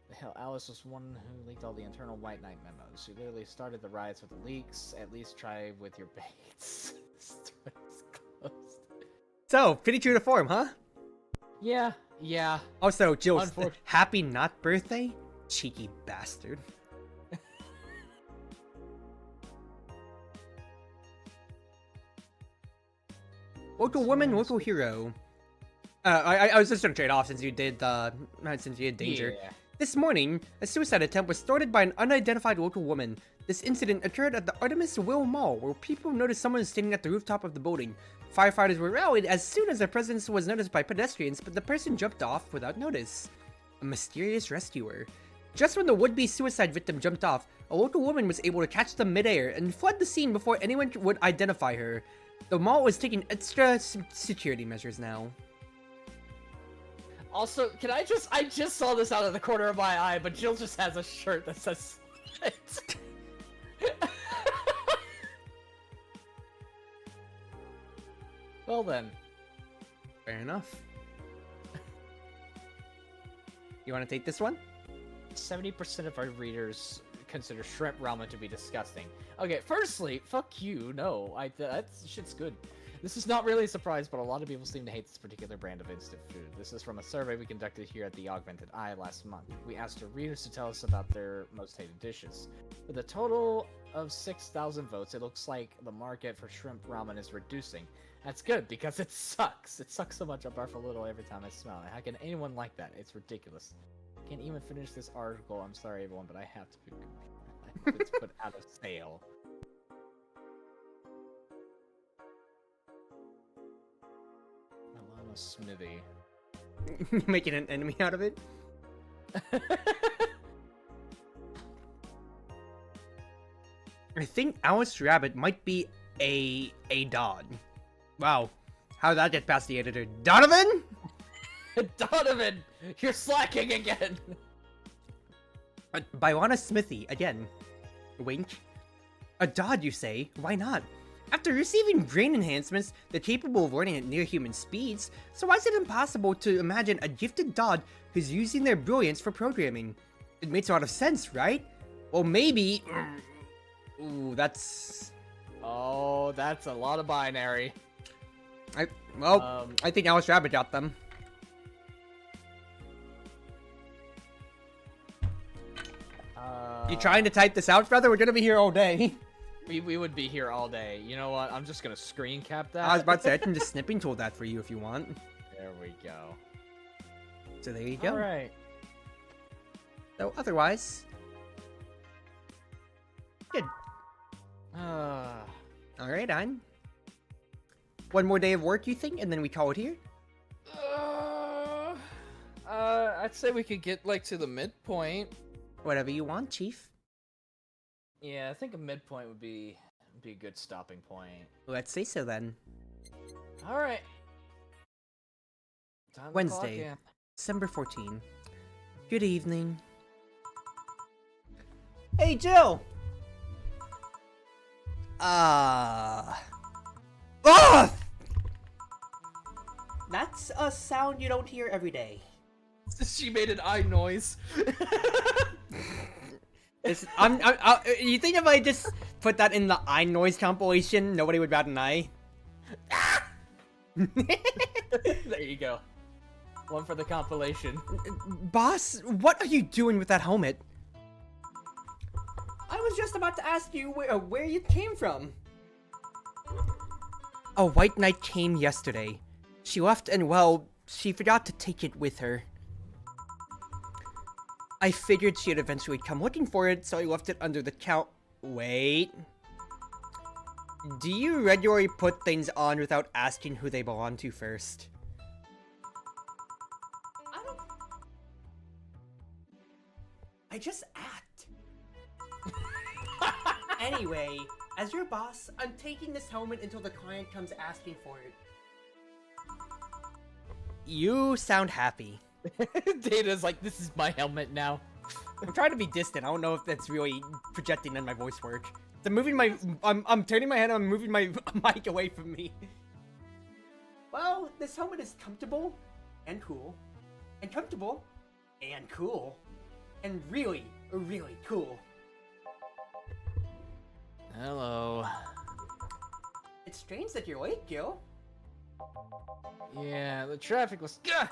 The hell, Alice was one who leaked all the internal White Knight memos. She literally started the riots with the leaks. At least try with your baits. Story's closed. So, pretty true to form, huh? Yeah. Also, Jill's happy not birthday? Cheeky bastard. Local woman, local hero. I was just gonna trade off since you did danger. Yeah. This morning, a suicide attempt was started by an unidentified local woman. This incident occurred at the Artemis Will Mall, where people noticed someone standing at the rooftop of the building. Firefighters were rallied as soon as their presence was noticed by pedestrians, but the person jumped off without notice. A mysterious rescuer. Just when the would-be suicide victim jumped off, a local woman was able to catch them midair and fled the scene before anyone would identify her. The mall is taking extra security measures now. Also, I just saw this out of the corner of my eye, but Jill just has a shirt that says it. Well then. Fair enough. You want to take this one? 70% of our readers consider shrimp ramen to be disgusting. Okay, firstly, fuck you. No, that shit's good. This is not really a surprise, but a lot of people seem to hate this particular brand of instant food. This is from a survey we conducted here at the Augmented Eye last month. We asked our readers to tell us about their most hated dishes. With a total of 6,000 votes, it looks like the market for shrimp ramen is reducing. That's good, because it sucks. It sucks so much I barf a little every time I smell it. How can anyone like that? It's ridiculous. I can't even finish this article. I'm sorry, everyone, but I have to. It's put out of sale. Alana Smithy. Making an enemy out of it? I think Alice Rabbit might be a Dodd. Wow. How did that get past the editor? Donovan? Donovan! You're slacking again! Bylana Smithy, again. Wink. A Dodd, you say? Why not? After receiving brain enhancements, they're capable of learning at near human speeds, so why is it impossible to imagine a gifted Dodd who's using their brilliance for programming? It makes a lot of sense, right? Well, maybe... Ooh, that's... Oh, that's a lot of binary. I think Alice Rabbit got them. You trying to type this out, brother? We're gonna be here all day. We would be here all day. You know what? I'm just gonna screen cap that. I was about to say, I can just snipping tool that for you if you want. There we go. So there you go. Alright. So otherwise... Good. Alright, Ein. One more day of work, you think? And then we call it here? I'd say we could get, like, to the midpoint. Whatever you want, Chief. Yeah, I think a midpoint would be a good stopping point. Let's say so then. Alright. Wednesday, December 14. Good evening. Hey, Jill! That's a sound you don't hear every day. She made an eye noise. You think if I just put that in the eye noise compilation, nobody would bat an eye? There you go. One for the compilation. Boss, what are you doing with that helmet? I was just about to ask you where you came from. A white knight came yesterday. She left and, well, she forgot to take it with her. I figured she'd eventually come looking for it, so I left it under the count. Wait. Do you regularly put things on without asking who they belong to first? I just act. Anyway, as your boss, I'm taking this helmet until the client comes asking for it. You sound happy. Data's like, this is my helmet now. I'm trying to be distant. I don't know if that's really projecting in my voice work. I'm moving my. I'm turning my head. I'm moving my mic away from me. Well, this helmet is comfortable, and cool, and comfortable, and cool, and really, really cool. Hello. It's strange that you're late, Gil. Yeah, the traffic was. Gah!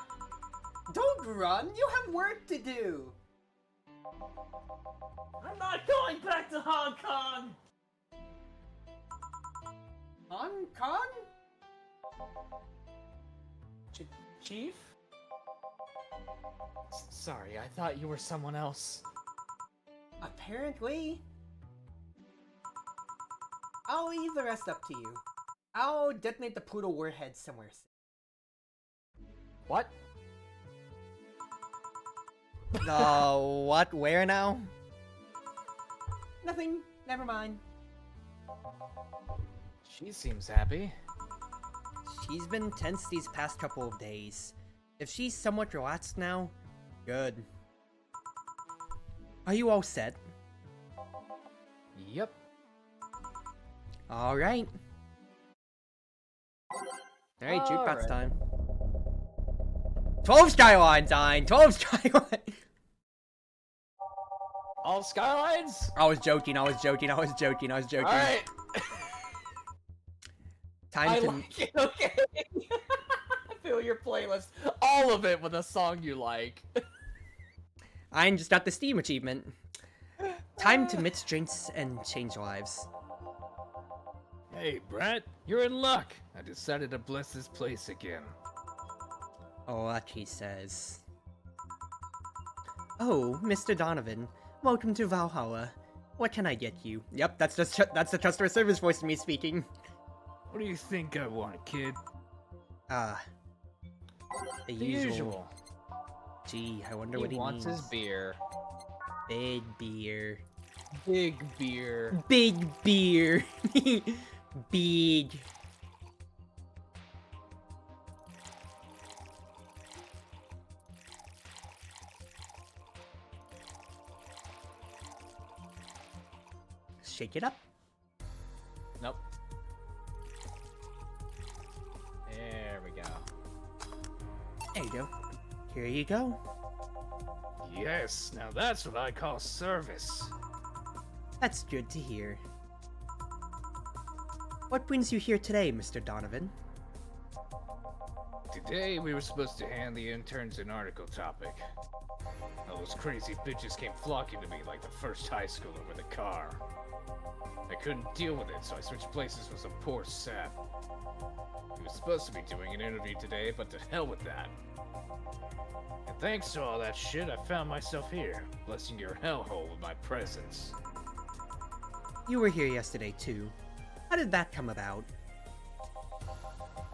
Don't run. You have work to do. I'm not going back to Hong Kong. Hong Kong? Chief? Sorry, I thought you were someone else. Apparently. I'll leave the rest up to you. I'll detonate the poodle warhead somewhere. What? What? Where now? Nothing. Never mind. She seems happy. She's been tense these past couple of days. If she's somewhat relaxed now, good. Are you all set? Yep. Alright. Alright, jukebox time. 12 skylines, Ein! 12 skylines! All skylines? I was joking. Alright. Time I to... like it, okay. I feel your playlist. All of it with a song you like. I just got the Steam achievement. Time to mix drinks and change lives. Hey, Brett, you're in luck. I decided to bless this place again. Oh, like he says. Oh, Mr. Donovan, welcome to Valhalla. What can I get you? Yep, that's the customer service voice of me speaking. What do you think I want, kid? The The usual. usual. Gee, I wonder He what he wants means. his beer. Big beer. Big beer. Big beer. Big. Shake it up. Nope. There we go. There you go. Here you go. Yes, now that's what I call service. That's good to hear. What brings you here today, Mr. Donovan? Today we were supposed to hand the interns an article topic. All those crazy bitches came flocking to me like the first high schooler with a car. I couldn't deal with it, so I switched places with some poor sap. He was supposed to be doing an interview today, but to hell with that. And thanks to all that shit, I found myself here, blessing your hellhole with my presence. You were here yesterday, too. How did that come about?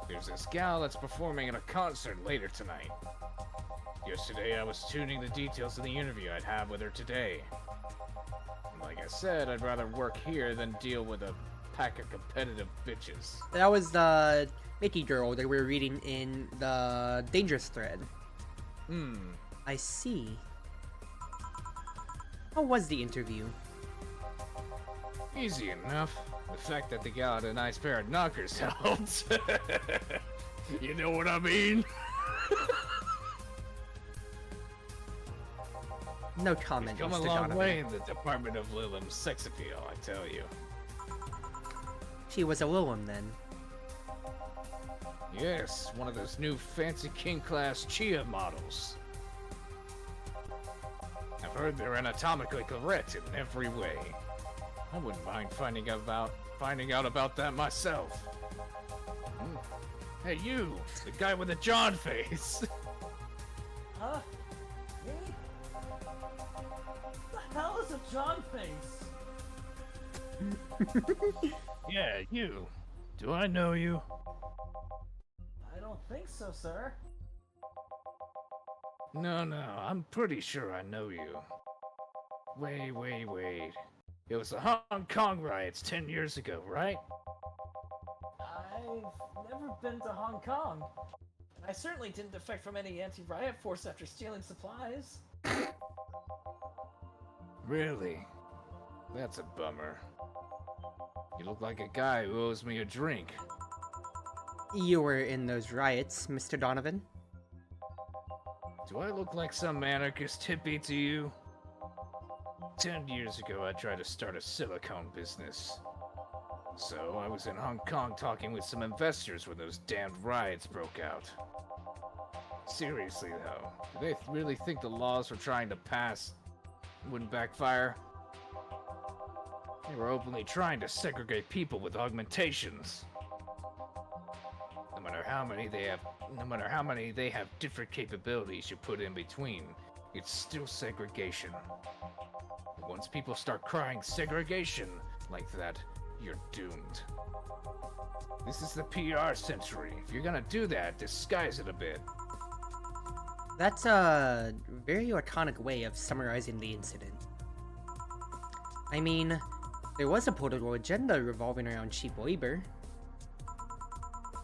There's this gal that's performing at a concert later tonight. Yesterday I was tuning the details of the interview I'd have with her today. And like I said, I'd rather work here than deal with a pack of competitive bitches. That was the Mickey girl that we were reading in the Dangerous thread. I see. How was the interview? Easy enough. The fact that the gal had a nice pair of knockers helped. You know what I mean? No comment, Come Mr. a long Donovan. way in the department of Lilim's sex appeal, I tell you. She was a Willem, then. Yes, one of those new fancy king-class Chia models. I've heard they're anatomically correct in every way. I wouldn't mind finding out about that myself. Hey, you, the guy with the John face. Huh? Me? What the hell is a John face? Yeah, you. Do I know you? I don't think so, sir. No, I'm pretty sure I know you. Wait. It was the Hong Kong riots 10 years ago, right? I've never been to Hong Kong. I certainly didn't defect from any anti-riot force after stealing supplies. Really? That's a bummer. You look like a guy who owes me a drink. You were in those riots, Mr. Donovan. Do I look like some anarchist hippie to you? 10 years ago, I tried to start a silicone business. So, I was in Hong Kong talking with some investors when those damned riots broke out. Seriously, though, do they really think the laws we're trying to pass wouldn't backfire? They were openly trying to segregate people with augmentations. No matter how many they have different capabilities you put in between, it's still segregation. Once people start crying segregation like that, you're doomed. This is the PR century. If you're gonna do that, disguise it a bit. That's a very laconic way of summarizing the incident. I mean, there was a political agenda revolving around cheap labor.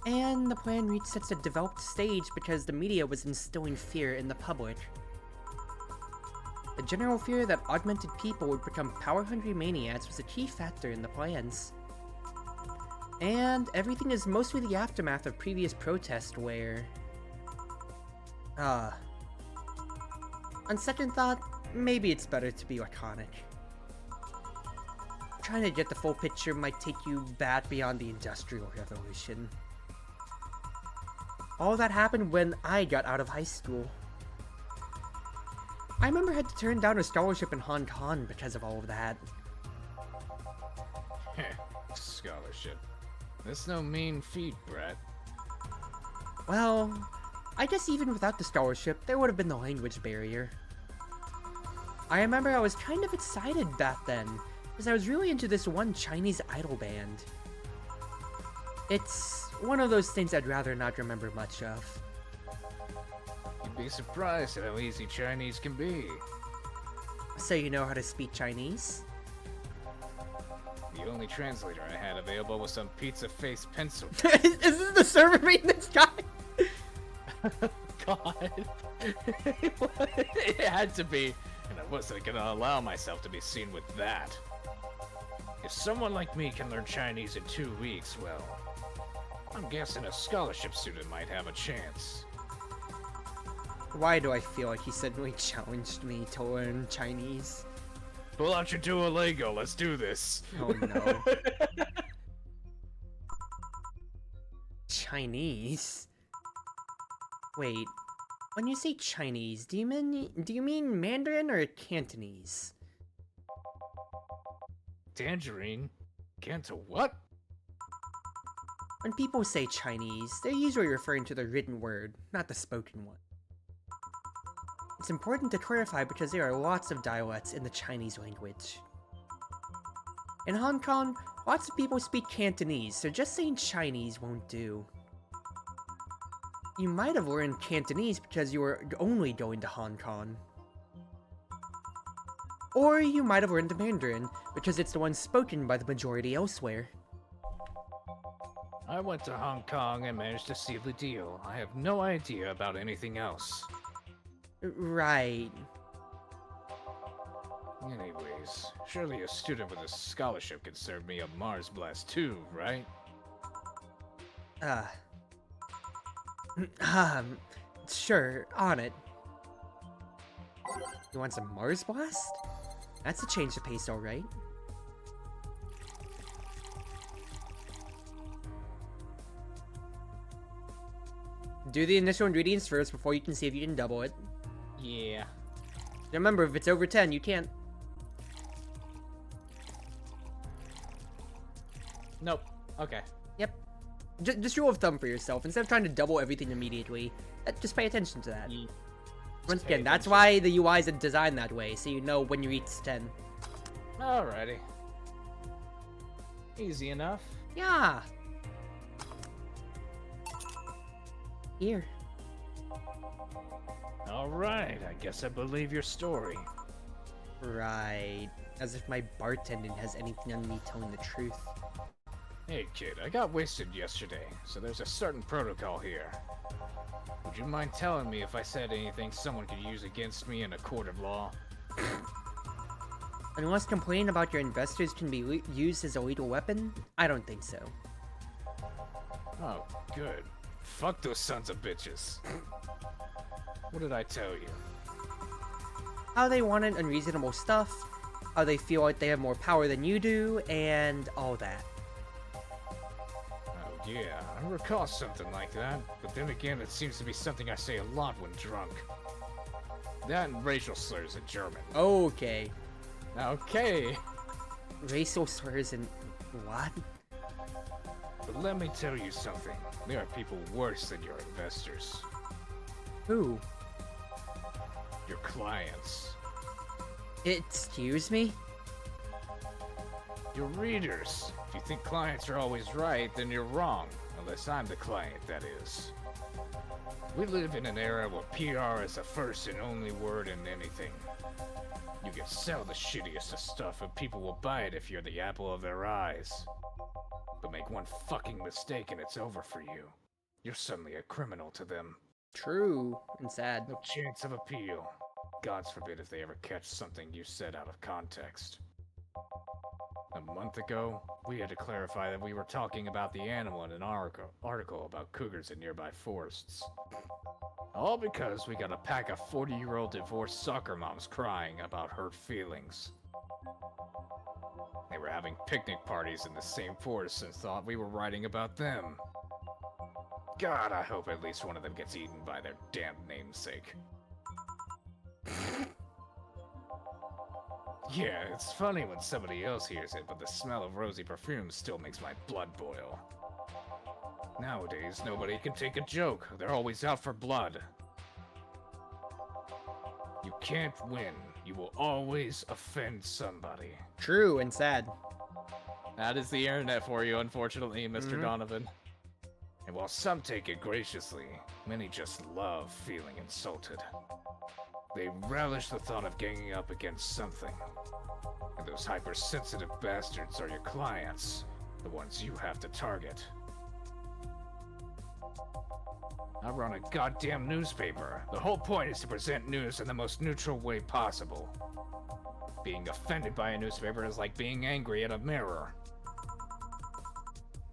And the plan reached such a developed stage because the media was instilling fear in the public. The general fear that augmented people would become power-hungry maniacs was a key factor in the plans. And everything is mostly the aftermath of previous protests where... on second thought, maybe it's better to be laconic. Trying to get the full picture might take you back beyond the Industrial Revolution. All that happened when I got out of high school. I remember I had to turn down a scholarship in Hong Kong because of all of that. Scholarship. That's no mean feat, Brett. Well, I guess even without the scholarship, there would have been the language barrier. I remember I was kind of excited back then, because I was really into this one Chinese idol band. It's one of those things I'd rather not remember much of. You'd be surprised at how easy Chinese can be. So you know how to speak Chinese? The only translator I had available was some pizza-faced pencil. Is this the server maintenance guy? God. It had to be, and I wasn't gonna allow myself to be seen with that. If someone like me can learn Chinese in 2 weeks, well, I'm guessing a scholarship student might have a chance. Why do I feel like he suddenly challenged me to learn Chinese? Pull out your Duolingo, let's do this. Oh no. Chinese? Wait, when you say Chinese, do you mean Mandarin or Cantonese? Tangerine? Canto what? When people say Chinese, they're usually referring to the written word, not the spoken one. It's important to clarify because there are lots of dialects in the Chinese language. In Hong Kong, lots of people speak Cantonese, so just saying Chinese won't do. You might have learned Cantonese because you were only going to Hong Kong. Or you might have learned Mandarin because it's the one spoken by the majority elsewhere. I went to Hong Kong and managed to seal the deal. I have no idea about anything else. Right. Anyways, surely a student with a scholarship could serve me a Mars Blast too, right? Sure, on it. You want some Mars Blast? That's a change of pace, alright. Do the initial ingredients first before you can see if you can double it. Yeah. Remember, if it's over 10, you can't. Nope. Okay. Yep. Just rule of thumb for yourself. Instead of trying to double everything immediately, just pay attention to that. Once again, that's why the UIs are designed that way, so you know when you reach 10. Alrighty. Easy enough. Yeah. Here. Alright, I guess I believe your story. Right. As if my bartending has anything on me telling the truth. Hey kid, I got wasted yesterday, so there's a certain protocol here. Would you mind telling me if I said anything someone could use against me in a court of law? Unless complaining about your investors can be used as a lethal weapon, I don't think so. Oh, good. Fuck those sons of bitches. What did I tell you? How they wanted unreasonable stuff, how they feel like they have more power than you do, and all that. Oh yeah, I recall something like that, but then again it seems to be something I say a lot when drunk. That and racial slurs in German. Okay. Okay, Racial slurs and what? but let me tell you something. There are people worse than your investors. Who? Your clients. Excuse me? Your readers. If you think clients are always right, then you're wrong. Unless I'm the client, that is. We live in an era where PR is the first and only word in anything. You can sell the shittiest of stuff and people will buy it if you're the apple of their eyes. But make one fucking mistake and it's over for you. You're suddenly a criminal to them. True and sad. No chance of appeal. God forbid if they ever catch something you said out of context. A month ago, we had to clarify that we were talking about the animal in an article about cougars in nearby forests. All because we got a pack of 40-year-old divorced soccer moms crying about hurt feelings. They were having picnic parties in the same forest and thought we were writing about them. God, I hope at least one of them gets eaten by their damn namesake. Yeah, it's funny when somebody else hears it, but the smell of rosy perfume still makes my blood boil. Nowadays, nobody can take a joke. They're always out for blood. You can't win. You will always offend somebody. True and sad. That is the internet for you, unfortunately, Mr. Donovan. And while some take it graciously, many just love feeling insulted. They relish the thought of ganging up against something. And those hypersensitive bastards are your clients, the ones you have to target. I run a goddamn newspaper. The whole point is to present news in the most neutral way possible. Being offended by a newspaper is like being angry at a mirror.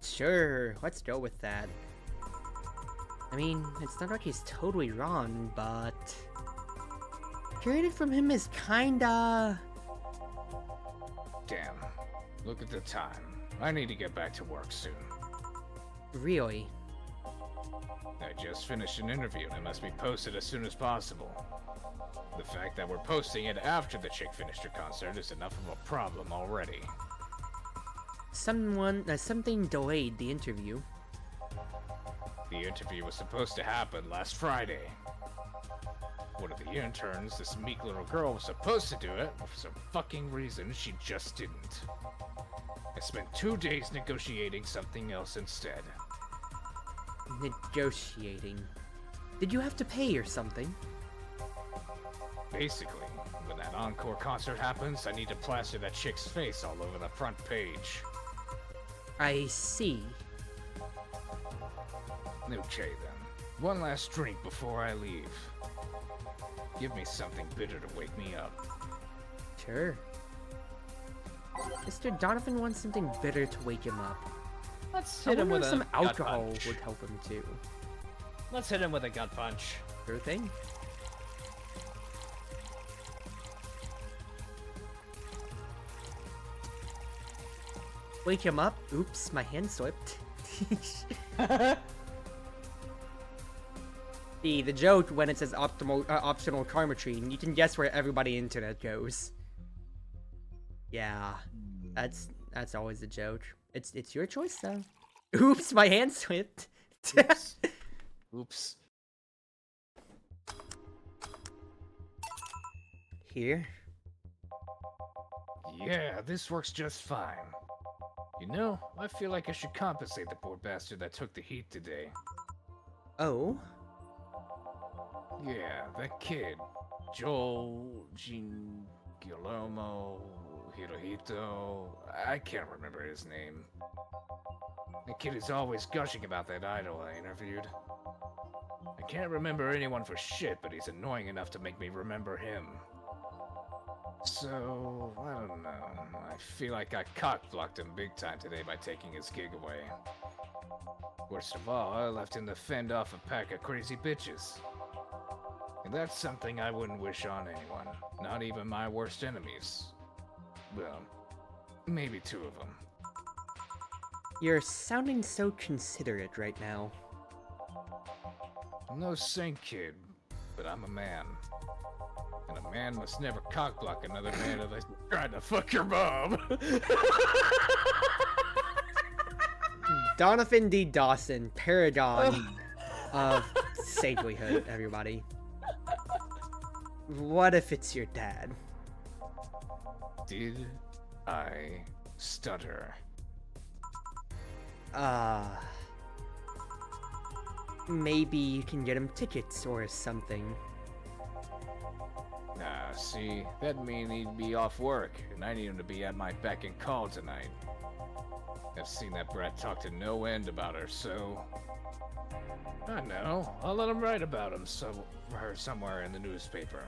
Sure, let's go with that. I mean, it's not like he's totally wrong, but... hearing it from him is kinda... Damn. Look at the time. I need to get back to work soon. Really? I just finished an interview and it must be posted as soon as possible. The fact that we're posting it after the chick finished her concert is enough of a problem already. Something delayed the interview. The interview was supposed to happen last Friday. One of the interns, this meek little girl, was supposed to do it, but for some fucking reason, she just didn't. I spent 2 days negotiating something else instead. Negotiating. Did you have to pay or something? Basically, when that encore concert happens, I need to plaster that chick's face all over the front page. I see. Okay then. One last drink before I leave. Give me something bitter to wake me up. Sure. Mr. Donovan wants something bitter to wake him up. Let's I hit him wonder with if a some gut alcohol punch. would help him too. Let's hit him with a gut punch. Sure thing. Wake him up. Oops, my hand slipped. The joke when it says optional karma tree, you can guess where everybody internet goes. Yeah, that's always a joke. It's your choice though. Oops, my hand slipped. Oops. Oops. Here. Yeah, this works just fine. You know, I feel like I should compensate the poor bastard that took the heat today. Oh? Yeah, that kid. Joel, Jean, Guillermo, Hirohito. I can't remember his name. The kid is always gushing about that idol I interviewed. I can't remember anyone for shit, but he's annoying enough to make me remember him. So, I don't know. I feel like I cock-blocked him big time today by taking his gig away. Worst of all, I left him to fend off a pack of crazy bitches. And that's something I wouldn't wish on anyone, not even my worst enemies. Well, maybe two of them. You're sounding so considerate right now. I'm no saint, kid, but I'm a man. And a man must never cockblock another man unless he's trying to fuck your mom. Donovan D. Dawson, paragon of saintlyhood, everybody. What if it's your dad? Did I stutter? Maybe you can get him tickets or something. Nah, see, that'd mean he'd be off work, and I need him to be at my beck and call tonight. I've seen that brat talk to no end about her, so... I know, I'll let him write about him her somewhere in the newspaper.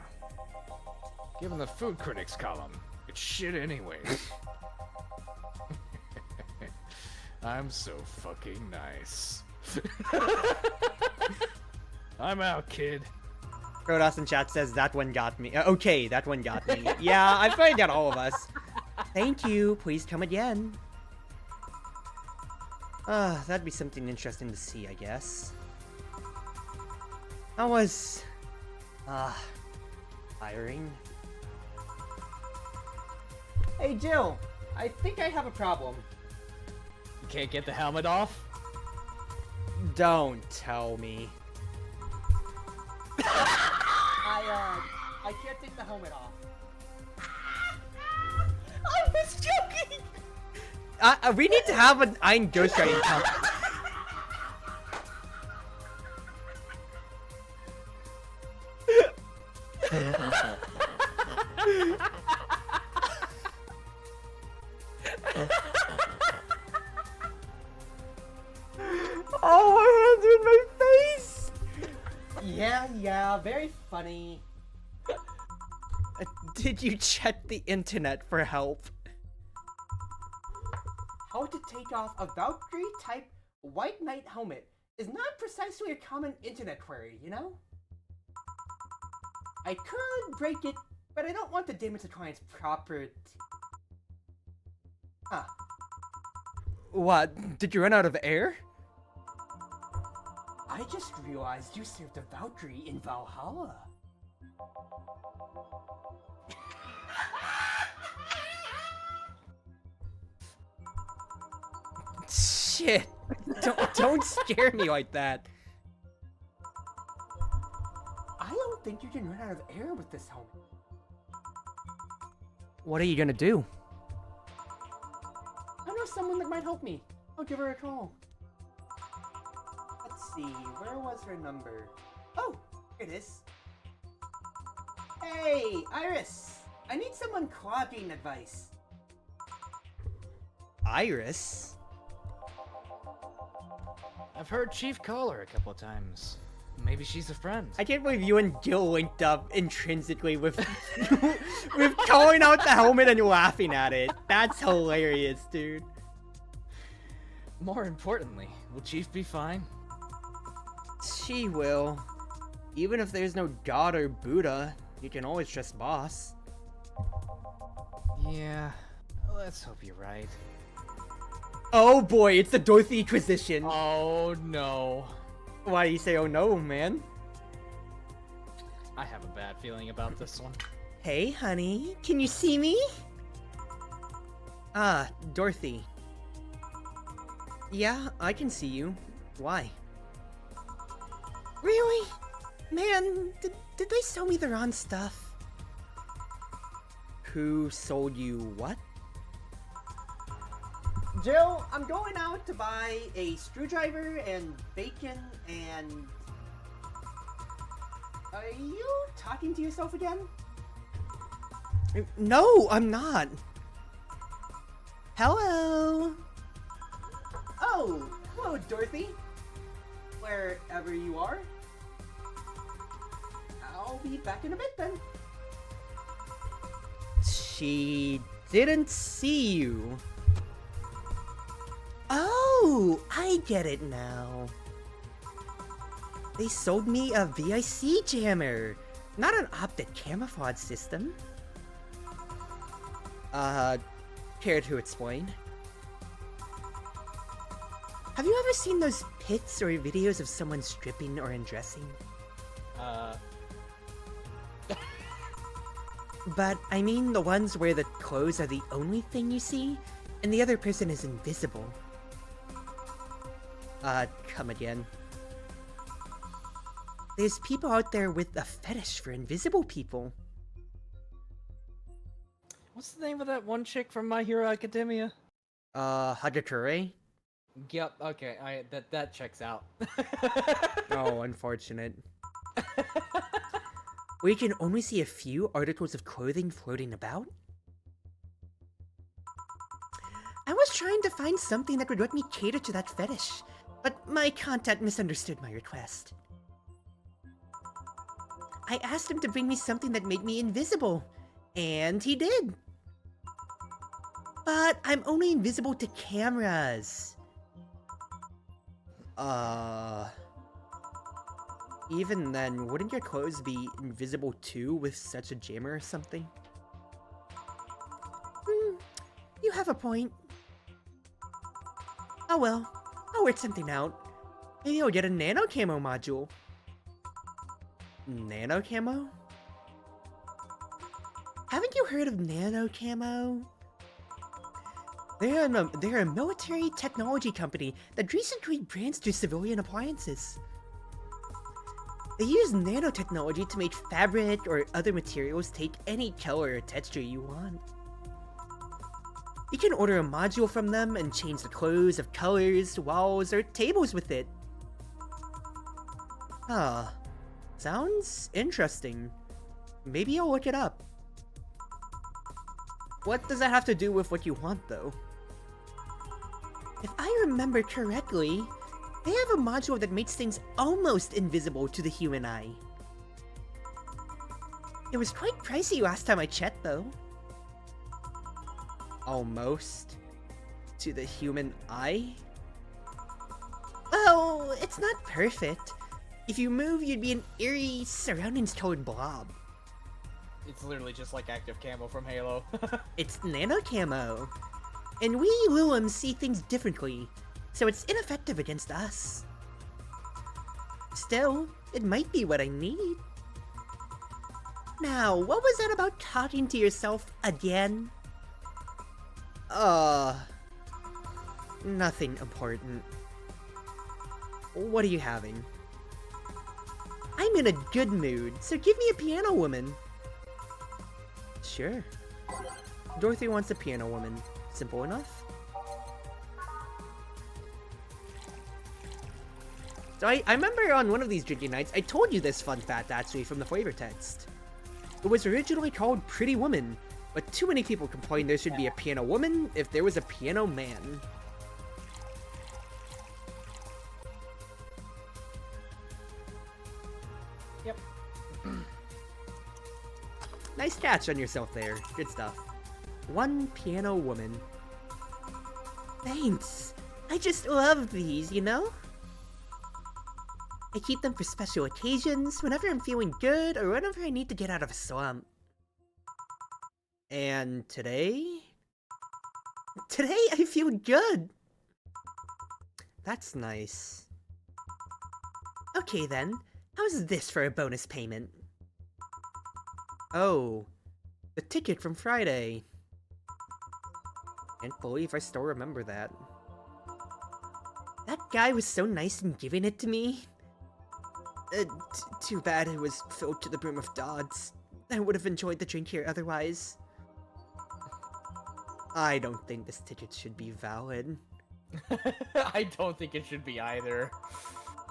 Give him the food critics column. It's shit anyways. I'm so fucking nice. I'm out, kid. Rodas in chat says that one got me. Okay, that one got me. Yeah, I probably got all of us. Thank you. Please come again. That'd be something interesting to see, I guess. That was... tiring. Hey, Jill. I think I have a problem. You can't get the helmet off? Don't tell me. I can't take the helmet off. I was joking! We need to have an Ein ghostwriting count. Oh, my hands are in my face! Yeah, very funny. Did you check the internet for help? How to take off a Valkyrie-type White Knight helmet is not precisely a common internet query, you know? I could break it, but I don't want to damage the client's property. Huh. What? Did you run out of air? I just realized you served a Valkyrie in Valhalla. Shit! Don't scare me like that. I don't think you can run out of air with this helmet. What are you gonna do? I know someone that might help me. I'll give her a call. Let's see, where was her number? Oh, here it is. Hey, Iris! I need someone clogging advice. Iris? I've heard Chief call her a couple of times. Maybe she's a friend. I can't believe you and Gil linked up intrinsically with with calling out the helmet and laughing at it. That's hilarious, dude. More importantly, will Chief be fine? She will. Even if there's no God or Buddha, you can always trust Boss. Yeah, let's hope you're right. Oh boy, it's the Dorothy Inquisition. Oh no. Why do you say oh no, man? I have a bad feeling about this one. Hey, honey, can you see me? Ah, Dorothy. Yeah, I can see you. Why? Really? Man, did they sell me the wrong stuff? Who sold you what? Jill, I'm going out to buy a screwdriver and bacon and... Are you talking to yourself again? No, I'm not. Hello? Oh, hello, Dorothy. Wherever you are. I'll be back in a bit then. She didn't see you. Oh, I get it now. They sold me a VIC jammer, not an optic camouflage system. Care to explain? Have you ever seen those pics or videos of someone stripping or undressing? But I mean the ones where the clothes are the only thing you see, and the other person is invisible. Come again. There's people out there with a fetish for invisible people. What's the name of that one chick from My Hero Academia? Hagature? Yep, okay, that checks out. Oh, unfortunate. We can only see a few articles of clothing floating about? I was trying to find something that would let me cater to that fetish, but my contact misunderstood my request. I asked him to bring me something that made me invisible, and he did. But I'm only invisible to cameras. Even then, wouldn't your clothes be invisible too with such a jammer or something? You have a point. Oh well, I'll work something out. Maybe I'll get a nano camo module. Nano camo? Haven't you heard of nano camo? They're a military technology company that recently branched to civilian appliances. They use nanotechnology to make fabric or other materials take any color or texture you want. You can order a module from them and change the clothes of colors, walls, or tables with it. Huh. Sounds interesting. Maybe I'll look it up. What does that have to do with what you want, though? If I remember correctly, they have a module that makes things almost invisible to the human eye. It was quite pricey last time I checked, though. Almost? To the human eye? Well, it's not perfect. If you move, you'd be an eerie, surroundings-colored blob. It's literally just like active camo from Halo. It's nano camo. And we Lulums see things differently, so it's ineffective against us. Still, it might be what I need. Now, what was that about talking to yourself again? Nothing important. What are you having? I'm in a good mood, so give me a piano woman. Sure. Dorothy wants a piano woman. Simple enough. So I remember on one of these drinking nights, I told you this fun fact actually from the flavor text. It was originally called Pretty Woman, but too many people complained there should be a piano woman if there was a piano man. Yep. Nice catch on yourself there. Good stuff. One piano woman. Thanks. I just love these, you know? I keep them for special occasions, whenever I'm feeling good, or whenever I need to get out of a slump. And today? Today I feel good! That's nice. Okay then, how's this for a bonus payment? Oh, the ticket from Friday. Can't believe I still remember that. That guy was so nice in giving it to me. Too bad it was filled to the brim of dogs. I would have enjoyed the drink here otherwise. I don't think this ticket should be valid. I don't think it should be either.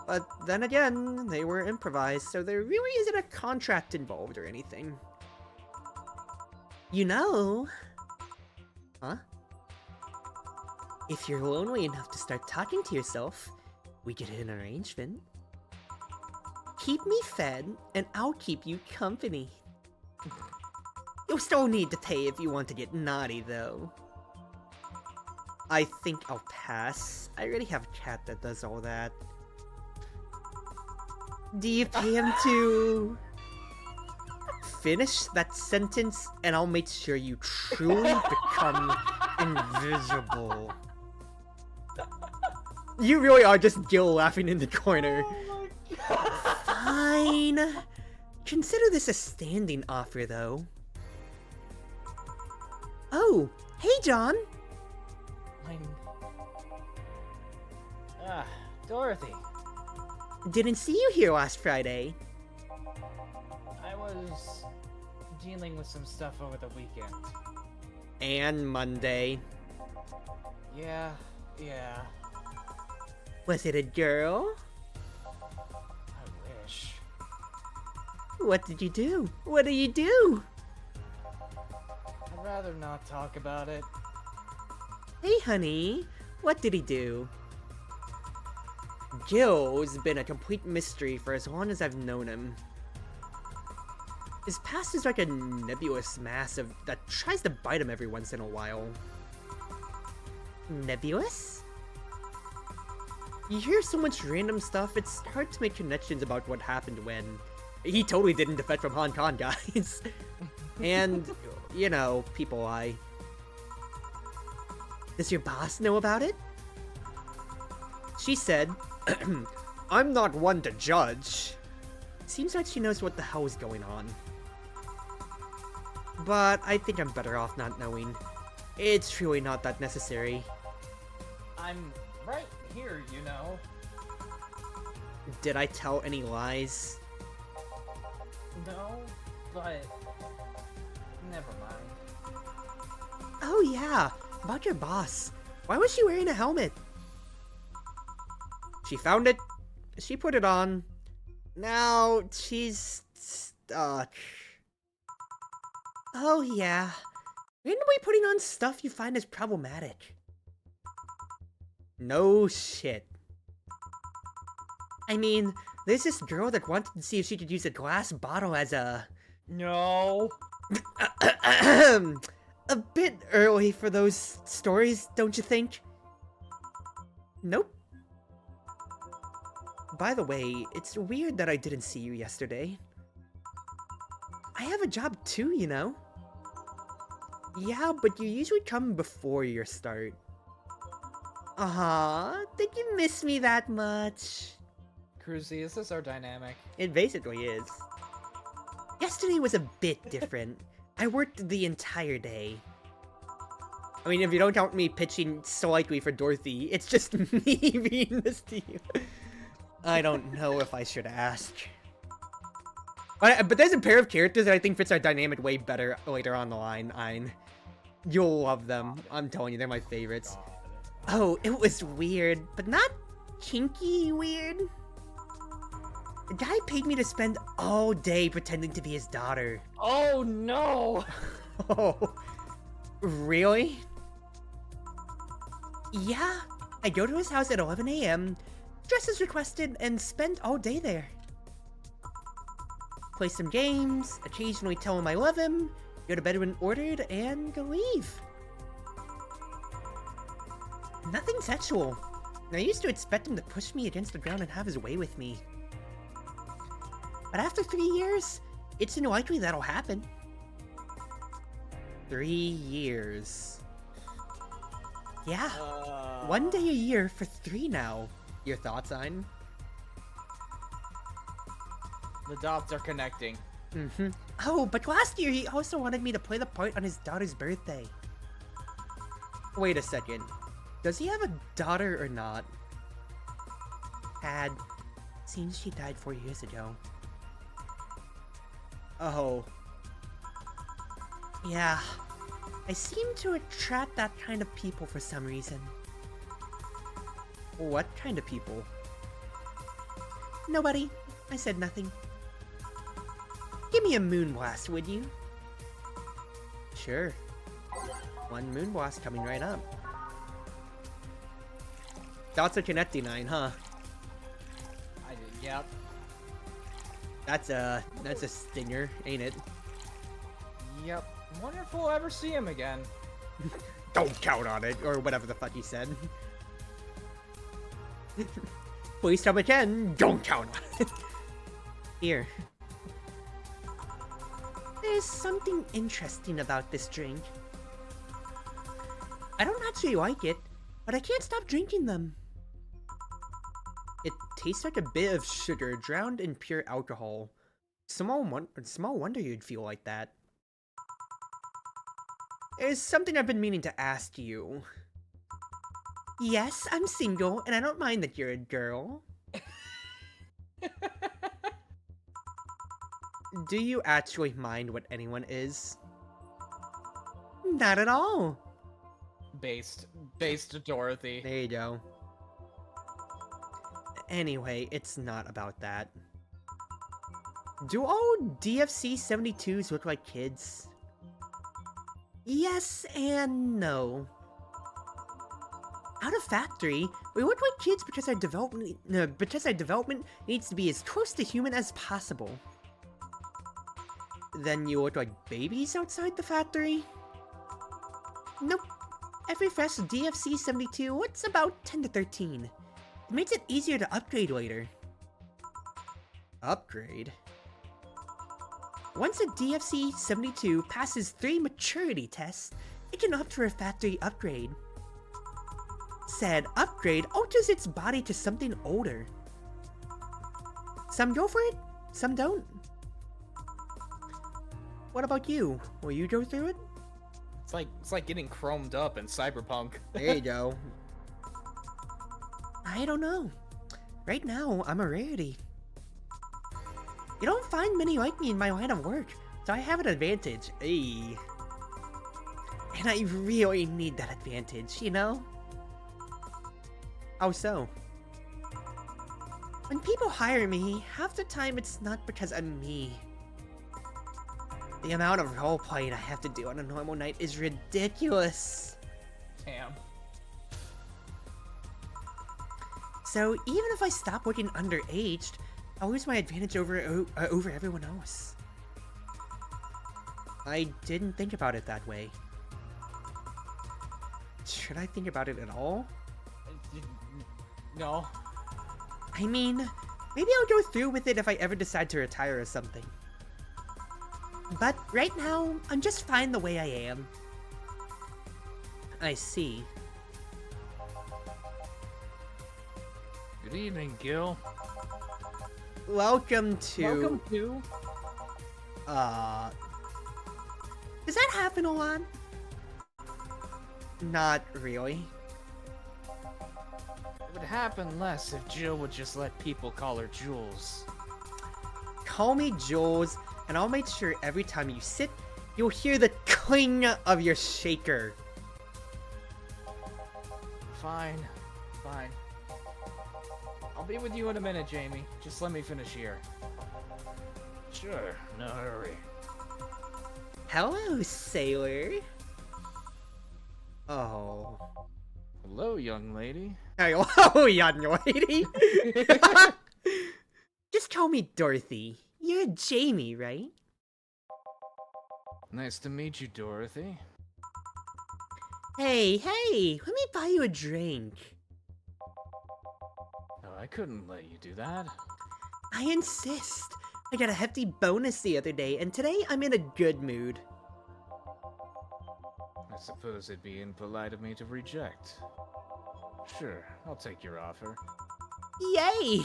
But then again, they were improvised, so there really isn't a contract involved or anything. You know... Huh? If you're lonely enough to start talking to yourself, we could hit an arrangement. Keep me fed, and I'll keep you company. You'll still need to pay if you want to get naughty, though. I think I'll pass. I already have a cat that does all that. Do you pay him to... finish that sentence, and I'll make sure you truly become invisible. You really are just Gil laughing in the corner. Oh my god. Fine. Consider this a standing offer, though. Oh, hey, John. Dorothy. Didn't see you here last Friday. I was dealing with some stuff over the weekend. And Monday. Yeah. Was it a girl? I wish. What did you do? What do you do? I'd rather not talk about it. Hey, honey. What did he do? Gil's been a complete mystery for as long as I've known him. His past is like a nebulous mass that tries to bite him every once in a while. Nebulous? You hear so much random stuff, it's hard to make connections about what happened when... He totally didn't defect from Hong Kong, guys. And, you know, people lie. Does your boss know about it? She said, I'm not one to judge. Seems like she knows what the hell is going on. But I think I'm better off not knowing. It's really not that necessary. I'm right here, you know. Did I tell any lies? No, but... never mind. Oh yeah, about your boss. Why was she wearing a helmet? She found it, she put it on. Now, she's stuck. Oh yeah, randomly putting on stuff you find is problematic. No shit. I mean, there's this girl that wanted to see if she could use a glass bottle as a... No. A bit early for those stories, don't you think? Nope. By the way, it's weird that I didn't see you yesterday. I have a job too, you know? Yeah, but you usually come before your start. Did you miss me that much? Cruzy, is this our dynamic? It basically is. Yesterday was a bit different. I worked the entire day. I mean, if you don't count me pitching slightly for Dorothy, it's just me being this to you. I don't know if I should ask. But there's a pair of characters that I think fits our dynamic way better later on the line, Ein. You'll love them. I'm telling you, they're my favorites. Oh, it was weird, but not kinky weird. The guy paid me to spend all day pretending to be his daughter. Oh no! Oh, really? Yeah, I go to his house at 11 a.m., dress as requested, and spend all day there. Play some games, occasionally tell him I love him, go to bed when ordered, and go leave. Nothing sexual. I used to expect him to push me against the ground and have his way with me. But after 3 years, it's unlikely that'll happen. 3 years. Yeah, 1 day a year for 3 now. Your thoughts, Ein? The dots are connecting. Oh, but last year he also wanted me to play the part on his daughter's birthday. Wait a second. Does he have a daughter or not? Had. Seems she died 4 years ago. Oh. Yeah. I seem to attract that kind of people for some reason. What kind of people? Nobody. I said nothing. Give me a moon blast, would you? Sure. One moon blast coming right up. That's a Connecty 9, huh? Yep. That's a stinger, ain't it? Yep. Wonder if we'll ever see him again. Don't count on it, or whatever the fuck he said. Please tell me again, don't count on it. Here. There's something interesting about this drink. I don't actually like it, but I can't stop drinking them. It tastes like a bit of sugar drowned in pure alcohol. Small wonder you'd feel like that. There's something I've been meaning to ask you. Yes, I'm single, and I don't mind that you're a girl. Do you actually mind what anyone is? Not at all. Based Dorothy. There you go. Anyway, it's not about that. Do all DFC 72s look like kids? Yes and no. Out of factory, we look like kids because our development needs to be as close to human as possible. Then you look like babies outside the factory? Nope. Every fresh DFC 72 looks about 10 to 13. It makes it easier to upgrade later. Upgrade? Once a DFC 72 passes 3 maturity tests, it can opt for a factory upgrade. Said upgrade alters its body to something older. Some go for it, some don't. What about you? Will you go through it? It's like getting chromed up in Cyberpunk. There you go. I don't know. Right now, I'm a rarity. You don't find many like me in my line of work, so I have an advantage. Ayy. And I really need that advantage, you know? How so? When people hire me, half the time it's not because I'm me. The amount of roleplaying I have to do on a normal night is ridiculous. Damn. So even if I stop looking underaged, I'll lose my advantage over everyone else. I didn't think about it that way. Should I think about it at all? No. I mean, maybe I'll go through with it if I ever decide to retire or something. But right now, I'm just fine the way I am. I see. Good evening, Gil. Welcome to... Welcome to... Does that happen a lot? Not really. It would happen less if Jill would just let people call her Jules. Call me Jules, and I'll make sure every time you sit, you'll hear the cling of your shaker. Fine. Fine. I'll be with you in a minute, Jamie. Just let me finish here. Sure, no hurry. Hello, sailor. Oh. Hello, young lady. Hello, young lady. Just call me Dorothy. You're Jamie, right? Nice to meet you, Dorothy. Hey, let me buy you a drink. No, I couldn't let you do that. I insist. I got a hefty bonus the other day, and today I'm in a good mood. I suppose it'd be impolite of me to reject. Sure, I'll take your offer. Yay!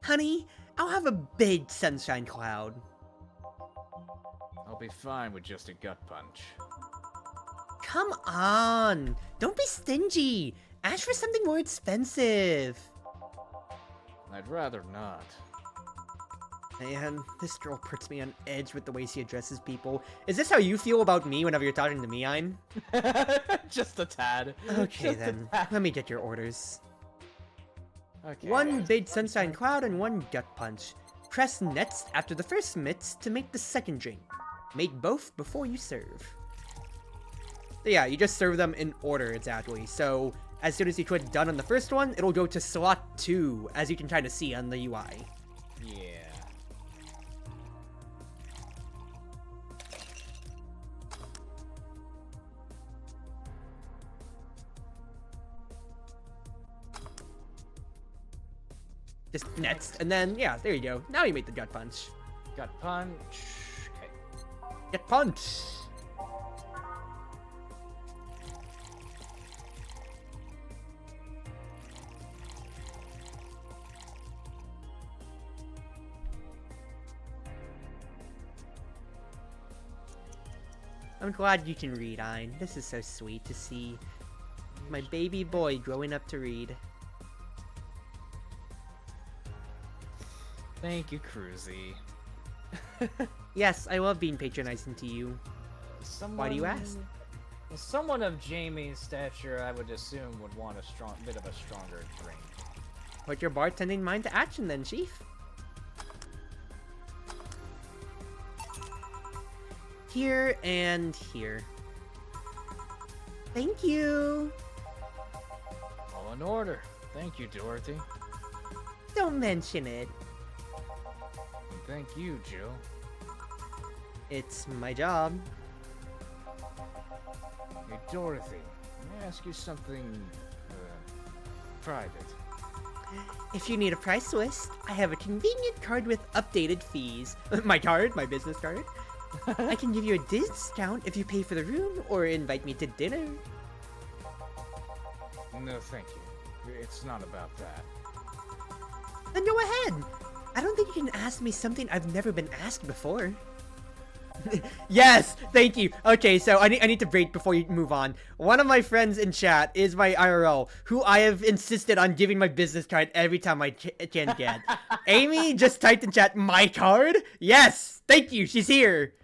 Honey, I'll have a big sunshine cloud. I'll be fine with just a gut punch. Come on! Don't be stingy! Ask for something more expensive! I'd rather not. Man, this girl puts me on edge with the way she addresses people. Is this how you feel about me whenever you're talking to me, Ein? Just a tad. Okay Just a then, tad. let me get your orders. Okay. One big sunshine cloud and one gut punch. Press next after the first mitts to make the second drink. Make both before you serve. So yeah, you just serve them in order exactly. So as soon as you click done on the first one, it'll go to slot 2, as you can kind of see on the UI. Yeah. Just next, and then yeah, there you go. Now you make the gut punch. Gut punch. Okay. Gut punch. I'm glad you can read, Ein. This is so sweet to see my baby boy growing up to read. Thank you, Cruzy. Yes, I love being patronizing to you. Why do you ask? Someone of Jamie's stature, I would assume, would want a bit of a stronger drink. Put your bartending mind to action then, Chief. Here and here. Thank you. All in order. Thank you, Dorothy. Don't mention it. And thank you, Jill. It's my job. Hey, Dorothy, may I ask you something, private? If you need a price list, I have a convenient card with updated fees. My card? My business card? I can give you a discount if you pay for the room or invite me to dinner. No, thank you. It's not about that. Then go ahead. I don't think you can ask me something I've never been asked before. Yes, thank you. Okay, so I need to break before you move on. One of my friends in chat is my IRL, who I have insisted on giving my business card every time I can get. Amy just typed in chat, my card? Yes, thank you, she's here.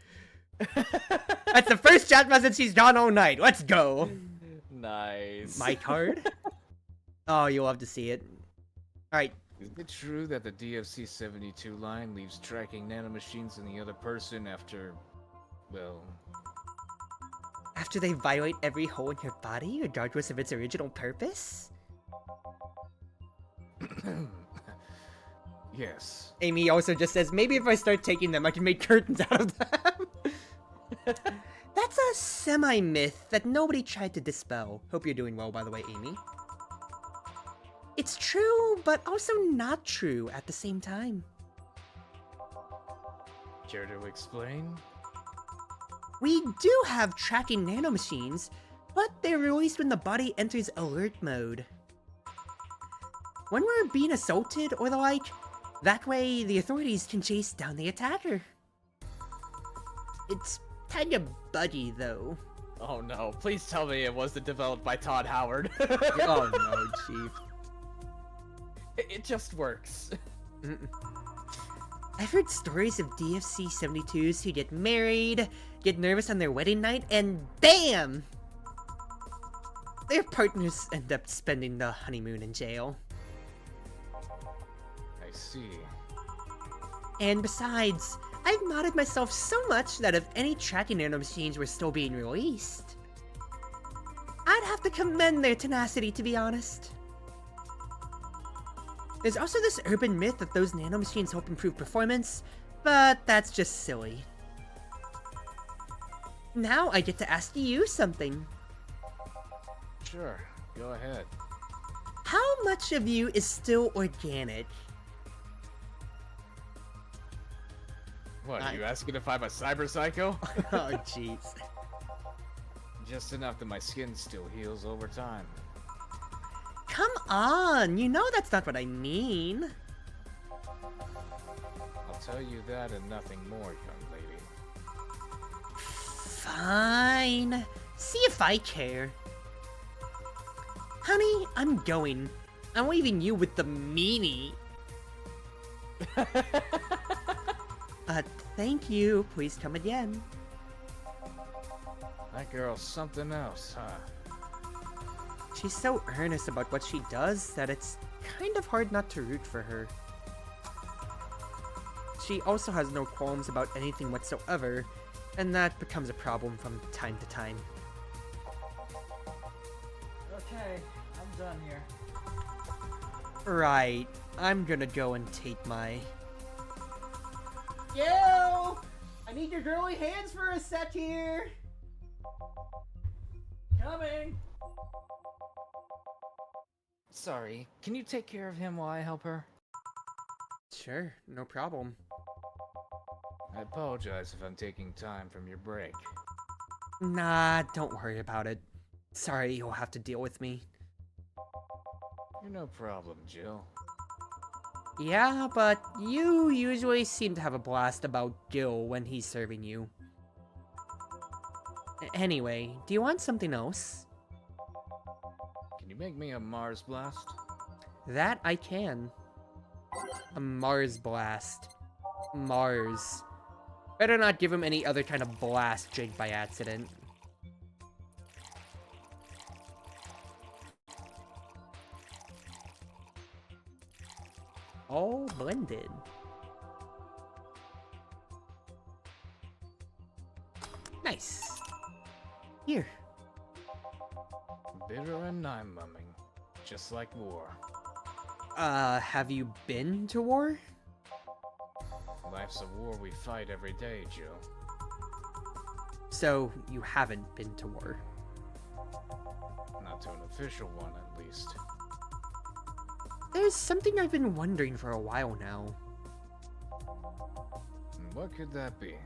That's the first chat message she's done all night. Let's go. Nice. My card? Oh, you'll love to see it. Alright. Is it true that the DFC-72 line leaves tracking nanomachines in the other person after, well... After they violate every hole in your body, regardless of its original purpose? Yes. Amy also just says, maybe if I start taking them, I can make curtains out of them. That's a semi-myth that nobody tried to dispel. Hope you're doing well, by the way, Amy. It's true, but also not true at the same time. Care to explain? We do have tracking nanomachines, but they're released when the body enters alert mode. When we're being assaulted or the like, that way the authorities can chase down the attacker. It's kinda buggy though. Oh no, please tell me it wasn't developed by Todd Howard. Oh no, Chief. It just works. I've heard stories of DFC-72s who get married, get nervous on their wedding night, and BAM! Their partners end up spending the honeymoon in jail. I see. And besides, I've modded myself so much that if any tracking nanomachines were still being released, I'd have to commend their tenacity, to be honest. There's also this urban myth that those nanomachines help improve performance, but that's just silly. Now I get to ask you something. Sure, go ahead. How much of you is still organic? What, are you asking if I'm a cyber psycho? Oh, jeez. Just enough that my skin still heals over time. Come on, you know that's not what I mean. I'll tell you that and nothing more, young lady. Fine. See if I care. Honey, I'm going. I'm leaving you with the meanie. Uh, thank you. Please come again. That girl's something else, huh? She's so earnest about what she does that it's kind of hard not to root for her. She also has no qualms about anything whatsoever, and that becomes a problem from time to time. Okay, I'm done here. Right, I'm gonna go and take my... Yo! I need your girly hands for a sec here! Coming! Sorry, can you take care of him while I help her? Sure, no problem. I apologize if I'm taking time from your break. Nah, don't worry about it. Sorry you'll have to deal with me. You're no problem, Jill. Yeah, but you usually seem to have a blast about Gil when he's serving you. Anyway, do you want something else? Can you make me a Mars blast? That I can. A Mars blast. Mars. Better not give him any other kind of blast drink by accident. All blended. Nice. Here. Bitter and mind-numbing, just like war. Have you been to war? Life's a war we fight every day, Jill. So, you haven't been to war. Not to an official one, at least. There's something I've been wondering for a while now. And what could that be?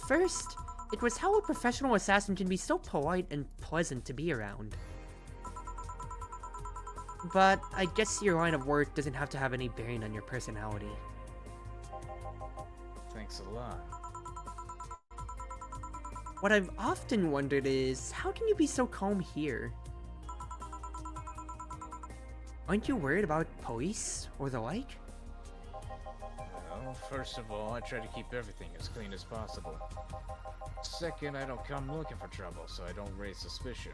First, it was how a professional assassin can be so polite and pleasant to be around. But I guess your line of work doesn't have to have any bearing on your personality. Thanks a lot. What I've often wondered is, how can you be so calm here? Aren't you worried about police or the like? Well, first of all, I try to keep everything as clean as possible. Second, I don't come looking for trouble, so I don't raise suspicion.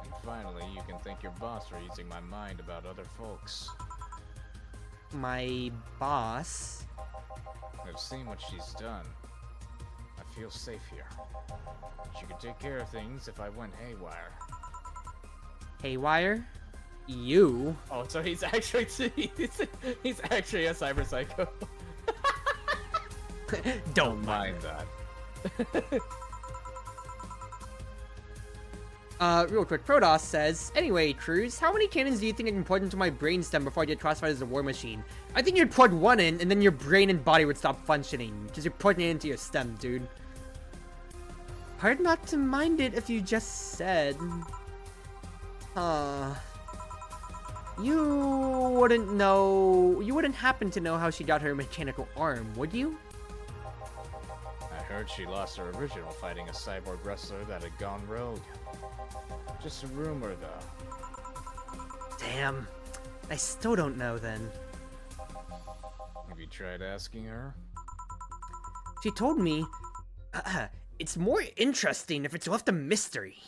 And finally, you can thank your boss for using my mind about other folks. My boss? I've seen what she's done. I feel safe here. She could take care of things if I went haywire. Haywire? You? Oh, so he's actually he's actually a cyber psycho. Don't Mind that. Real quick, Protoss says, anyway, Cruz, how many cannons do you think I can plug into my brainstem before I get classified as a war machine? I think you'd plug one in, and then your brain and body would stop functioning, because you're plugging it into your stem, dude. Hard not to mind it if you just said. You wouldn't happen to know how she got her mechanical arm, would you? I heard she lost her original fighting a cyborg wrestler that had gone rogue. Just a rumor, though. Damn. I still don't know then. Have you tried asking her? She told me, it's more interesting if it's left a mystery.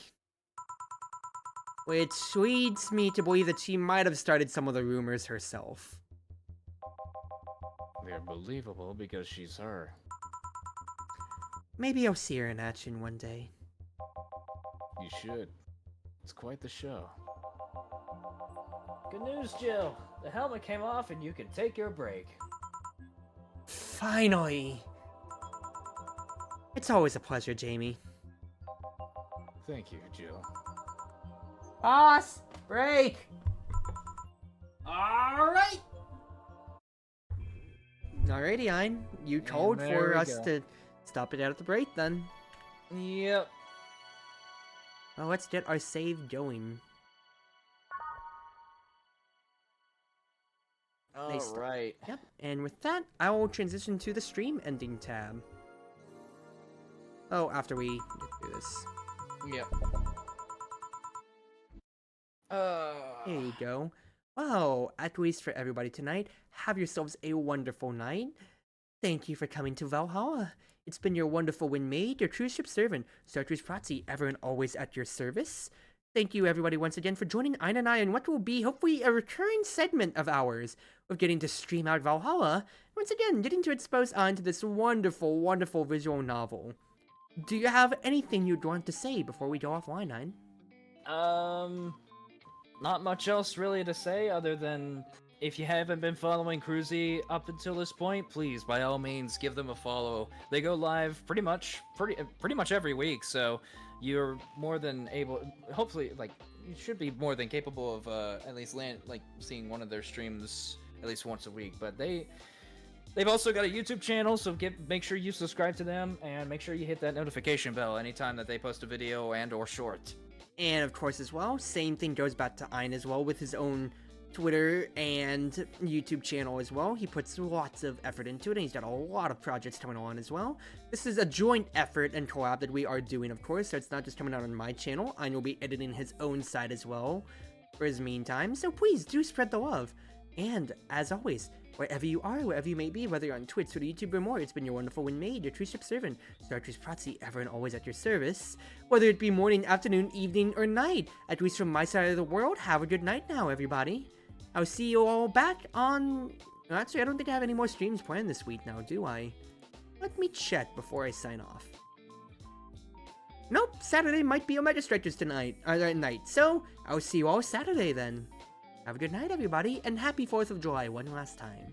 Which leads me to believe that she might have started some of the rumors herself. They're believable because she's her. Maybe I'll see her in action one day. You should. It's quite the show. Good news, Jill. The helmet came off and you can take your break. Finally! It's always a pleasure, Jamie. Thank you, Jill. Boss! Break! Alright! Alrighty, Ein. You called there for we us go. to stop it out at the break then. Yep. Well, let's get our save going. Nice. Alright. Yep, and with that, I will transition to the stream ending tab. Oh, after we get through this. Yep. There you go. Well, at least for everybody tonight, have yourselves a wonderful night. Thank you for coming to Valhalla. It's been your Wonderful Wind Mage, your Cruise Ship servant, Chartreuse Proxy, ever and always at your service. Thank you everybody once again for joining Ein and I in what will be hopefully a recurring segment of ours of getting to stream out Valhalla, once again getting to expose Ein to this wonderful, wonderful visual novel. Do you have anything you'd want to say before we go offline, Ein? Not much else really to say other than if you haven't been following Cruzy up until this point, please by all means give them a follow. They go live pretty much every week, so you're more than able. Hopefully, like you should be more than capable of at least seeing one of their streams at least once a week. But they've also got a YouTube channel, so make sure you subscribe to them and make sure you hit that notification bell anytime that they post a video and or short. And of course as well, same thing goes back to Ein as well with his own Twitter and YouTube channel as well. He puts lots of effort into it, and he's got a lot of projects coming on as well. This is a joint effort and collab that we are doing, of course, so it's not just coming out on my channel. Ein will be editing his own side as well for his meantime, so please do spread the love. And as always, wherever you are, wherever you may be, whether you're on Twitch or YouTube or more, it's been your Wonderful Wind Mage, your Cruz Ship servant, Chartreuse Proxy, ever and always at your service. Whether it be morning, afternoon, evening, or night, at least from my side of the world, have a good night now, everybody. I'll see you all back on... Actually, I don't think I have any more streams planned this week now, do I? Let me check before I sign off. Nope, Saturday might be Omega Strikers tonight, night, so I'll see you all Saturday then. Have a good night, everybody, and happy 4th of July one last time.